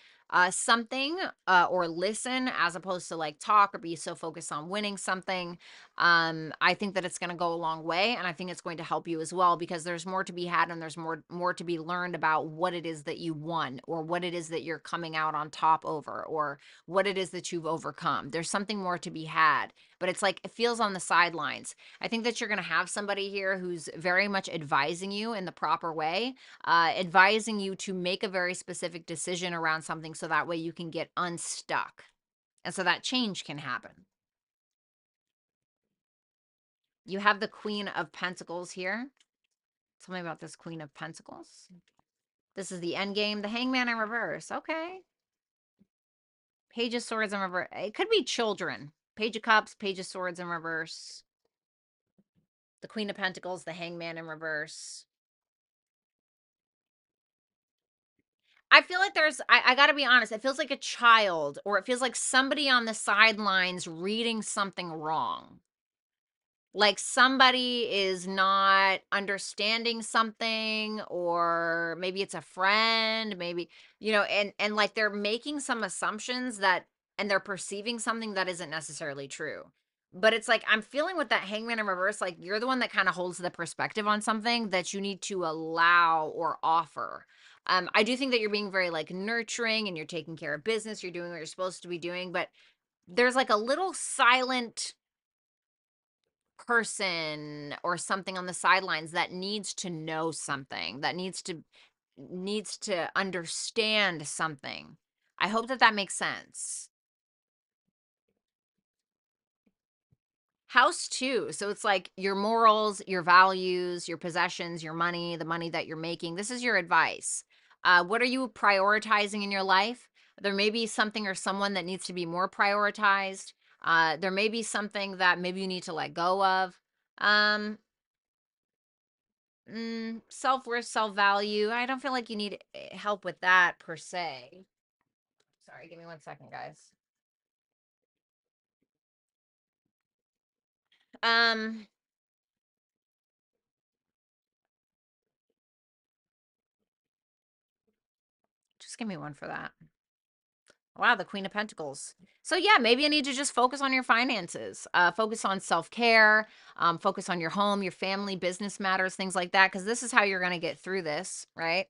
something or listen as opposed to like talk or be so focused on winning something, I think that it's going to go a long way, and I think it's going to help you as well because there's more to be had and there's more to be learned about what it is that you won or what it is that you're coming out on top over or what it is that you've overcome. There's something more to be had, but it's like it feels on the sidelines. I think that you're going to have somebody here who's very much advising you in the proper way, advising you to make a very specific decision around something so that way you can get unstuck and so that change can happen. You have the Queen of Pentacles here. Tell me about this Queen of Pentacles. This is the end game. The Hangman in reverse. Okay. Page of Swords in reverse. It could be children. Page of Cups, Page of Swords in reverse. The Queen of Pentacles, the Hangman in reverse. I feel like I got to be honest, it feels like a child or it feels like somebody on the sidelines reading something wrong. Like somebody is not understanding something or maybe it's a friend, maybe, and like they're making some assumptions that and they're perceiving something that isn't necessarily true. But it's like I'm feeling with that Hangman in reverse, like you're the one that kind of holds the perspective on something that you need to allow or offer. I do think that you're being very like nurturing and you're taking care of business, you're doing what you're supposed to be doing, but there's like a little silent person or something on the sidelines that needs to know something, that needs to understand something. I hope that that makes sense. House 2. So it's like your morals, your values, your possessions, your money, the money that you're making. This is your advice. What are you prioritizing in your life? There may be something or someone that needs to be more prioritized. There may be something that maybe you need to let go of. Um, self-worth, self-value. I don't feel like you need help with that per se. Sorry, give me 1 second, guys. Um, just give me one for that. Wow, the Queen of Pentacles. So yeah, maybe you need to just focus on your finances, focus on self-care, focus on your home, your family, business matters, things like that, because this is how you're going to get through this, right?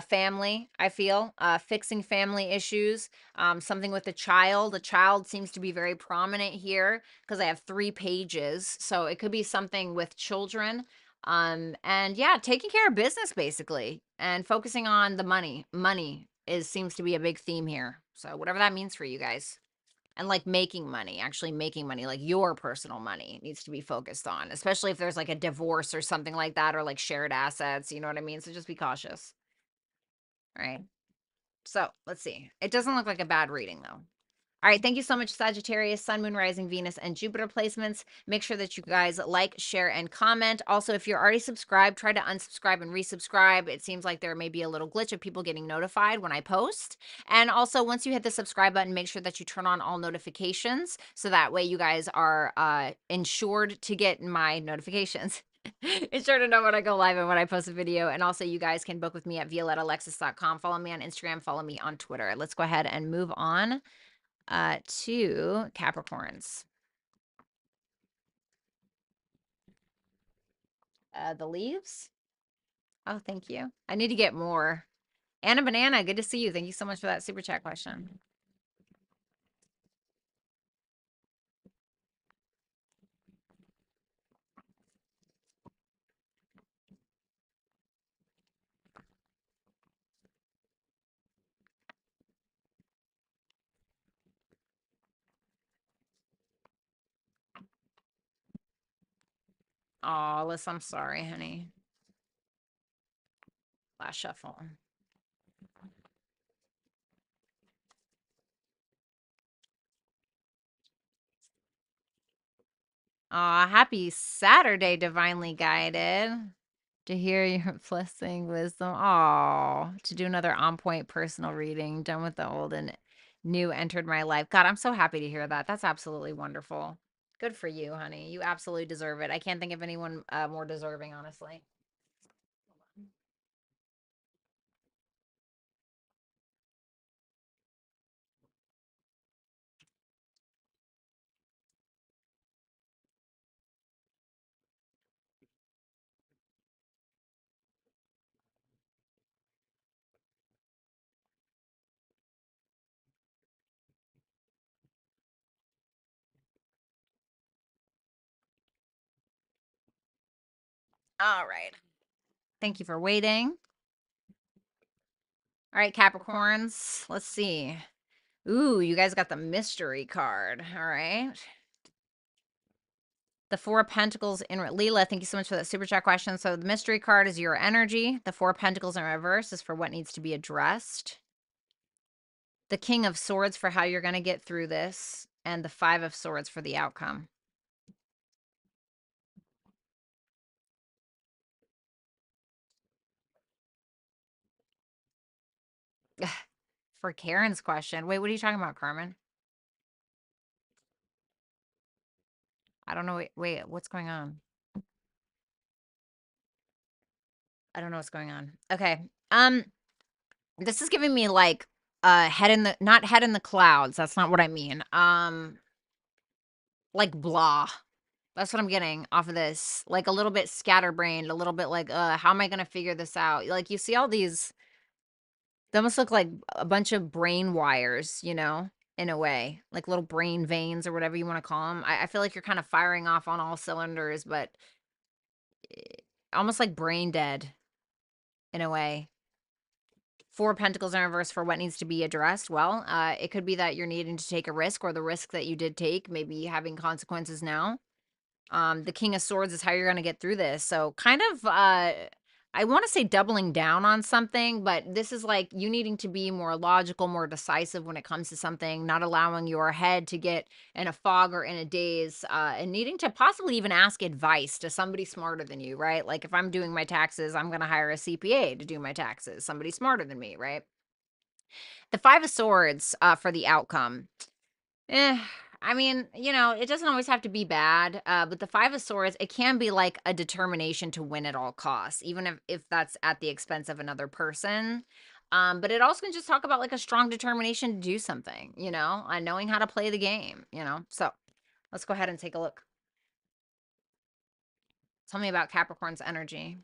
Family, I feel, fixing family issues, something with a child. A child seems to be very prominent here because I have 3 pages. So it could be something with children. And yeah, taking care of business basically and focusing on the money. Money is seems to be a big theme here. So whatever that means for you guys. And like making money, actually making money, like your personal money needs to be focused on, especially if there's like a divorce or something like that, or like shared assets, you know what I mean? So just be cautious. All right. So let's see. It doesn't look like a bad reading though. All right, thank you so much, Sagittarius, Sun, Moon, Rising, Venus, and Jupiter placements. Make sure that you guys like, share, and comment. Also, if you're already subscribed, try to unsubscribe and resubscribe. It seems like there may be a little glitch of people getting notified when I post. And also, once you hit the subscribe button, make sure that you turn on all notifications so that way you guys are ensured to get my notifications. Ensure to know when I go live and when I post a video. And also, you guys can book with me at violettalexis.com. Follow me on Instagram. Follow me on Twitter. Let's go ahead and move on to Capricorns. The leaves. Oh, thank you. I need to get more. Anna Banana, good to see you. Thank you so much for that super chat question. Oh, Alyssa, I'm sorry, honey. Last shuffle. Aw, happy Saturday, divinely guided. To hear your blessing, wisdom. Aw, to do another on point personal reading, done with the old and new entered my life. God, I'm so happy to hear that. That's absolutely wonderful. Good for you, honey. You absolutely deserve it. I can't think of anyone more deserving, honestly. All right. Thank you for waiting. All right, Capricorns. Let's see. Ooh, you guys got the mystery card. All right. The Four of Pentacles in Leela, thank you so much for that super chat question. So the mystery card is your energy. The Four of Pentacles in reverse is for what needs to be addressed. The King of Swords for how you're going to get through this. And the Five of Swords for the outcome. For Karen's question. Wait, what are you talking about, Carmen? I don't know. Wait, what's going on? I don't know what's going on. Okay. This is giving me like head in the not head in the clouds. That's not what I mean. Like blah. That's what I'm getting off of this. Like a little bit scatterbrained, a little bit like, how am I gonna figure this out? Like you see all these, they almost look like a bunch of brain wires, you know, in a way, like little brain veins or whatever you want to call them. I feel like you're kind of firing off on all cylinders, but almost like brain dead in a way. Four Pentacles in reverse for what needs to be addressed. Well, it could be that you're needing to take a risk, or the risk that you did take, maybe having consequences now. The King of Swords is how you're going to get through this. So kind of, I want to say doubling down on something, but this is like you needing to be more logical, more decisive when it comes to something, not allowing your head to get in a fog or in a daze, and needing to possibly even ask advice to somebody smarter than you, right? Like if I'm doing my taxes, I'm going to hire a CPA to do my taxes, somebody smarter than me, right? The Five of Swords for the outcome. Eh, I mean, you know, it doesn't always have to be bad, but the Five of Swords, it can be like a determination to win at all costs, even if that's at the expense of another person. But it also can just talk about like a strong determination to do something, you know, knowing how to play the game, you know. So let's go ahead and take a look. Tell me about Capricorn's energy.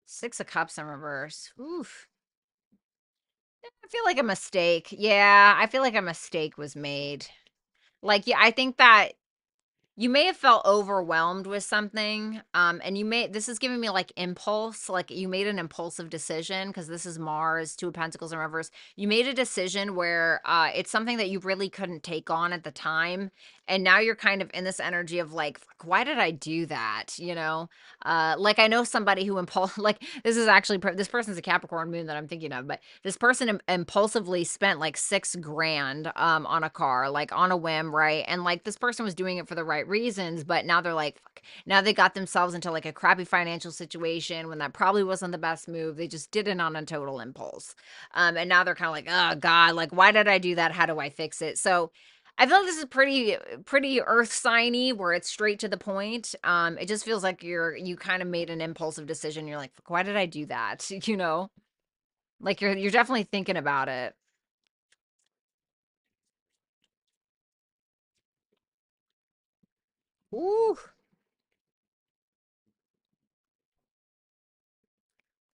Six of Cups in reverse. Oof. I feel like a mistake. Yeah, I feel like a mistake was made. Like, yeah, I think that you may have felt overwhelmed with something, and you may this is giving me, like, impulse, like, you made an impulsive decision because this is Mars, Two of Pentacles in reverse. You made a decision where, it's something that you really couldn't take on at the time, and now you're kind of in this energy of, like, "Fuck, why did I do that?" You know? Like, I know somebody who like, this is actually this person's a Capricorn moon that I'm thinking of, but this person impulsively spent, like, 6 grand, on a car, like, on a whim, right? And, like, this person was doing it for the right reasons, but now they're like, "Fuck." Now they got themselves into, like, a crappy financial situation when that probably wasn't the best move. They just did it on a total impulse. And now they're kinda like, "Oh god, like, why did I do that? How do I fix it?" So, I feel like this is pretty earth signy where it's straight to the point. It just feels like you kind of made an impulsive decision. You're like, "Fuck, why did I do that?" You know? Like you're definitely thinking about it. Ooh.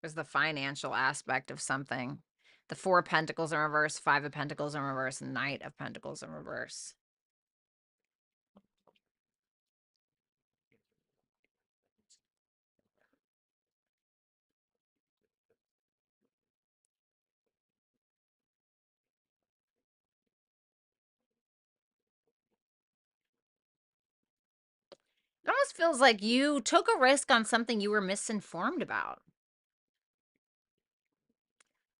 There's the financial aspect of something. The Four of Pentacles in reverse, Five of Pentacles in reverse, Knight of Pentacles in reverse. It almost feels like you took a risk on something you were misinformed about.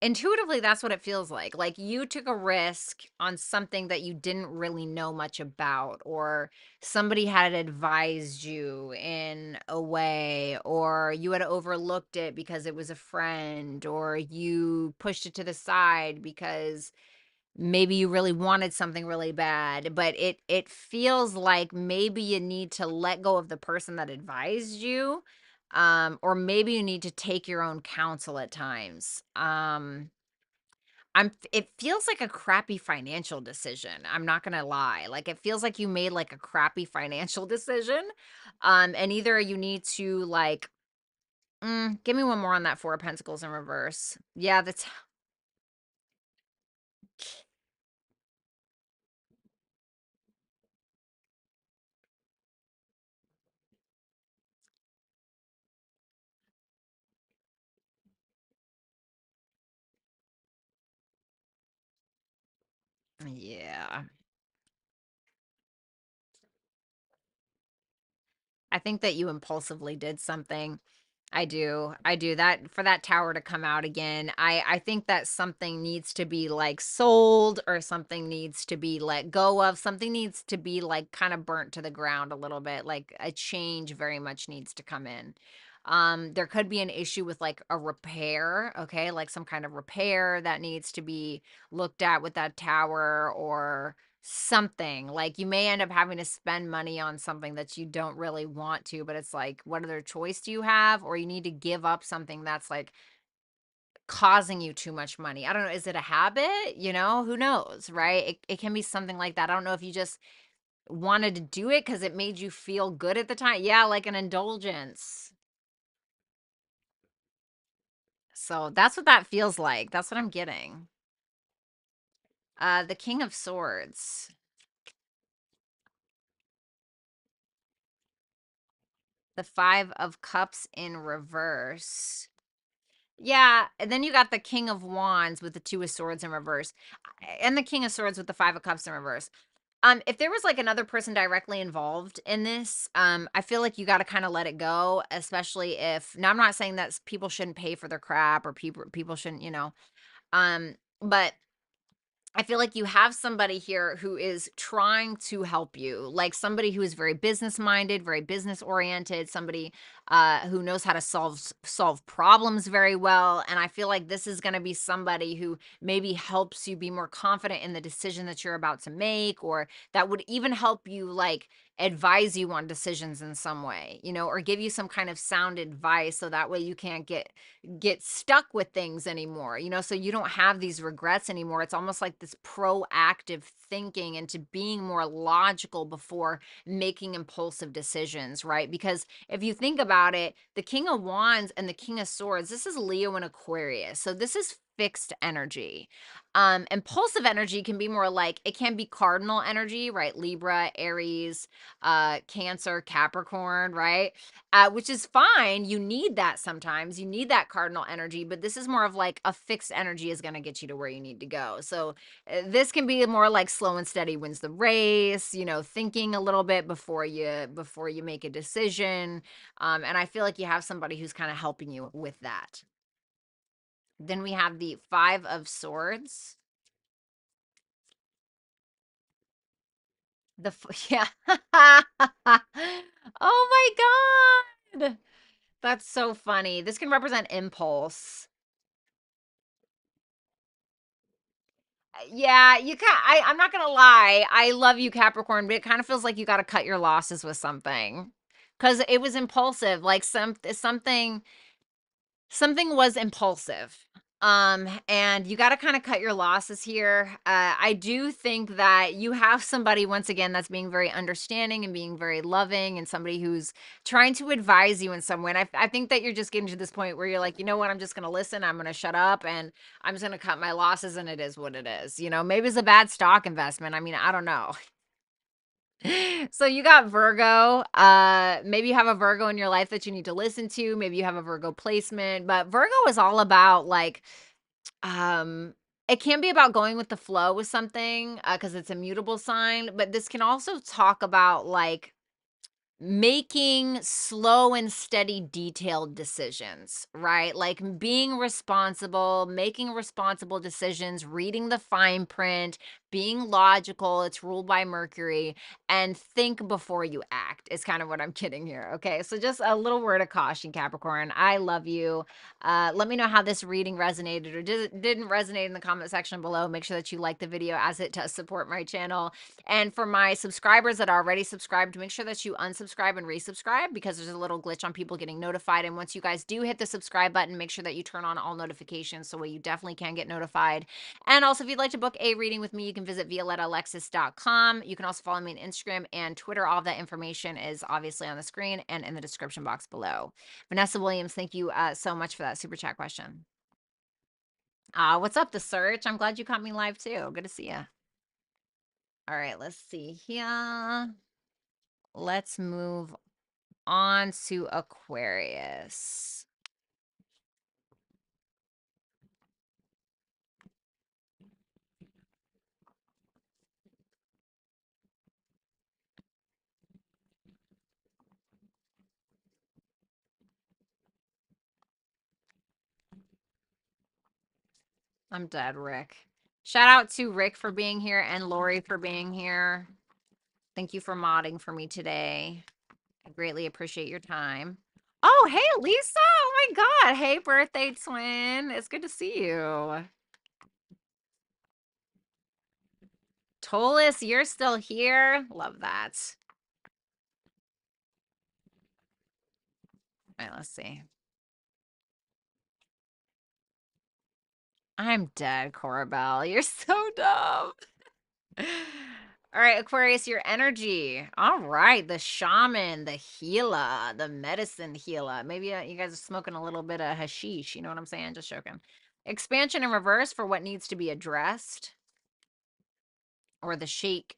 Intuitively, that's what it feels like. Like you took a risk on something that you didn't really know much about, or somebody had advised you in a way, or you had overlooked it because it was a friend, or you pushed it to the side because maybe you really wanted something really bad. But it feels like maybe you need to let go of the person that advised you, or maybe you need to take your own counsel at times. It feels like a crappy financial decision, I'm not gonna lie. Like, it feels like you made, like, a crappy financial decision, and either you need to, like give me one more on that 4 of Pentacles in reverse. Yeah, that's yeah. I think that you impulsively did something. I do. I do. That for that tower to come out again, I think that something needs to be like sold, or something needs to be let go of. Something needs to be like kind of burnt to the ground a little bit. Like a change very much needs to come in. There could be an issue with like a repair, okay? Like some kind of repair that needs to be looked at with that tower, or something. Like you may end up having to spend money on something that you don't really want to, but it's like, what other choice do you have? Or you need to give up something that's like causing you too much money. I don't know. Is it a habit? Who knows, right? It can be something like that. I don't know if you just wanted to do it because it made you feel good at the time. Yeah, like an indulgence. So that's what that feels like. That's what I'm getting. The King of Swords, the Five of Cups in reverse. Yeah, and then you got the King of Wands with the Two of Swords in reverse, and the King of Swords with the Five of Cups in reverse. If there was like another person directly involved in this, I feel like you got to kind of let it go, especially if. Now, I'm not saying that people shouldn't pay for their crap, or people shouldn't, but I feel like you have somebody here who is trying to help you, like somebody who is very business minded, very business oriented, somebody who knows how to solve problems very well. And I feel like this is going to be somebody who maybe helps you be more confident in the decision that you're about to make, or that would even help you like advise you on decisions in some way, or give you some kind of sound advice, so that way you can't get stuck with things anymore, so you don't have these regrets anymore. It's almost like this proactive thinking into being more logical before making impulsive decisions, right? Because if you think about it, the King of Wands and the King of Swords, this is Leo and Aquarius. So this is fixed energy. Impulsive energy can be more like, it can be cardinal energy, right? Libra, Aries, Cancer, Capricorn, right? Which is fine. You need that sometimes. You need that cardinal energy, but this is more of like a fixed energy is going to get you to where you need to go. So this can be more like slow and steady wins the race. Thinking a little bit before you make a decision. And I feel like you have somebody who's kind of helping you with that. Then we have the Five of Swords. Yeah. Oh my God. That's so funny. This can represent impulse. Yeah, I'm not gonna lie. I love you, Capricorn, but it kind of feels like you got to cut your losses with something, because it was impulsive. Like something was impulsive. And you got to kind of cut your losses here. I do think that you have somebody, once again, that's being very understanding and being very loving, and somebody who's trying to advise you in some way. And I think that you're just getting to this point where you're like, you know what, I'm just going to listen. I'm going to shut up, and I'm just going to cut my losses, and it is what it is. Maybe it's a bad stock investment. I mean, I don't know. So you got Virgo. Maybe you have a Virgo in your life that you need to listen to. Maybe you have a Virgo placement, but Virgo is all about like, it can be about going with the flow with something, because it's a mutable sign, but this can also talk about like making slow and steady detailed decisions, right? Like being responsible, making responsible decisions, reading the fine print, being logical. It's ruled by Mercury, and think before you act is kind of what I'm kidding here. Okay, so just a little word of caution, Capricorn. I love you. Let me know how this reading resonated or didn't resonate in the comment section below. Make sure that you like the video, as it does support my channel. And for my subscribers that are already subscribed, make sure that you unsubscribe and resubscribe, because there's a little glitch on people getting notified. And once you guys do hit the subscribe button, make sure that you turn on all notifications so you definitely can get notified. And also, if you'd like to book a reading with me, you can visit violettaalexis.com. You can also follow me on Instagram and Twitter. All of that information is obviously on the screen and in the description box below. Vanessa Williams, thank you so much for that super chat question. What's up, The Search? I'm glad you caught me live too. Good to see you. All right, let's see here. Let's move on to Aquarius. I'm dead, Rick. Shout out to Rick for being here and Lori for being here. Thank you for modding for me today. I greatly appreciate your time. Oh, hey, Lisa. Oh my God. Hey, birthday twin. It's good to see you. Tolis, you're still here. Love that. All right, let's see. I'm dead, Corabelle. You're so dumb. All right, Aquarius, your energy. All right, the shaman, the healer, the medicine healer. Maybe you guys are smoking a little bit of hashish. You know what I'm saying? Just joking. Expansion in reverse for what needs to be addressed. Or the snake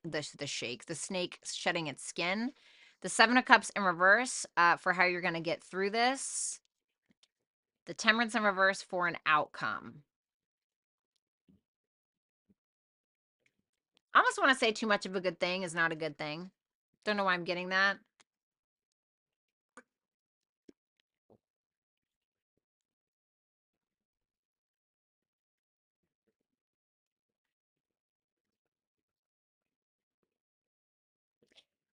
shedding its skin. The Seven of Cups in reverse for how you're going to get through this. The Temperance in reverse for an outcome. I almost want to say too much of a good thing is not a good thing. Don't know why I'm getting that.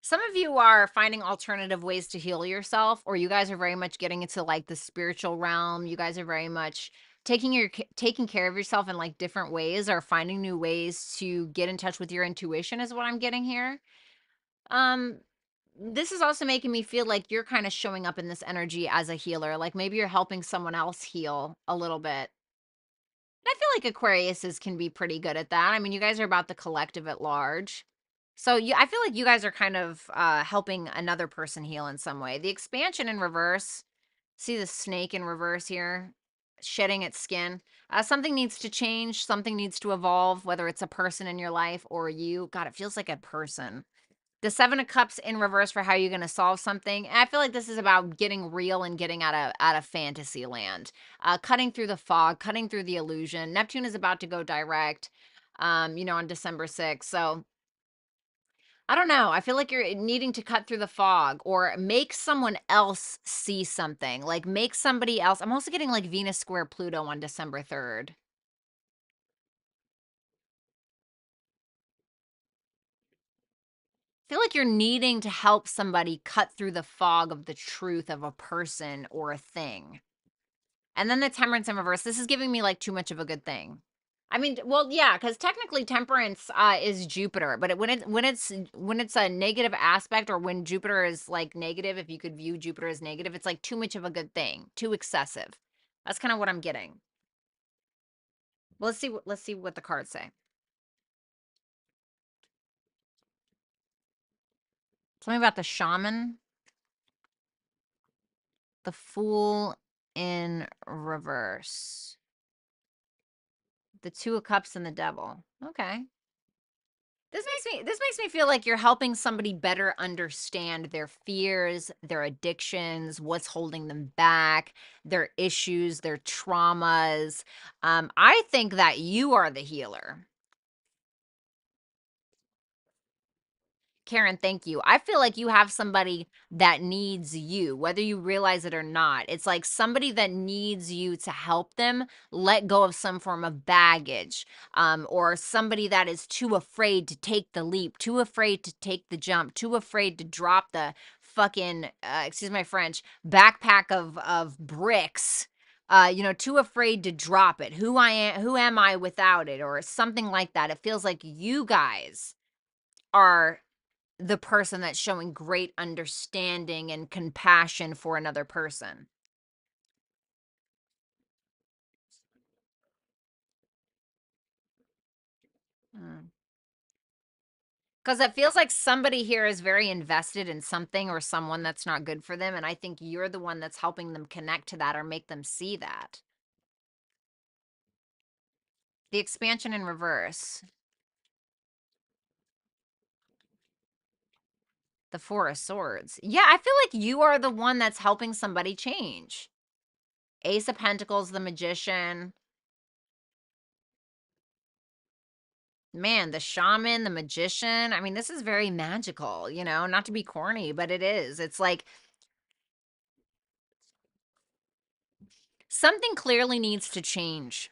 Some of you are finding alternative ways to heal yourself, or you guys are very much getting into like the spiritual realm. You guys are very much taking care of yourself in like different ways, or finding new ways to get in touch with your intuition is what I'm getting here. This is also making me feel like you're kind of showing up in this energy as a healer. Like maybe you're helping someone else heal a little bit. I feel like Aquariuses can be pretty good at that. I mean, you guys are about the collective at large. So I feel like you guys are kind of helping another person heal in some way. The expansion in reverse. See the snake in reverse here, shedding its skin. Something needs to change. Something needs to evolve, whether it's a person in your life or you. God, it feels like a person. The Seven of Cups in reverse for how you're going to solve something. And I feel like this is about getting real and getting out of fantasy land. Cutting through the fog, cutting through the illusion. Neptune is about to go direct, on December 6th. So I don't know. I feel like you're needing to cut through the fog or make someone else see something. Like make somebody else. I'm also getting like Venus square Pluto on December 3rd. Feel like you're needing to help somebody cut through the fog of the truth of a person or a thing. And then the Temperance in reverse. This is giving me like too much of a good thing. I mean, well, yeah, because technically Temperance is Jupiter, but when it's a negative aspect, or when Jupiter is like negative, if you could view Jupiter as negative, it's like too much of a good thing, too excessive. That's kind of what I'm getting. Well, let's see what the cards say. Tell me about the shaman, the Fool in reverse, the Two of Cups, and the Devil. Okay. This makes me feel like you're helping somebody better understand their fears, their addictions, what's holding them back, their issues, their traumas. I think that you are the healer. Karen, thank you. I feel like you have somebody that needs you, whether you realize it or not. It's like somebody that needs you to help them let go of some form of baggage, or somebody that is too afraid to take the leap, too afraid to take the jump, too afraid to drop the fucking, excuse my French, backpack of bricks, too afraid to drop it. Who am I without it, or something like that. It feels like you guys are the person that's showing great understanding and compassion for another person. Because it feels like somebody here is very invested in something or someone that's not good for them. And I think you're the one that's helping them connect to that or make them see that. The expansion in reverse, the Four of Swords. Yeah, I feel like you are the one that's helping somebody change. Ace of Pentacles, the Magician. Man, the shaman, the magician. I mean, this is very magical, not to be corny, but it is. It's like something clearly needs to change,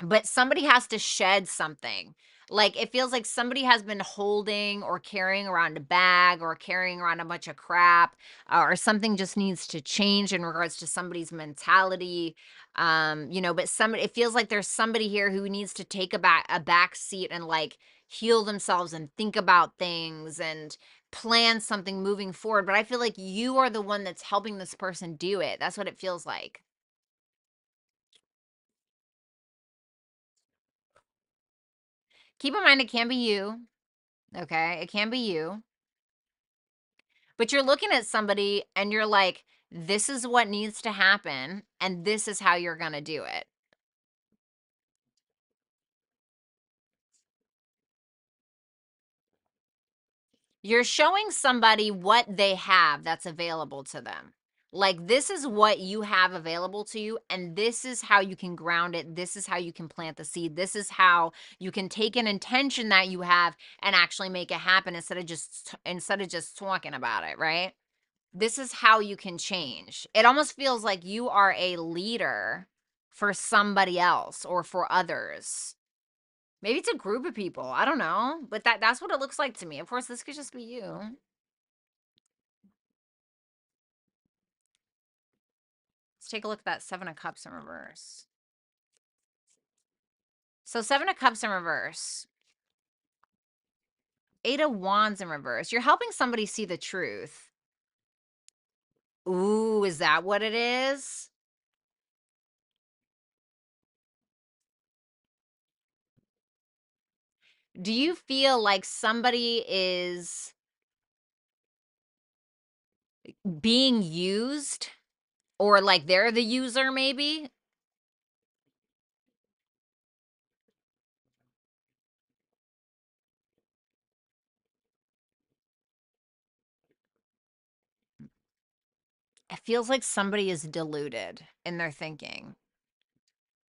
but somebody has to shed something. Like it feels like somebody has been holding or carrying around a bag or carrying around a bunch of crap, or something just needs to change in regards to somebody's mentality. But somebody, it feels like there's somebody here who needs to take a back seat and like heal themselves and think about things and plan something moving forward. But I feel like you are the one that's helping this person do it. That's what it feels like. Keep in mind it can be you. Okay, it can be you. But you're looking at somebody and you're like, this is what needs to happen, and this is how you're going to do it. You're showing somebody what they have that's available to them. Like, this is what you have available to you, and this is how you can ground it. This is how you can plant the seed. This is how you can take an intention that you have and actually make it happen instead of just talking about it, right? This is how you can change. It almost feels like you are a leader for somebody else or for others. Maybe it's a group of people. I don't know, but that's what it looks like to me. Of course, this could just be you. Let's take a look at that 7 of Cups in reverse. So 7 of Cups in reverse. 8 of Wands in reverse. You're helping somebody see the truth. Ooh, is that what it is? Do you feel like somebody is being used, or like they're the user maybe? It feels like somebody is deluded in their thinking.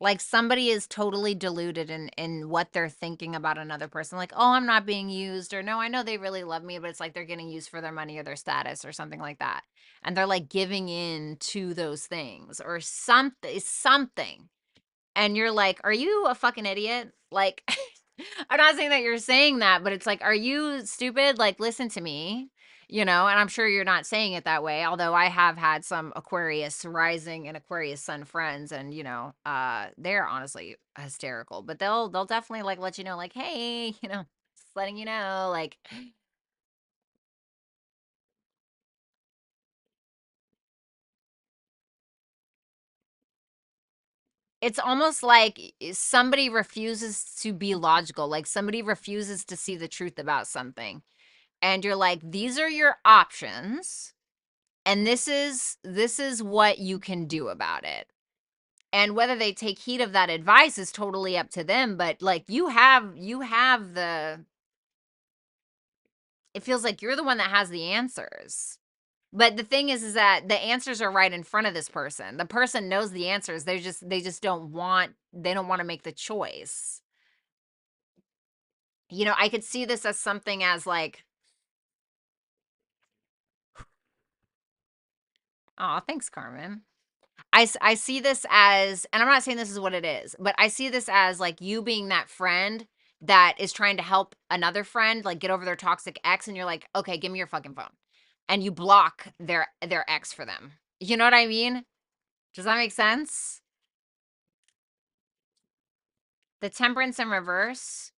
Like somebody is totally deluded in what they're thinking about another person. Like, oh, I'm not being used, or no, I know they really love me, but it's like they're getting used for their money or their status or something like that. And they're like giving in to those things or something. And you're like, are you a fucking idiot? Like, I'm not saying that you're saying that, but it's like, are you stupid? Like, listen to me, and I'm sure you're not saying it that way. Although I have had some Aquarius rising and Aquarius sun friends, and they're honestly hysterical, but they'll definitely like let you know, like, hey, just letting you know, like, it's almost like somebody refuses to be logical, like somebody refuses to see the truth about something. And you're like, these are your options, and this is what you can do about it. And whether they take heed of that advice is totally up to them, but like you have the it feels like you're the one that has the answers. But the thing is that the answers are right in front of this person. The person knows the answers. They just don't want to make the choice. I could see this as something as like Oh, thanks, Carmen. I see this as, and I'm not saying this is what it is, but I see this as like you being that friend that is trying to help another friend like get over their toxic ex, and you're like, okay, give me your fucking phone, and you block their ex for them. You know what I mean? Does that make sense? The Temperance in reverse.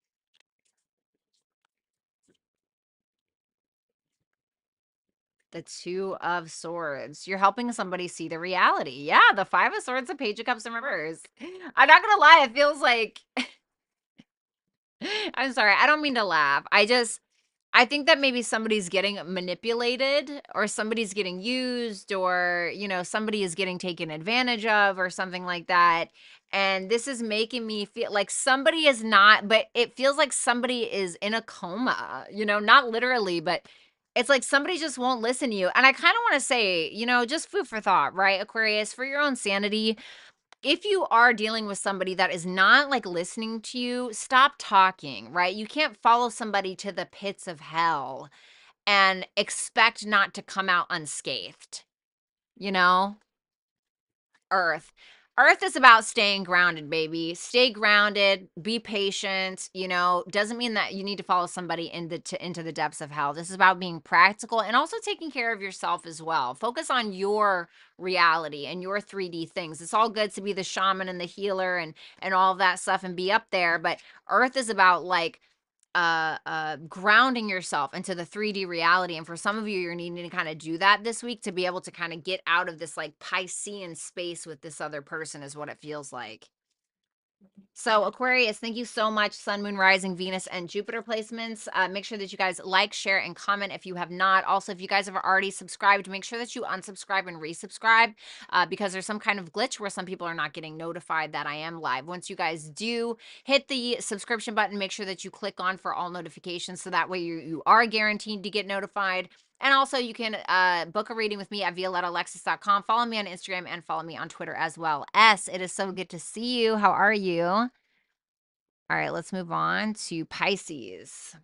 The Two of Swords. You're helping somebody see the reality. Yeah, the Five of Swords, the Page of Cups in reverse. I'm not gonna lie, it feels like I'm sorry, I don't mean to laugh. I think that maybe somebody's getting manipulated or somebody's getting used or, somebody is getting taken advantage of or something like that. And this is making me feel like somebody is not, but it feels like somebody is in a coma, not literally, but it's like somebody just won't listen to you. And I kind of want to say, just food for thought, right, Aquarius, for your own sanity, if you are dealing with somebody that is not like listening to you, stop talking, right? You can't follow somebody to the pits of hell and expect not to come out unscathed, you know? Earth. Earth is about staying grounded, baby. Stay grounded, be patient, doesn't mean that you need to follow somebody into the depths of hell. This is about being practical and also taking care of yourself as well. Focus on your reality and your 3D things. It's all good to be the shaman and the healer and all of that stuff and be up there, but Earth is about like grounding yourself into the 3D reality. And for some of you, you're needing to kind of do that this week to be able to kind of get out of this like Piscean space with this other person, is what it feels like. So Aquarius, thank you so much. Sun, Moon, Rising, Venus, and Jupiter placements. Make sure that you guys like, share, and comment if you have not. Also, if you guys have already subscribed, make sure that you unsubscribe and resubscribe because there's some kind of glitch where some people are not getting notified that I am live. Once you guys do hit the subscription button, make sure that you click on for all notifications so that way you are guaranteed to get notified. And also, you can book a reading with me at violettaalexis.com. Follow me on Instagram and follow me on Twitter as well. It is so good to see you. How are you? All right, let's move on to Pisces.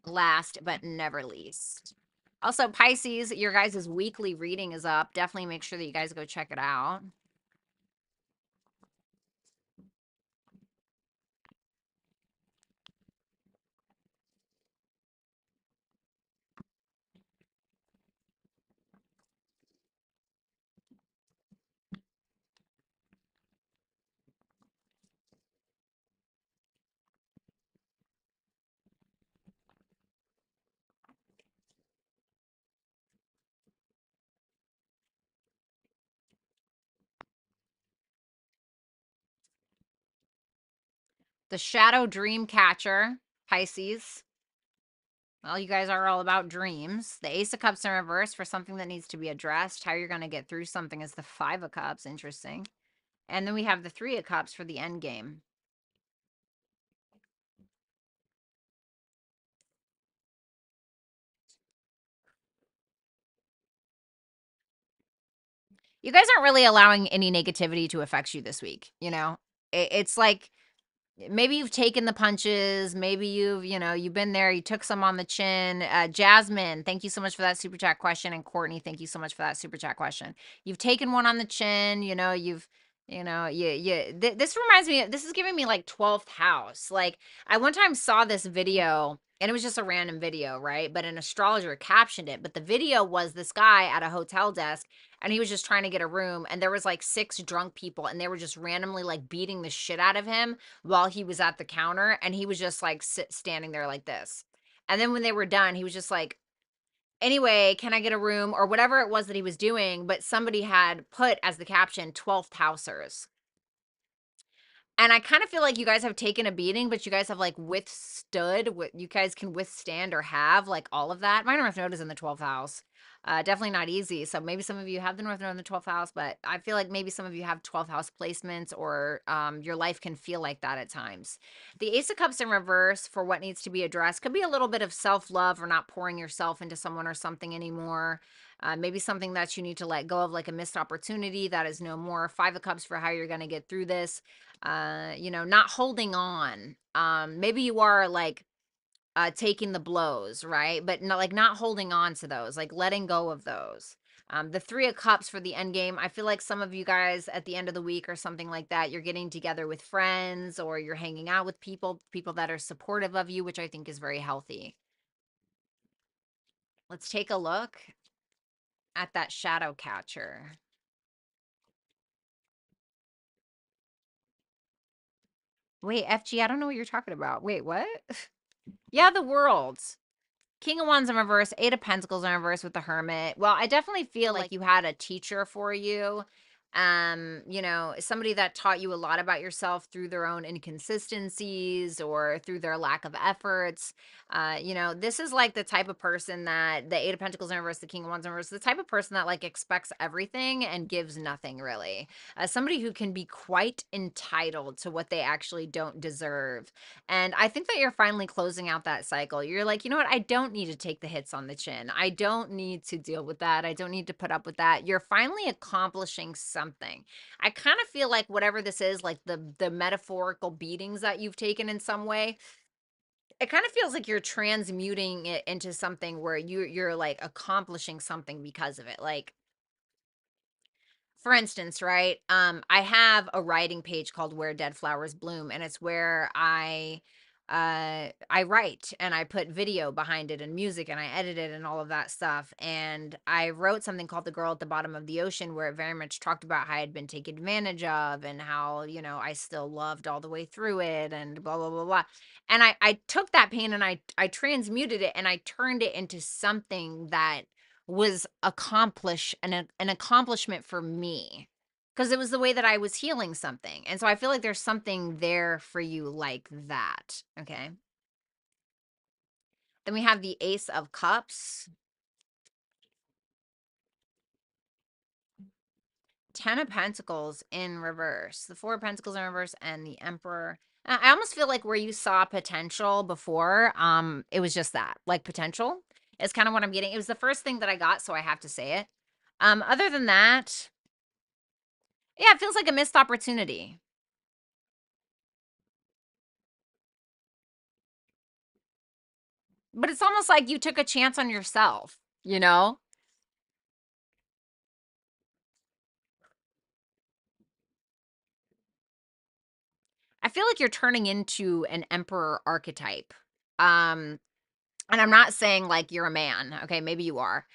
Last but never least. Also, Pisces, your guys' weekly reading is up. Definitely make sure that you guys go check it out. The Shadow Dream Catcher, Pisces. Well, you guys are all about dreams. The Ace of Cups in reverse for something that needs to be addressed. How you're going to get through something is the Five of Cups. Interesting. And then we have the Three of Cups for the end game. You guys aren't really allowing any negativity to affect you this week. It's like maybe you've taken the punches. Maybe you've been there. You took some on the chin. Jasmine, thank you so much for that super chat question. And Courtney, thank you so much for that super chat question. You've taken one on the chin. This reminds me, this is giving me like 12th house. Like I one time saw this video and it was just a random video, right? But an astrologer captioned it. But the video was this guy at a hotel desk and he was just trying to get a room. And there was like 6 drunk people and they were just randomly like beating the shit out of him while he was at the counter. And he was just like standing there like this. And then when they were done, he was just like, anyway, can I get a room or whatever it was that he was doing? But somebody had put as the caption 12th housers. And I kind of feel like you guys have taken a beating, but you guys have like withstood what you guys can withstand or have like all of that. My North Node is in the 12th house. Definitely not easy. So maybe some of you have the North Node in the 12th house, but I feel like maybe some of you have 12th house placements or your life can feel like that at times. The Ace of Cups in reverse for what needs to be addressed could be a little bit of self-love or not pouring yourself into someone or something anymore. Maybe something that you need to let go of, like a missed opportunity that is no more. Five of Cups for how you're going to get through this. Not holding on. Maybe you are like taking the blows, right? But not holding on to those, like letting go of those. The Three of Cups for the end game. I feel like some of you guys at the end of the week or something like that, you're getting together with friends or you're hanging out with people that are supportive of you, which I think is very healthy. Let's take a look at that shadow catcher. Wait, FG, I don't know what you're talking about. Wait, what? Yeah, the World. King of Wands in reverse, Eight of Pentacles in reverse with the Hermit. Well, I definitely feel like you had a teacher for you. You know, somebody that taught you a lot about yourself through their own inconsistencies or through their lack of efforts. You know, this is like the type of person that the Eight of Pentacles in reverse, the King of Wands in reverse, the type of person that like expects everything and gives nothing really. Somebody who can be quite entitled to what they actually don't deserve. And I think that you're finally closing out that cycle. You're like, you know what? I don't need to take the hits on the chin. I don't need to deal with that. I don't need to put up with that. You're finally accomplishing something. I kind of feel like whatever this is, like the metaphorical beatings that you've taken in some way, it kind of feels like you're transmuting it into something where you're like accomplishing something because of it. Like for instance, right? I have a writing page called Where Dead Flowers Bloom, and it's where I write and I put video behind it and music and I edit it and all of that stuff. And I wrote something called The Girl at the Bottom of the Ocean, where it very much talked about how I had been taken advantage of and how, you know, I still loved all the way through it and blah blah blah blah. And I took that pain and I transmuted it and I turned it into something that was an accomplishment for me, because it was the way that I was healing something. And so I feel like there's something there for you like that. Okay. Then we have the Ace of Cups, Ten of Pentacles in reverse, the Four of Pentacles in reverse, and the Emperor. I almost feel like where you saw potential before, it was just that, like potential is kind of what I'm getting. It was the first thing that I got, so I have to say it. Other than that, yeah, it feels like a missed opportunity. But it's almost like you took a chance on yourself, you know? I feel like you're turning into an emperor archetype. Um, and I'm not saying like you're a man, okay? Maybe you are.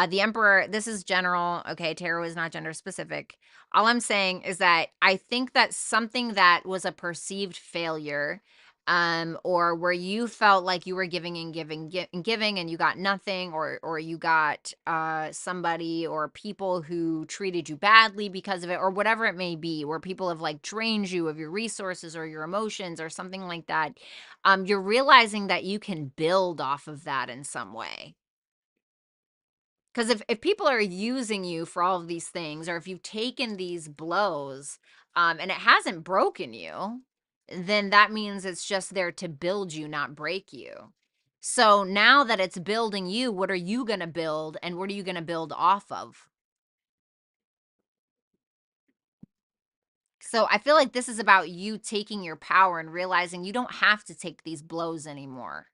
The emperor, this is general, okay? Tarot is not gender specific. All I'm saying is that I think that something that was a perceived failure, or where you felt like you were giving and giving and you got nothing, or you got somebody or people who treated you badly because of it, or whatever it may be, where people have like drained you of your resources or your emotions or something like that. You're realizing that you can build off of that in some way. Because if people are using you for all of these things, or if you've taken these blows, and it hasn't broken you, then that means it's just there to build you, not break you. So now that it's building you, what are you going to build and what are you going to build off of? So I feel like this is about you taking your power and realizing you don't have to take these blows anymore.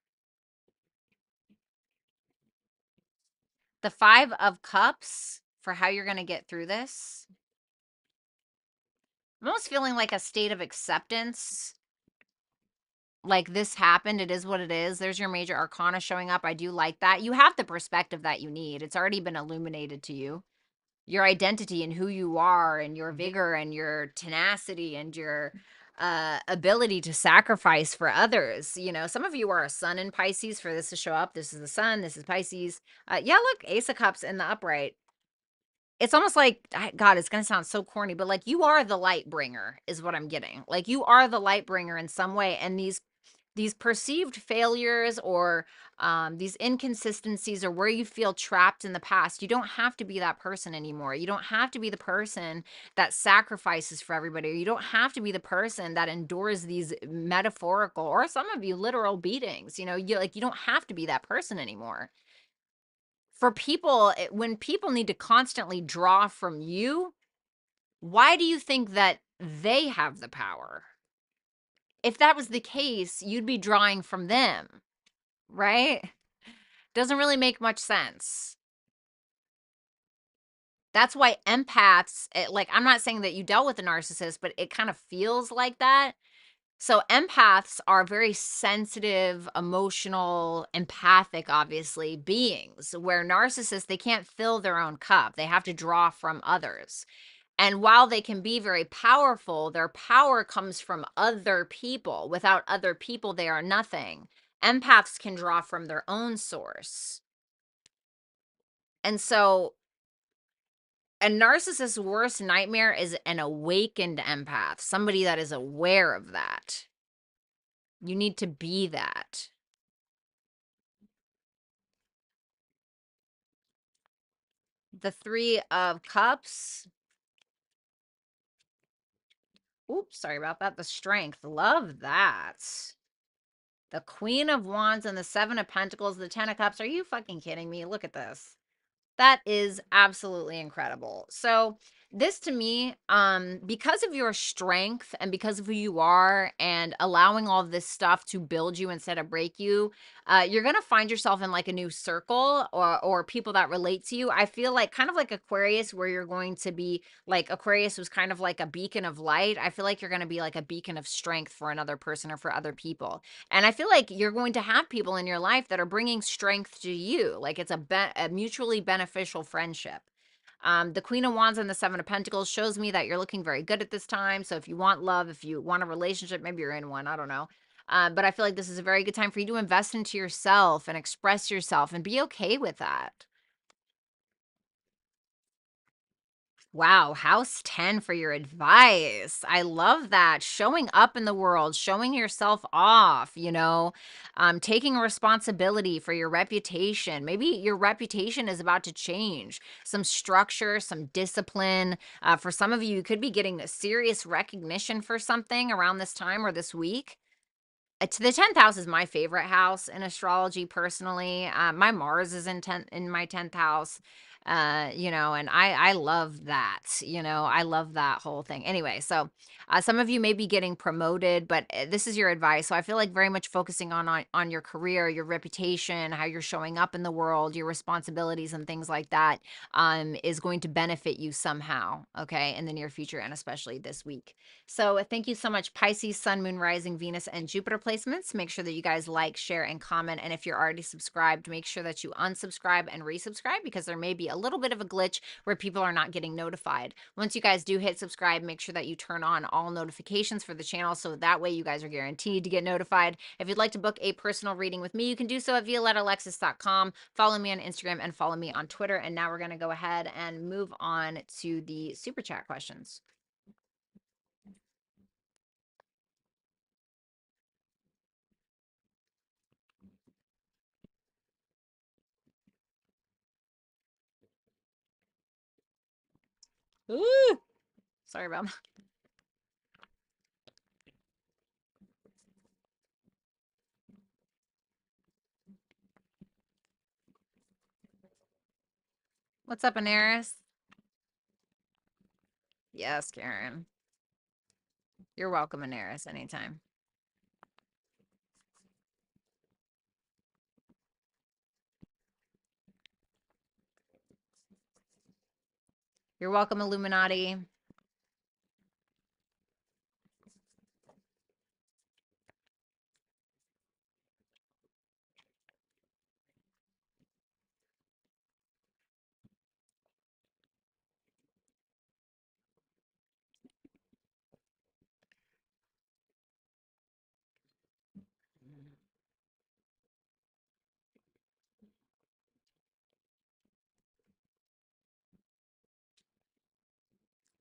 The Five of Cups for how you're going to get through this. I'm almost feeling like a state of acceptance. Like this happened. It is what it is. There's your major arcana showing up. I do like that. You have the perspective that you need. It's already been illuminated to you. Your identity and who you are and your vigor and your tenacity and your ability to sacrifice for others. You know, some of you are a sun in Pisces for this to show up. This is the sun. This is Pisces. Yeah, look, Ace of Cups in the upright. It's almost like, God, it's going to sound so corny, but like you are the light bringer is what I'm getting. Like you are the light bringer in some way. And these perceived failures or these inconsistencies or where you feel trapped in the past, you don't have to be that person anymore. You don't have to be the person that sacrifices for everybody. Or you don't have to be the person that endures these metaphorical or some of you literal beatings. You know, you don't have to be that person anymore. For people, when people need to constantly draw from you, why do you think that they have the power? If that was the case, you'd be drawing from them, right? Doesn't really make much sense. That's why empaths, like, I'm not saying that you dealt with a narcissist, but it kind of feels like that. So empaths are very sensitive, emotional, empathic, obviously, beings, where narcissists, they can't fill their own cup. They have to draw from others. And while they can be very powerful, their power comes from other people. Without other people, they are nothing. Empaths can draw from their own source. And so a narcissist's worst nightmare is an awakened empath, somebody that is aware of that. You need to be that. The 3 of Cups. Oops, sorry about that. The Strength. Love that. The Queen of Wands and the 7 of Pentacles, the 10 of Cups. Are you fucking kidding me? Look at this. That is absolutely incredible. So this to me, because of your strength and because of who you are and allowing all this stuff to build you instead of break you, you're gonna find yourself in like a new circle or people that relate to you. I feel like kind of like Aquarius, where you're going to be like Aquarius was kind of like a beacon of light. I feel like you're gonna be like a beacon of strength for another person or for other people. And I feel like you're going to have people in your life that are bringing strength to you. Like it's a mutually beneficial friendship. The Queen of Wands and the 7 of Pentacles shows me that you're looking very good at this time. So if you want love, if you want a relationship, maybe you're in one, I don't know. But I feel like this is a very good time for you to invest into yourself and express yourself and be okay with that. Wow, house 10 for your advice. I love that. Showing up in the world, showing yourself off, taking responsibility for your reputation. Maybe your reputation is about to change. Some structure, some discipline. For some of you, you could be getting a serious recognition for something around this time or this week. To the 10th house is my favorite house in astrology personally. My Mars is in my 10th house. And I love that. I love that whole thing. Anyway, so some of you may be getting promoted, but this is your advice. So I feel like very much focusing on your career, your reputation, how you're showing up in the world, your responsibilities and things like that is going to benefit you somehow, okay, in the near future and especially this week. So thank you so much, Pisces, Sun, Moon, Rising, Venus, and Jupiter placements. Make sure that you guys like, share, and comment. And if you're already subscribed, make sure that you unsubscribe and resubscribe because there may be a little bit of a glitch where people are not getting notified. Once you guys do hit subscribe, make sure that you turn on all notifications for the channel so that way you guys are guaranteed to get notified. If you'd like to book a personal reading with me, you can do so at violettaalexis.com. Follow me on Instagram and follow me on Twitter. And now we're going to go ahead and move on to the super chat questions. Ooh, sorry about that. What's up, Aries? Yes, Karen. You're welcome, Aries, anytime. You're welcome, Illuminati.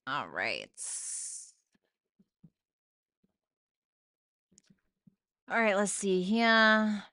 All right. All right, let's see here.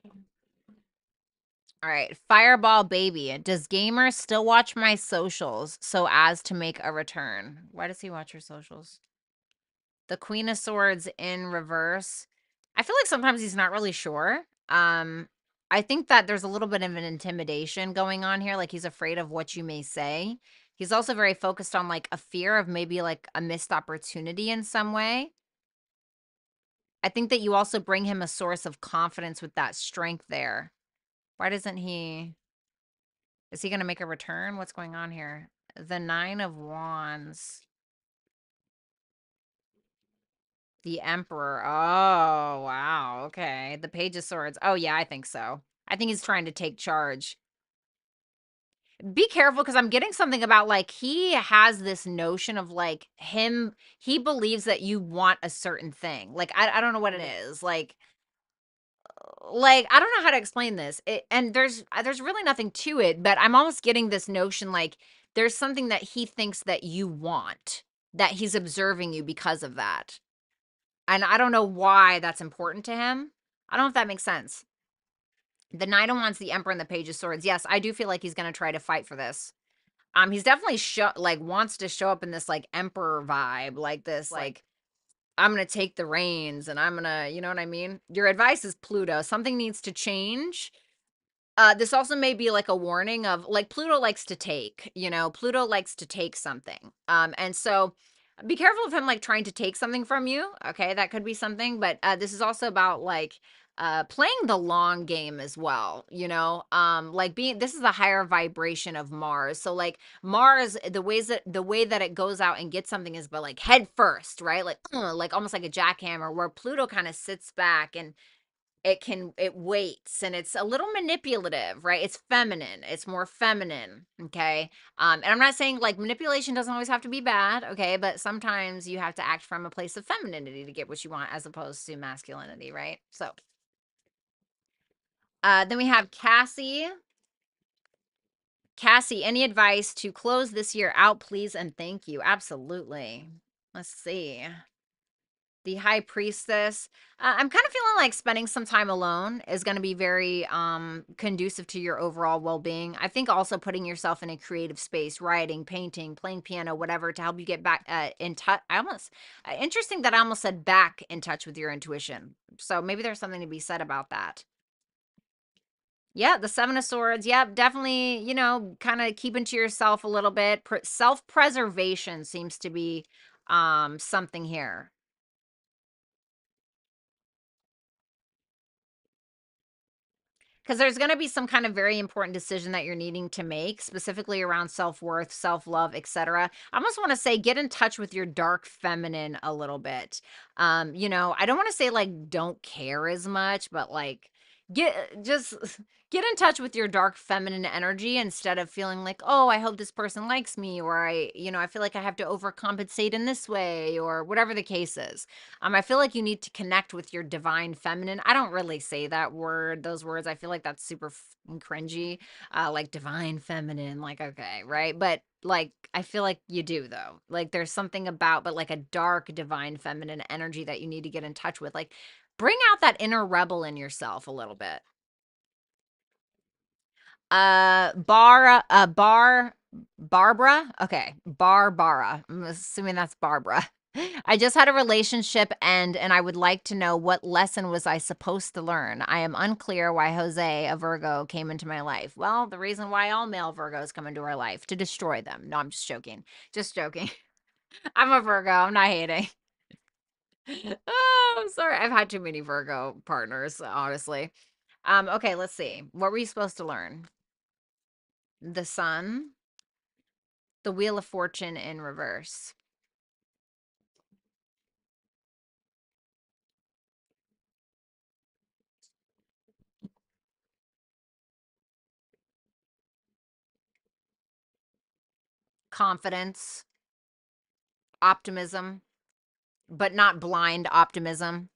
All right, Fireball Baby. Does Gamer still watch my socials so as to make a return? Why does he watch your socials? The Queen of Swords in reverse. I feel like sometimes he's not really sure. I think that there's a little bit of an intimidation going on here. Like he's afraid of what you may say. He's also very focused on like a fear of maybe like a missed opportunity in some way. I think that you also bring him a source of confidence with that strength there. Why doesn't he? Is he going to make a return? What's going on here? The Nine of Wands. The Emperor. Oh, wow. Okay. The Page of Swords. Oh, yeah, I think so. I think he's trying to take charge. Be careful because I'm getting something about like he has this notion of like him, he believes that you want a certain thing. Like, I don't know what it is. Like I don't know how to explain this. And there's really nothing to it, but I'm almost getting this notion like there's something that he thinks that you want, that he's observing you because of that. And I don't know why that's important to him. I don't know if that makes sense. The Knight of Wands, the Emperor, and the Page of Swords. Yes, I do feel like he's going to try to fight for this. He's definitely wants to show up in this like Emperor vibe, like this like I'm going to take the reins and I'm going to, you know what I mean? Your advice is Pluto. Something needs to change. This also may be like a warning of like Pluto likes to take, Pluto likes to take something. And so be careful of him like trying to take something from you. Okay, that could be something, but this is also about like playing the long game as well, like being this is the higher vibration of Mars. So like Mars, the way that it goes out and gets something is by like head first, right? Like almost like a jackhammer, where Pluto kind of sits back and it waits and it's a little manipulative, right? It's feminine. It's more feminine, okay? And I'm not saying like manipulation doesn't always have to be bad, okay? But sometimes you have to act from a place of femininity to get what you want as opposed to masculinity, right? So, then we have Cassie. Cassie, any advice to close this year out, please and thank you. Absolutely. Let's see. The High Priestess. I'm kind of feeling like spending some time alone is going to be very conducive to your overall well-being. I think also putting yourself in a creative space, writing, painting, playing piano, whatever, to help you get back in touch. Interesting that I almost said back in touch with your intuition. So maybe there's something to be said about that. Yeah, the Seven of Swords. Yep, definitely, kind of keeping to yourself a little bit. Self-preservation seems to be something here. Because there's going to be some kind of very important decision that you're needing to make, specifically around self-worth, self-love, etc. I almost want to say get in touch with your dark feminine a little bit. I don't want to say like don't care as much, but like just get in touch with your dark feminine energy instead of feeling like, oh, I hope this person likes me, or I feel like I have to overcompensate in this way, or whatever the case is. I feel like you need to connect with your divine feminine. I don't really say those words. I feel like that's super cringy. Like divine feminine, like, okay, right? But like, I feel like you do though. Like there's something about, but like a dark divine feminine energy that you need to get in touch with. Like bring out that inner rebel in yourself a little bit. Barbara. Okay, Barbara. I'm assuming that's Barbara. I just had a relationship end and I would like to know what lesson was I supposed to learn. I am unclear why Jose, a Virgo, came into my life. Well, the reason why all male Virgos come into our life, to destroy them. No, I'm just joking. Just joking. I'm a Virgo. I'm not hating. Oh, I'm sorry. I've had too many Virgo partners, honestly. Okay, let's see. What were you supposed to learn? The Sun, the Wheel of Fortune in reverse. Confidence, optimism, but not blind optimism.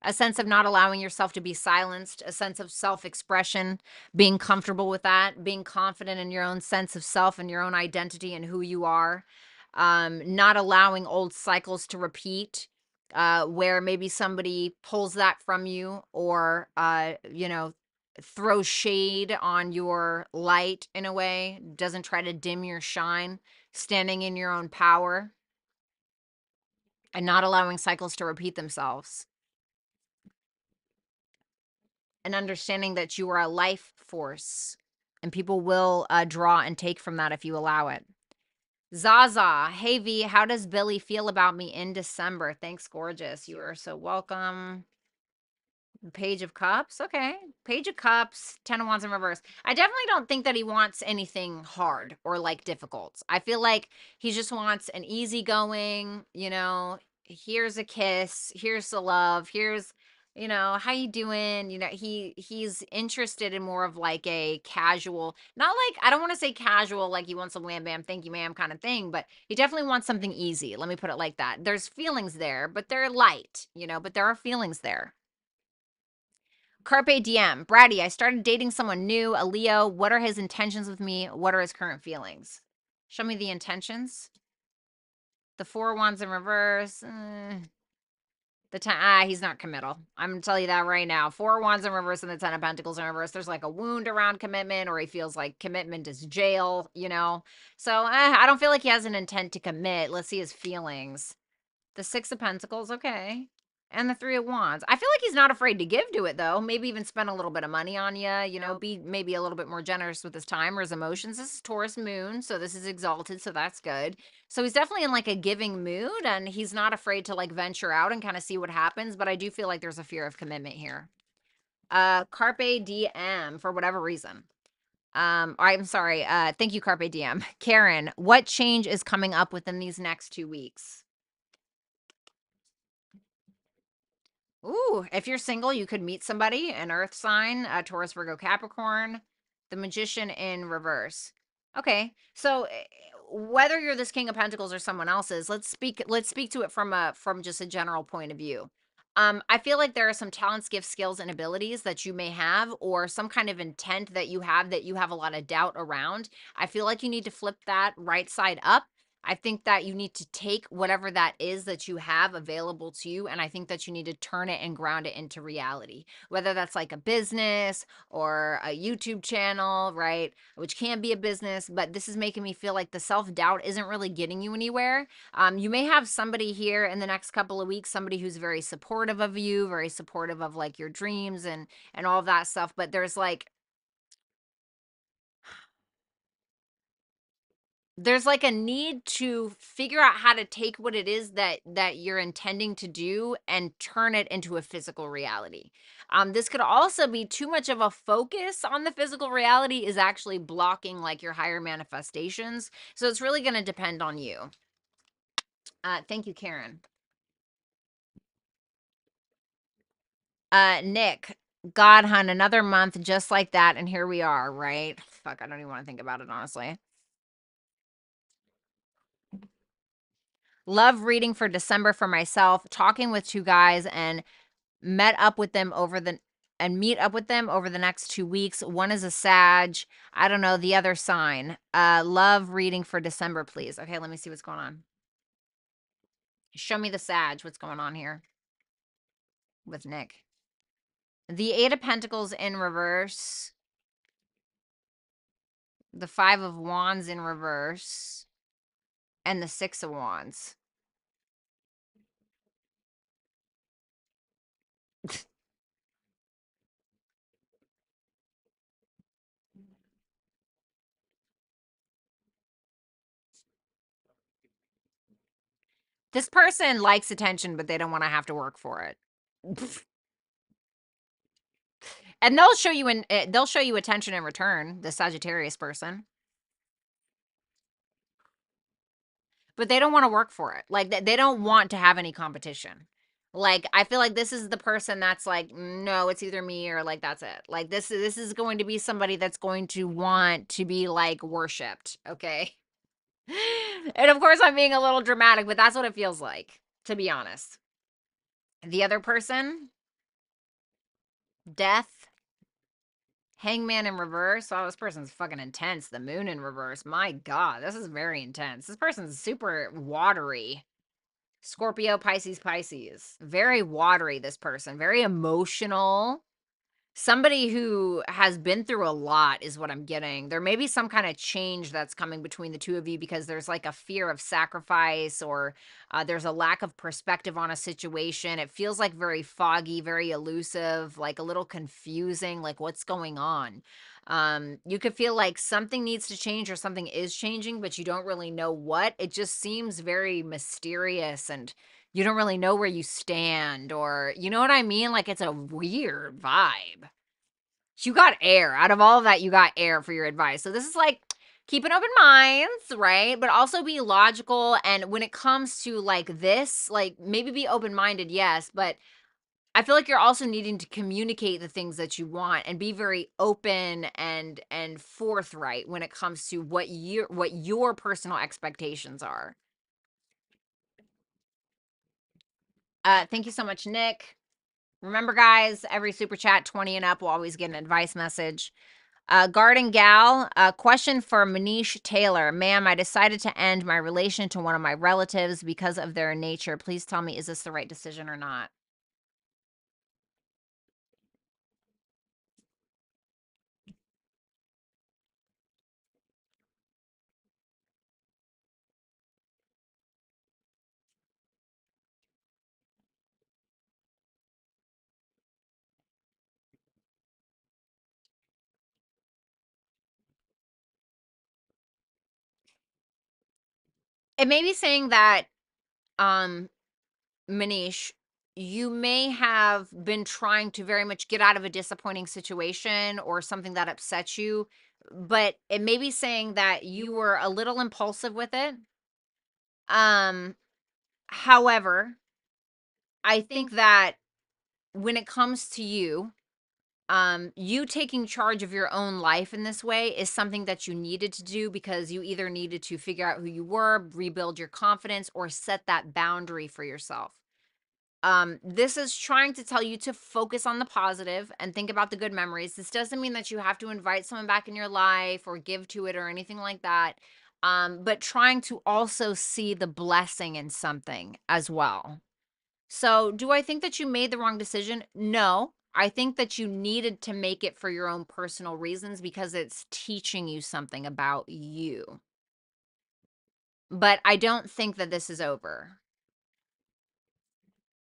A sense of not allowing yourself to be silenced, a sense of self-expression, being comfortable with that, being confident in your own sense of self and your own identity and who you are, not allowing old cycles to repeat. where maybe somebody pulls that from you, or, you know, throws shade on your light in a way, doesn't try to dim your shine, standing in your own power and not allowing cycles to repeat themselves, and understanding that you are a life force and people will draw and take from that if you allow it. Zaza, hey V, how does Billy feel about me in December? Thanks, gorgeous. You are so welcome. Page of Cups. Okay. Page of Cups, 10 of Wands in reverse. I definitely don't think that he wants anything hard or like difficult. I feel like he just wants an easygoing, you know, here's a kiss, here's the love, here's, you know, how you doing? You know, he's interested in more of like a casual, not like, I don't want to say casual like he wants a wham bam thank you ma'am kind of thing, but he definitely wants something easy. Let me put it like that. There's feelings there, but they're light, you know, but there are feelings there. Carpe diem. Bratty, I started dating someone new, a Leo. What are his intentions with me? What are his current feelings? Show me the intentions. The 4 of Wands in reverse. The 10, he's not committal. I'm going to tell you that right now. 4 of Wands in reverse and the 10 of Pentacles in reverse. There's like a wound around commitment, or he feels like commitment is jail, you know? So I don't feel like he has an intent to commit. Let's see his feelings. The 6 of Pentacles, okay. And the 3 of Wands. I feel like he's not afraid to give to it, though. Maybe even spend a little bit of money on you, you know, be maybe a little bit more generous with his time or his emotions. This is Taurus moon, so this is exalted, so that's good. So he's definitely in like a giving mood, and he's not afraid to like venture out and kind of see what happens, but I do feel like there's a fear of commitment here. Carpe diem for whatever reason. I'm sorry. Thank you, Carpe diem. Karen, what change is coming up within these next 2 weeks? Ooh, if you're single, you could meet somebody, an earth sign, Taurus, Virgo, Capricorn, the Magician in reverse. Okay. So whether you're this King of Pentacles or someone else's, let's speak to it from just a general point of view. I feel like there are some talents, gifts, skills, and abilities that you may have, or some kind of intent that you have a lot of doubt around. I feel like you need to flip that right side up. I think that you need to take whatever that is that you have available to you, and I think that you need to turn it and ground it into reality. Whether that's like a business or a YouTube channel, right? Which can be a business, but this is making me feel like the self-doubt isn't really getting you anywhere. You may have somebody here in the next couple of weeks, somebody who's very supportive of you, very supportive of like your dreams and all of that stuff, but there's like a need to figure out how to take what it is that you're intending to do and turn it into a physical reality. This could also be too much of a focus on the physical reality is actually blocking like your higher manifestations. So it's really going to depend on you. Thank you, Karen. Nick, God, hun, another month just like that, and here we are, right? Fuck, I don't even want to think about it, honestly. Love reading for December for myself, talking with 2 guys, and met up with them over the and meet up with them over the next 2 weeks. One is a Sag. I don't know the other sign. Love reading for December, please. Okay, let me see what's going on. Show me the Sag. What's going on here with Nick? The 8 of Pentacles in reverse. The 5 of Wands in reverse. And the 6 of Wands. This person likes attention, but they don't want to have to work for it. And they'll show you attention in return, the Sagittarius person. But they don't want to work for it. Like they don't want to have any competition. Like I feel like this is the person that's like, no, it's either me or like that's it. Like this is going to be somebody that's going to want to be like worshipped, okay? And of course I'm being a little dramatic, but that's what it feels like, to be honest. The other person, Death, Hangman in reverse. Oh, this person's fucking intense. The Moon in reverse. My God, this is very intense. This person's super watery. Scorpio, Pisces, Pisces. Very watery, this person. Very emotional. Somebody who has been through a lot is what I'm getting. There may be some kind of change that's coming between the two of you because there's like a fear of sacrifice, or there's a lack of perspective on a situation. It feels like very foggy, very elusive, like a little confusing, like what's going on. You could feel like something needs to change or something is changing, but you don't really know what. It just seems very mysterious, and you don't really know where you stand, or you know what I mean? Like it's a weird vibe. You got air. Out of all of that, you got air for your advice. So this is like keep an open mind, right? But also be logical. And when it comes to like this, like maybe be open minded, yes, but I feel like you're also needing to communicate the things that you want and be very open and forthright when it comes to what your personal expectations are. Thank you so much, Nick. Remember, guys, every super chat 20 and up will always get an advice message. Garden Gal, a question for Manish Taylor. Ma'am, I decided to end my relation to one of my relatives because of their nature. Please tell me, is this the right decision or not? It may be saying that, um, Manish, you may have been trying to very much get out of a disappointing situation or something that upsets you, but it may be saying that you were a little impulsive with it. Um, However, I think that when it comes to you, you taking charge of your own life in this way is something that you needed to do because you either needed to figure out who you were, rebuild your confidence, or set that boundary for yourself. This is trying to tell you to focus on the positive and think about the good memories. This doesn't mean that you have to invite someone back in your life or give to it or anything like that. But trying to also see the blessing in something as well. So, do I think that you made the wrong decision? No. I think that you needed to make it for your own personal reasons because it's teaching you something about you. But I don't think that this is over.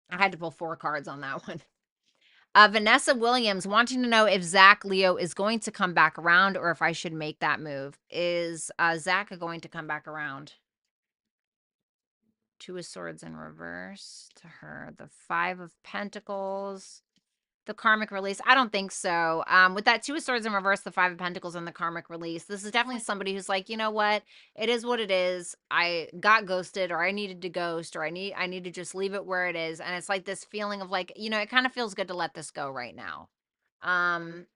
I had to pull 4 cards on that one. Vanessa Williams wanting to know if Zach Leo is going to come back around or if I should make that move. Is Zach going to come back around? 2 of Swords in reverse to her. The 5 of Pentacles. The karmic release. I don't think so. With that 2 of Swords in reverse, the 5 of Pentacles, and the karmic release, this is definitely somebody who's like, you know what? It is what it is. I got ghosted, or I needed to ghost, or I need to just leave it where it is. And it's like this feeling of like, it kind of feels good to let this go right now. Um,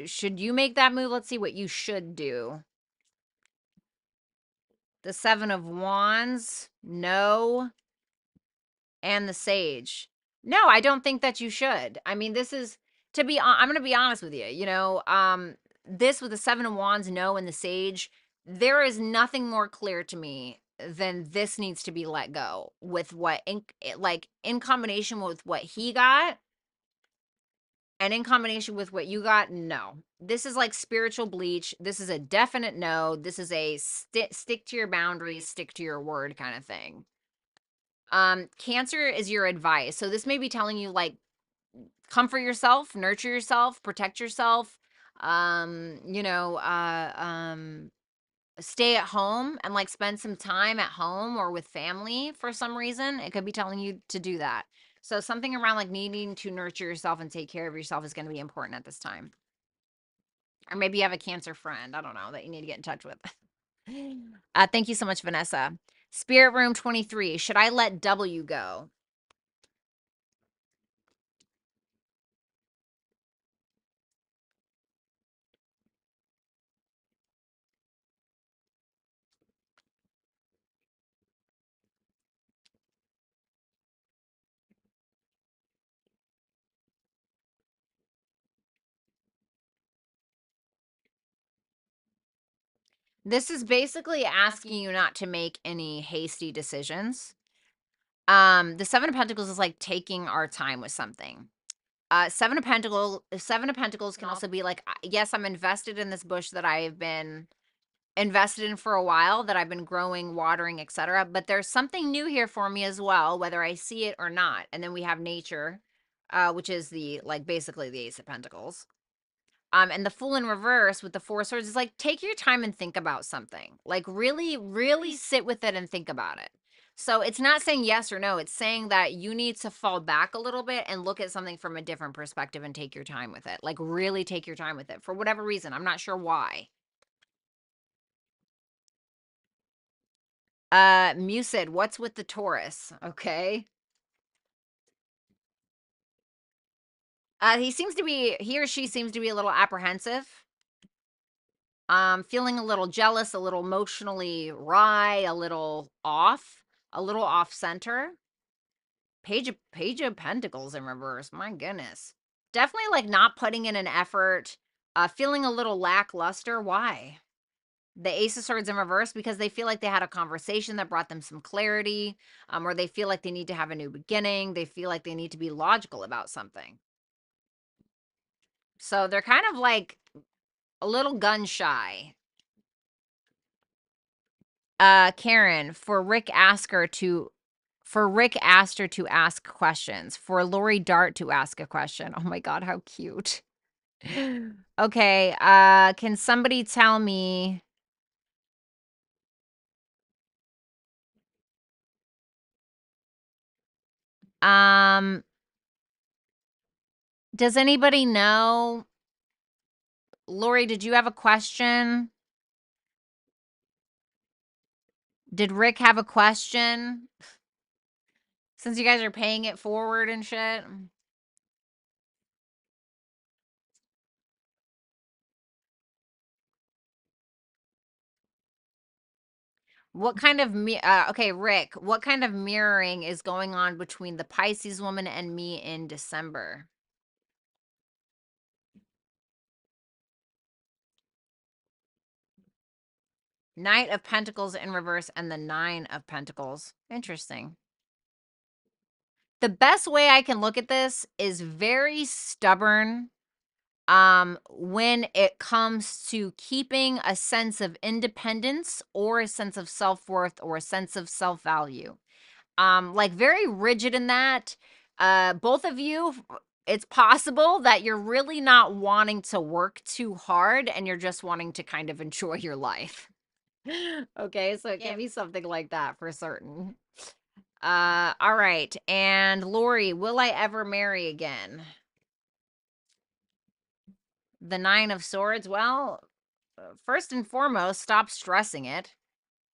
should you make that move? Let's see what you should do. The 7 of Wands, no, and the Sage. No, I don't think that you should. I mean, this is I'm going to be honest with you. This with the 7 of Wands, no, and the Sage, there is nothing more clear to me than this needs to be let go with like in combination with what he got and in combination with what you got. No, this is like spiritual bleach. This is a definite no. This is a stick to your boundaries, stick to your word kind of thing. Cancer is your advice. So this may be telling you like comfort yourself, nurture yourself, protect yourself. Um, you know, uh um Stay at home and like spend some time at home or with family for some reason. It could be telling you to do that. So something around like needing to nurture yourself and take care of yourself is going to be important at this time. Or maybe you have a cancer friend, I don't know, that you need to get in touch with. Thank you so much, Vanessa. Spirit Room 23. Should I let W go? This is basically asking you not to make any hasty decisions. The Seven of Pentacles is like taking our time with something. Seven of Pentacles can also be like, yes, I'm invested in this bush that I've been invested in for a while, that I've been growing, watering, etc. But there's something new here for me as well, whether I see it or not. And then we have nature, which is the like basically the Ace of Pentacles. And the Fool in reverse with the Four of Swords is like, take your time and think about something. Like really, really sit with it and think about it. So it's not saying yes or no. It's saying that you need to fall back a little bit and look at something from a different perspective and take your time with it. Like really take your time with it for whatever reason. I'm not sure why. Musid, what's with the Taurus? Okay. He or she seems to be a little apprehensive. Feeling a little jealous, a little emotionally wry, a little off center. Page of Pentacles in reverse. My goodness. Definitely like not putting in an effort, feeling a little lackluster. Why? The Ace of Swords in reverse, because they feel like they had a conversation that brought them some clarity, or they feel like they need to have a new beginning. They feel like they need to be logical about something. So they're kind of like a little gun shy. Karen, for Rick Astor to ask questions, for Lori Dart to ask a question. Oh my God, how cute. Okay, can somebody tell me um does anybody know, Lori, did you have a question? Did Rick have a question? Since you guys are paying it forward and shit. What kind of okay, Rick, what kind of mirroring is going on between the Pisces woman and me in December? Knight of Pentacles in reverse and the Nine of Pentacles. Interesting. The best way I can look at this is very stubborn when it comes to keeping a sense of independence or a sense of self-worth or a sense of self-value. Like very rigid in that. Both of you, it's possible that you're really not wanting to work too hard and you're just wanting to kind of enjoy your life. Okay, so it can be something like that for certain. All right. And Lori, will I ever marry again? The Nine of Swords. Well, first and foremost, stop stressing it.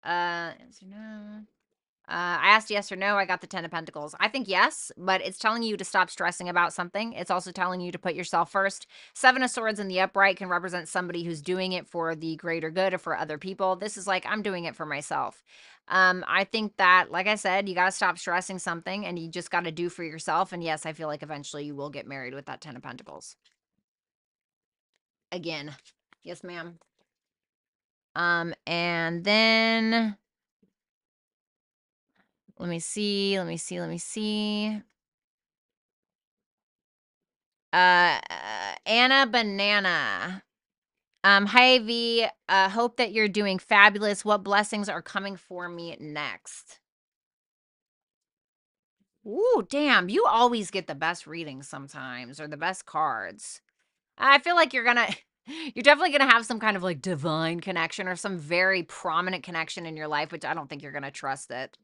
Answer no. I asked yes or no. I got the Ten of Pentacles. I think yes, but it's telling you to stop stressing about something. It's also telling you to put yourself first. Seven of Swords in the upright can represent somebody who's doing it for the greater good or for other people. This is like, I'm doing it for myself. I think that, like I said, you got to stop stressing something and you just got to do for yourself. And yes, I feel like eventually you will get married with that Ten of Pentacles. Again. Yes, ma'am. And then let me see. Anna Banana. Hi V. Hope that you're doing fabulous. What blessings are coming for me next? Ooh, damn. You always get the best readings sometimes, or the best cards. I feel like you're definitely gonna have some kind of like divine connection or some very prominent connection in your life, which I don't think you're gonna trust it.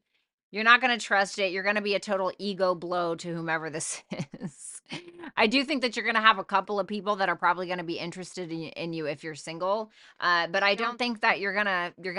You're not going to trust it. You're going to be a total ego blow to whomever this is. I do think that you're going to have a couple of people that are probably going to be interested in you if you're single. But I don't think that you're going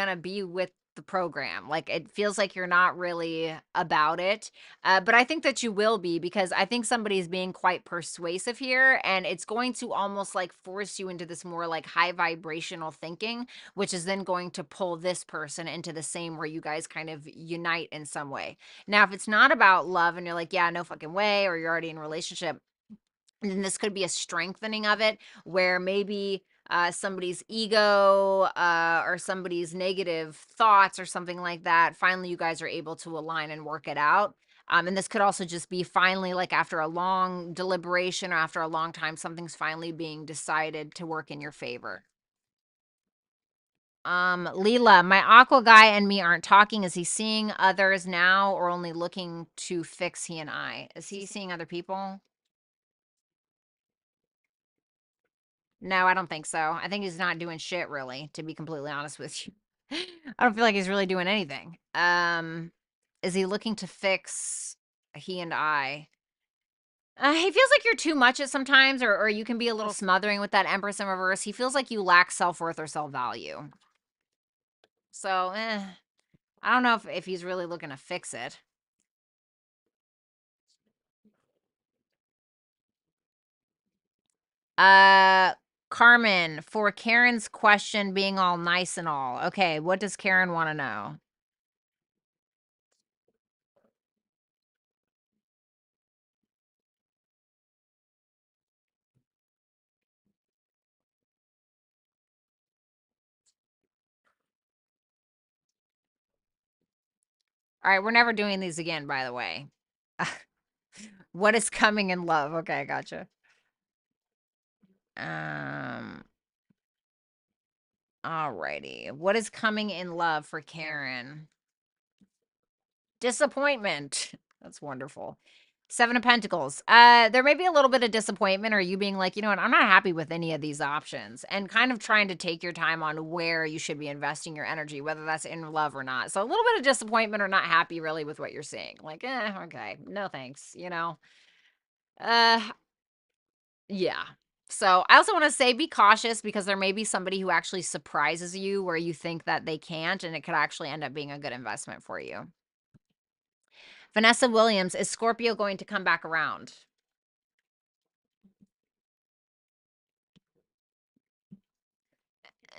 to be with the program. Like it feels like you're not really about it. But I think that you will be, because I think somebody's being quite persuasive here, and it's going to almost like force you into this more like high vibrational thinking, which is then going to pull this person into the same, where you guys kind of unite in some way. Now, if it's not about love and you're like, yeah, no fucking way, or you're already in a relationship, then this could be a strengthening of it, where maybe somebody's ego or somebody's negative thoughts or something like that, finally you guys are able to align and work it out. And this could also just be finally, like, after a long deliberation or after a long time, something's finally being decided to work in your favor. Leela, my aqua guy and me aren't talking. Is he seeing others now or only looking to fix he and I? Is he seeing other people? No, I don't think so. I think he's not doing shit really, to be completely honest with you. I don't feel like he's really doing anything. Is he looking to fix he and I? He feels like you're too much at sometimes, or you can be a little smothering with that Empress in reverse. He feels like you lack self-worth or self-value. So, I don't know if he's really looking to fix it. Carmen, for Karen's question being all nice and all. Okay, what does Karen want to know? All right, we're never doing these again, by the way. What is coming in love? Okay, gotcha. Alrighty. What is coming in love for Karen? Disappointment. That's wonderful. 7 of Pentacles. There may be a little bit of disappointment or you being like, you know what, I'm not happy with any of these options, and kind of trying to take your time on where you should be investing your energy, whether that's in love or not. So a little bit of disappointment or not happy really with what you're seeing. Like, okay, no thanks, you know? Uh, yeah. So I also want to say be cautious because there may be somebody who actually surprises you where you think that they can't, and it could actually end up being a good investment for you. Vanessa Williams, is Scorpio going to come back around?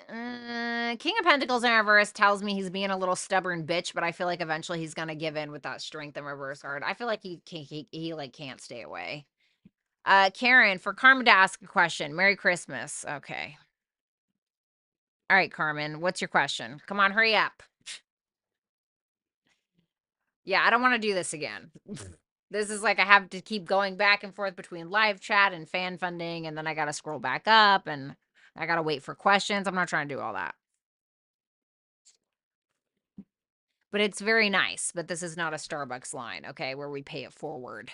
King of Pentacles in reverse tells me he's being a little stubborn bitch, but I feel like eventually he's gonna give in with that strength in reverse card. I feel like he like can't stay away. Karen, for Carmen to ask a question. Merry Christmas. Okay. All right, Carmen, what's your question? Come on, hurry up. Yeah, I don't want to do this again. This is like I have to keep going back and forth between live chat and fan funding, and then I gotta scroll back up and I gotta wait for questions. I'm not trying to do all that. But it's very nice, but this is not a Starbucks line, okay, where we pay it forward.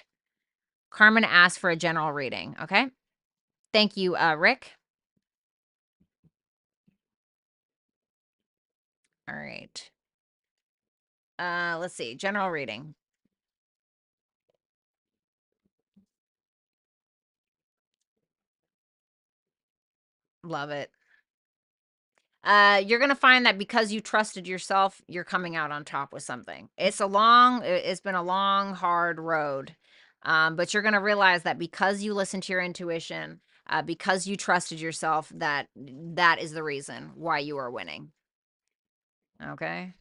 Carmen asked for a general reading, okay? Thank you, Rick. All right. Let's see, general reading. Love it. You're gonna find that because you trusted yourself, you're coming out on top with something. It's been a long, hard road. But you're gonna realize that because you listened to your intuition, because you trusted yourself, that is the reason why you are winning. Okay.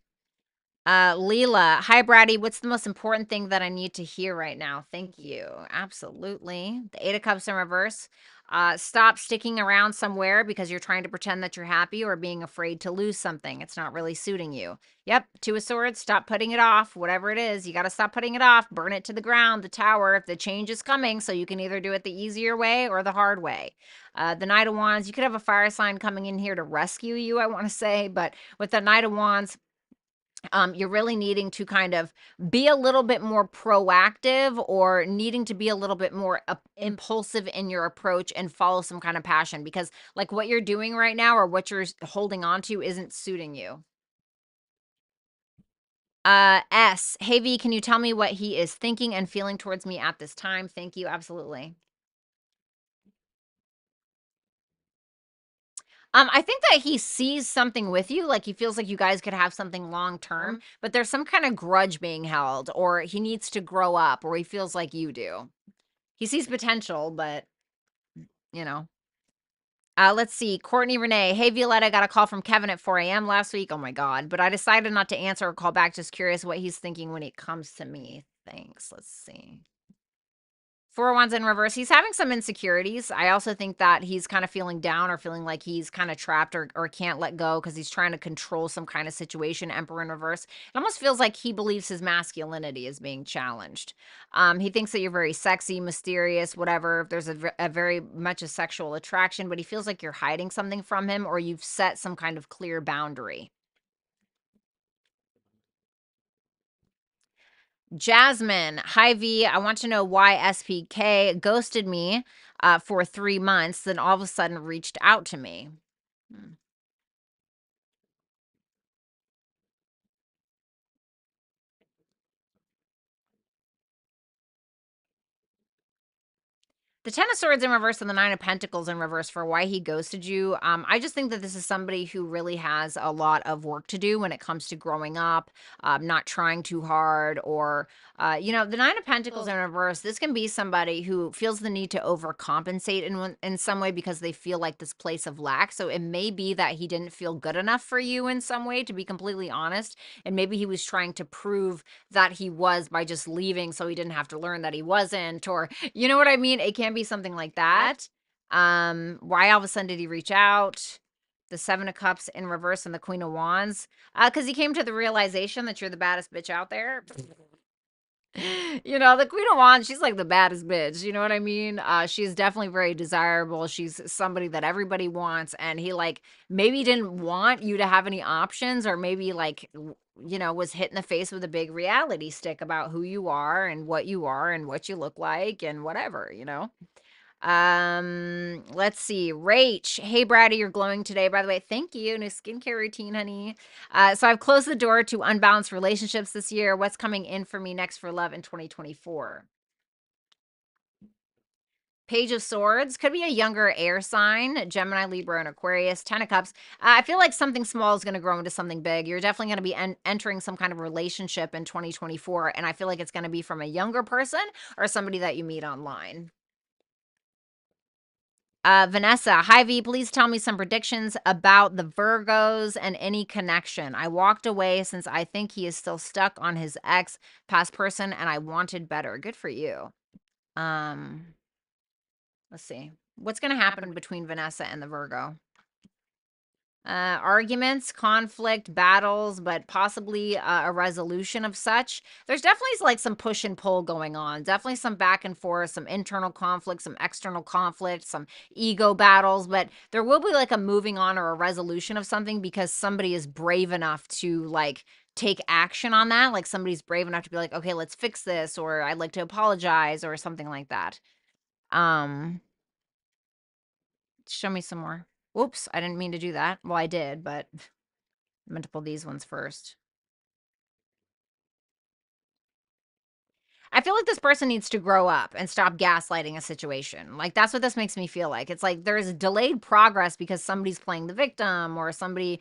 Leela, hi Braddy. What's the most important thing that I need to hear right now? Thank you. Absolutely. The 8 of Cups in reverse. Stop sticking around somewhere because you're trying to pretend that you're happy or being afraid to lose something. It's not really suiting you. Yep. 2 of Swords. Stop putting it off. Whatever it is, you got to stop putting it off. Burn it to the ground, the tower. The change is coming, so you can either do it the easier way or the hard way. The Knight of Wands. You could have a fire sign coming in here to rescue you, I want to say, but with the Knight of Wands, you're really needing to kind of be a little bit more proactive or needing to be a little bit more impulsive in your approach and follow some kind of passion, because like what you're doing right now or what you're holding on to isn't suiting you. Hey V, can you tell me what he is thinking and feeling towards me at this time? Thank you. Absolutely. I think that he sees something with you, like he feels like you guys could have something long term, but there's some kind of grudge being held, or he needs to grow up, or he feels like you do. He sees potential, but you know. Let's see. Courtney Renee. Hey, Violetta, got a call from Kevin at 4 a.m. last week. Oh my God. But I decided not to answer or call back. Just curious what he's thinking when it comes to me. Thanks. Let's see. Four of Wands in reverse. He's having some insecurities. I also think that he's kind of feeling down or feeling like he's kind of trapped or can't let go because he's trying to control some kind of situation. Emperor in reverse. It almost feels like he believes his masculinity is being challenged. He thinks that you're very sexy, mysterious, whatever. There's a very much a sexual attraction, but he feels like you're hiding something from him or you've set some kind of clear boundary. Jasmine, hi V. I want to know why SPK ghosted me for 3 months, then all of a sudden reached out to me. Hmm. The Ten of Swords in reverse and the Nine of Pentacles in reverse for why he ghosted you. I just think that this is somebody who really has a lot of work to do when it comes to growing up, not trying too hard, or, the Nine of Pentacles in reverse. This can be somebody who feels the need to overcompensate in some way because they feel like this place of lack. So it may be that he didn't feel good enough for you in some way, to be completely honest. And maybe he was trying to prove that he was by just leaving so he didn't have to learn that he wasn't, or you know what I mean? It can be something like that. Why all of a sudden did he reach out? The Seven of Cups in reverse and the Queen of Wands. Because he came to the realization that you're the baddest bitch out there. The Queen of Wands, she's like the baddest bitch. You know what I mean? She's definitely very desirable. She's somebody that everybody wants. And he like maybe didn't want you to have any options, or maybe like was hit in the face with a big reality stick about who you are and what you look like and whatever. Let's see. Rach. Hey, Brady, you're glowing today. By the way, thank you. New skincare routine, honey. So I've closed the door to unbalanced relationships this year. What's coming in for me next for love in 2024? Page of Swords could be a younger air sign, Gemini, Libra, and Aquarius. Ten of Cups. I feel like something small is going to grow into something big. You're definitely going to be entering some kind of relationship in 2024, and I feel like it's going to be from a younger person or somebody that you meet online. Vanessa, hi V, please tell me some predictions about the Virgos and any connection. I walked away since I think he is still stuck on his ex past person and I wanted better. Good for you. Um, let's see. What's going to happen between Vanessa and the Virgo? Arguments, conflict, battles, but possibly a resolution of such. There's definitely like some push and pull going on. Definitely some back and forth, some internal conflict, some external conflict, some ego battles, but there will be like a moving on or a resolution of something because somebody is brave enough to like take action on that. Like somebody's brave enough to be like, okay, let's fix this, or I'd like to apologize, or something like that. Um, Show me some more. Whoops, I didn't mean to do that. Well, I did, but I meant to pull these ones first. I feel like this person needs to grow up and stop gaslighting a situation. Like, that's what this makes me feel like. It's like there's delayed progress because somebody's playing the victim or somebody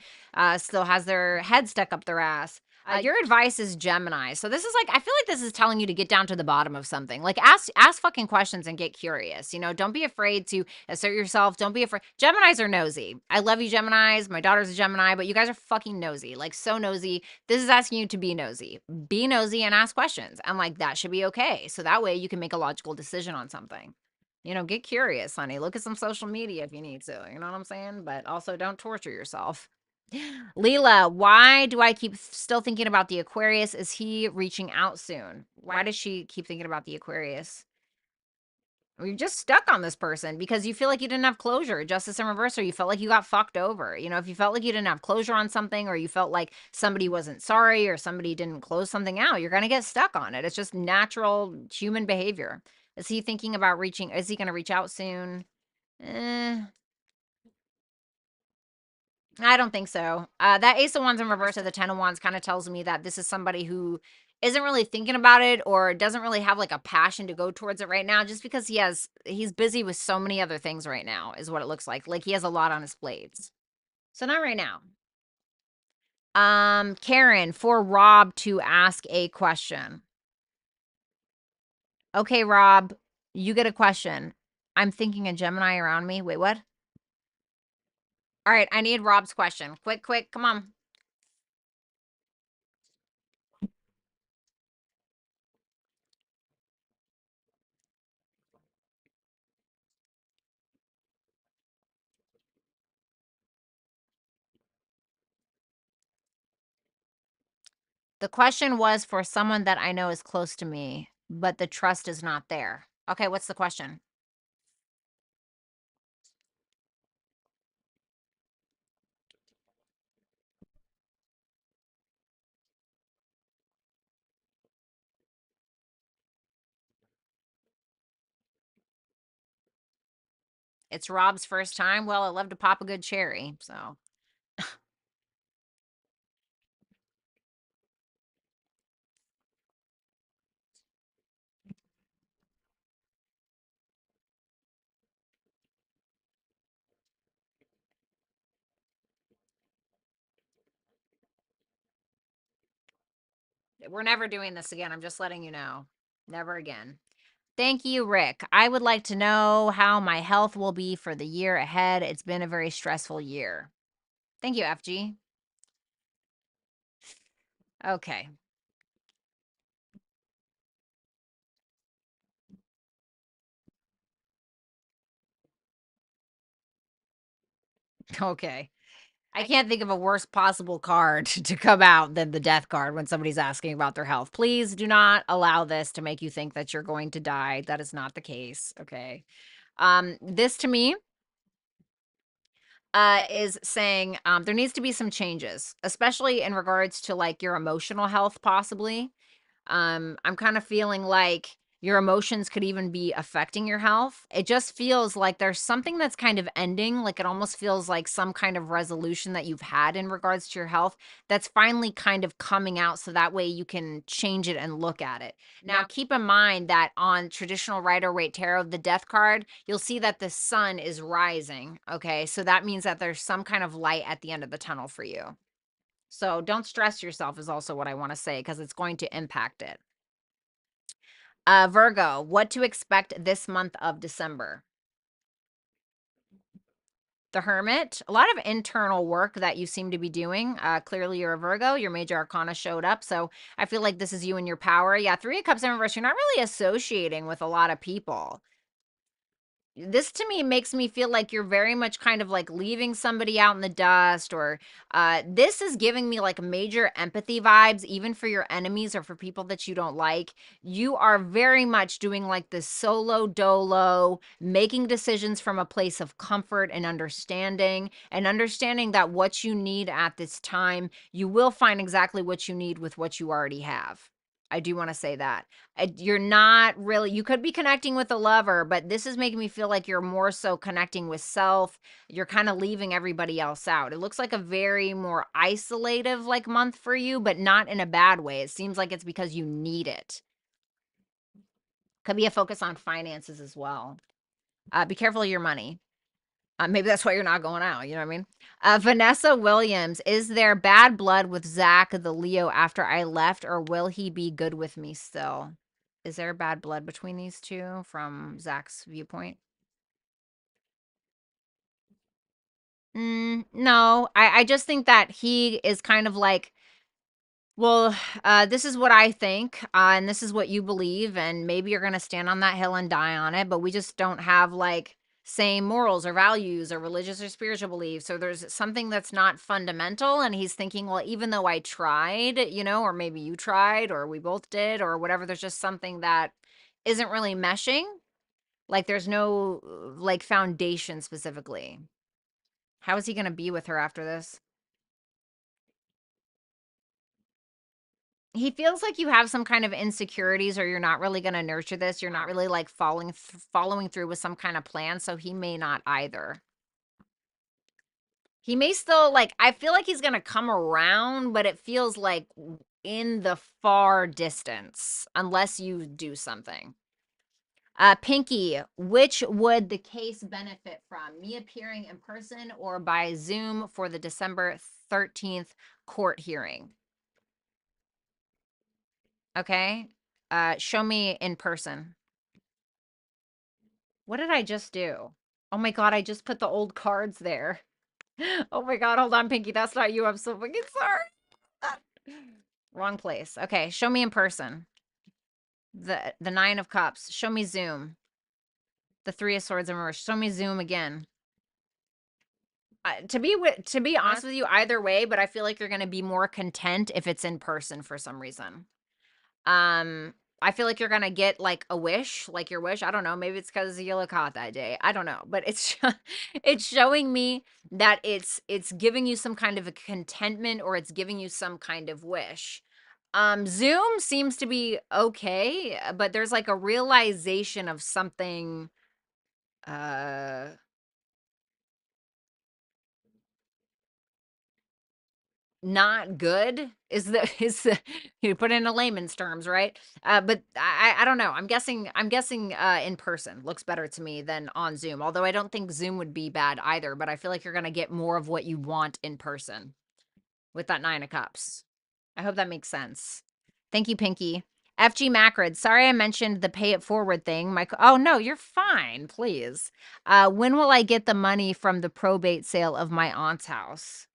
still has their head stuck up their ass. Your advice is Gemini. So this is like, I feel like this is telling you to get down to the bottom of something. Like ask fucking questions and get curious. Don't be afraid to assert yourself. Don't be afraid. Geminis are nosy. I love you, Geminis. My daughter's a Gemini, but you guys are fucking nosy. Like so nosy. This is asking you to be nosy. Be nosy and ask questions. And like that should be okay. So that way you can make a logical decision on something. Get curious, honey. Look at some social media if you need to. You know what I'm saying? But also don't torture yourself. Leela, why do I keep still thinking about the Aquarius? Is he reaching out soon? Why does she keep thinking about the Aquarius? You're just stuck on this person because you feel like you didn't have closure. Justice in reverse, or you felt like you got fucked over. If you felt like you didn't have closure on something, or you felt like somebody wasn't sorry, or somebody didn't close something out, you're going to get stuck on it. It's just natural human behavior. Is he thinking about reaching? Is he going to reach out soon? I don't think so. That Ace of Wands in reverse of the Ten of Wands kind of tells me that this is somebody who isn't really thinking about it or doesn't really have like a passion to go towards it right now, just because he's busy with so many other things right now, is what it looks like. Like he has a lot on his plates. So not right now. Karen, for Rob to ask a question. Okay, Rob, you get a question. I'm thinking a Gemini around me. Wait, what? All right, I need Rob's question. Quick, come on. The question was for someone that I know is close to me, but the trust is not there. Okay, what's the question? It's Rob's first time. Well, I love to pop a good cherry, so we're never doing this again. I'm just letting you know. Never again. Thank you, Rick. I would like to know how my health will be for the year ahead. It's been a very stressful year. Thank you, FG. Okay. Okay. I can't think of a worse possible card to come out than the death card when somebody's asking about their health. Please do not allow this to make you think that you're going to die. That is not the case. Okay. This to me is saying there needs to be some changes, especially in regards to like your emotional health, possibly. I'm kind of feeling like your emotions could even be affecting your health. It just feels like there's something that's kind of ending. Like it almost feels like some kind of resolution that you've had in regards to your health that's finally kind of coming out so that way you can change it and look at it. Now, keep in mind that on traditional Rider Waite Tarot, the death card, you'll see that the sun is rising. Okay. So that means that there's some kind of light at the end of the tunnel for you. So don't stress yourself, is also what I want to say, because it's going to impact it. Virgo, what to expect this month of December? The Hermit, a lot of internal work that you seem to be doing. Clearly, you're a Virgo. Your major arcana showed up. So I feel like this is you and your power. Yeah, Three of Cups in reverse. You're not really associating with a lot of people. This to me makes me feel like you're very much kind of like leaving somebody out in the dust, or this is giving me like major empathy vibes, even for your enemies or for people that you don't like. You are very much doing like this solo dolo, making decisions from a place of comfort and understanding that what you need at this time, you will find exactly what you need with what you already have. I do want to say that. You're not really, you could be connecting with a lover, but this is making me feel like you're more so connecting with self. You're kind of leaving everybody else out. It looks like a very more isolative like month for you, but not in a bad way. It seems like it's because you need it. Could be a focus on finances as well. Be careful of your money. Maybe that's why you're not going out. You know what I mean? Vanessa Williams, is there bad blood with Zach, the Leo, after I left, or will he be good with me still? Is there bad blood between these two from Zach's viewpoint? No, I just think that he is kind of like, well, this is what I think, and this is what you believe, and maybe you're gonna stand on that hill and die on it, but we just don't have like same morals or values or religious or spiritual beliefs. So there's something that's not fundamental, and he's thinking, well, even though I tried, or maybe you tried, or we both did, or whatever, there's just something that isn't really meshing. Like there's no like foundation specifically. How is he gonna be with her after this? He feels like you have some kind of insecurities, or you're not really gonna nurture this. You're not really like following through with some kind of plan, so he may not either. He may still like, I feel like he's gonna come around, but it feels like in the far distance unless you do something. Pinky, which would the case benefit from? Me appearing in person or by Zoom for the December 13th court hearing? Okay. Show me in person. What did I just do? Oh my God, I just put the old cards there. Oh my God, hold on, Pinky. That's not you. I'm so fucking sorry. Wrong place. Okay, show me in person. The Nine of Cups. Show me Zoom. The Three of Swords in reverse. Show me Zoom again. to be honest with you, either way, but I feel like you're gonna be more content if it's in person for some reason. I feel like you're gonna get like a wish, like your wish. I don't know. Maybe it's because you look hot that day. I don't know, but it's it's showing me that it's giving you some kind of a contentment, or it's giving you some kind of wish. Zoom seems to be okay, but there's like a realization of something. Uh, Not good is the is the you put it in a layman's terms, right? But I don't know. I'm guessing in person looks better to me than on Zoom. Although I don't think Zoom would be bad either, but I feel like you're gonna get more of what you want in person with that 9 of Cups. I hope that makes sense. Thank you, Pinky. FG Macrid. Sorry I mentioned the pay it forward thing. Oh no, you're fine, please. When will I get the money from the probate sale of my aunt's house?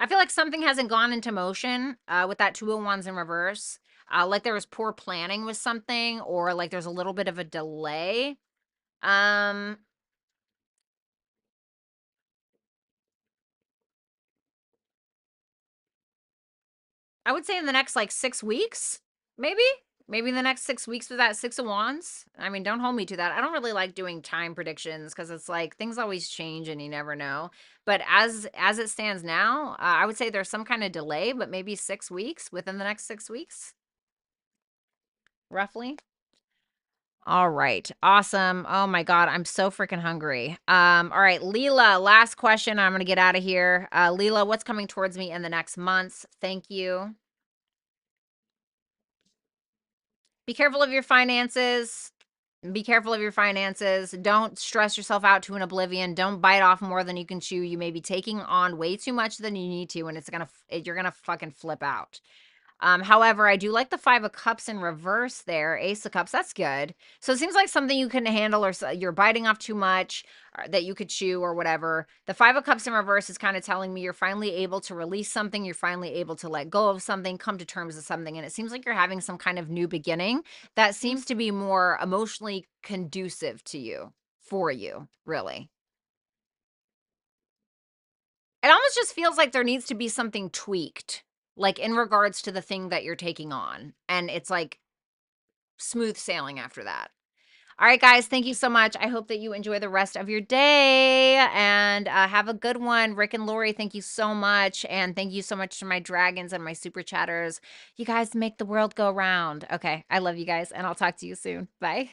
I feel like something hasn't gone into motion with that 2 of Wands in reverse. Like there was poor planning with something, or like there's a little bit of a delay. Um, I would say in the next like 6 weeks, maybe. Maybe the next 6 weeks with that 6 of Wands. I mean, don't hold me to that. I don't really like doing time predictions because it's like things always change and you never know. But as it stands now, I would say there's some kind of delay, but maybe 6 weeks within the next 6 weeks, roughly. All right. Awesome. Oh my God. I'm so freaking hungry. All right, Leela, last question. I'm gonna get out of here. Leela, what's coming towards me in the next months? Thank you. Be careful of your finances. Be careful of your finances. Don't stress yourself out to an oblivion. Don't bite off more than you can chew. You may be taking on way too much than you need to, and you're gonna fucking flip out. However, I do like the 5 of Cups in reverse there. Ace of Cups, that's good. So it seems like something you couldn't handle, or you're biting off too much, or that you could chew or whatever. The 5 of Cups in reverse is kind of telling me you're finally able to release something. You're finally able to let go of something, come to terms with something. And it seems like you're having some kind of new beginning that seems to be more emotionally conducive to you, for you, really. It almost just feels like there needs to be something tweaked, like in regards to the thing that you're taking on. And it's like smooth sailing after that. All right, guys, thank you so much. I hope that you enjoy the rest of your day and have a good one. Rick and Lori, thank you so much. And thank you so much to my dragons and my super chatters. You guys make the world go round. Okay, I love you guys, and I'll talk to you soon. Bye.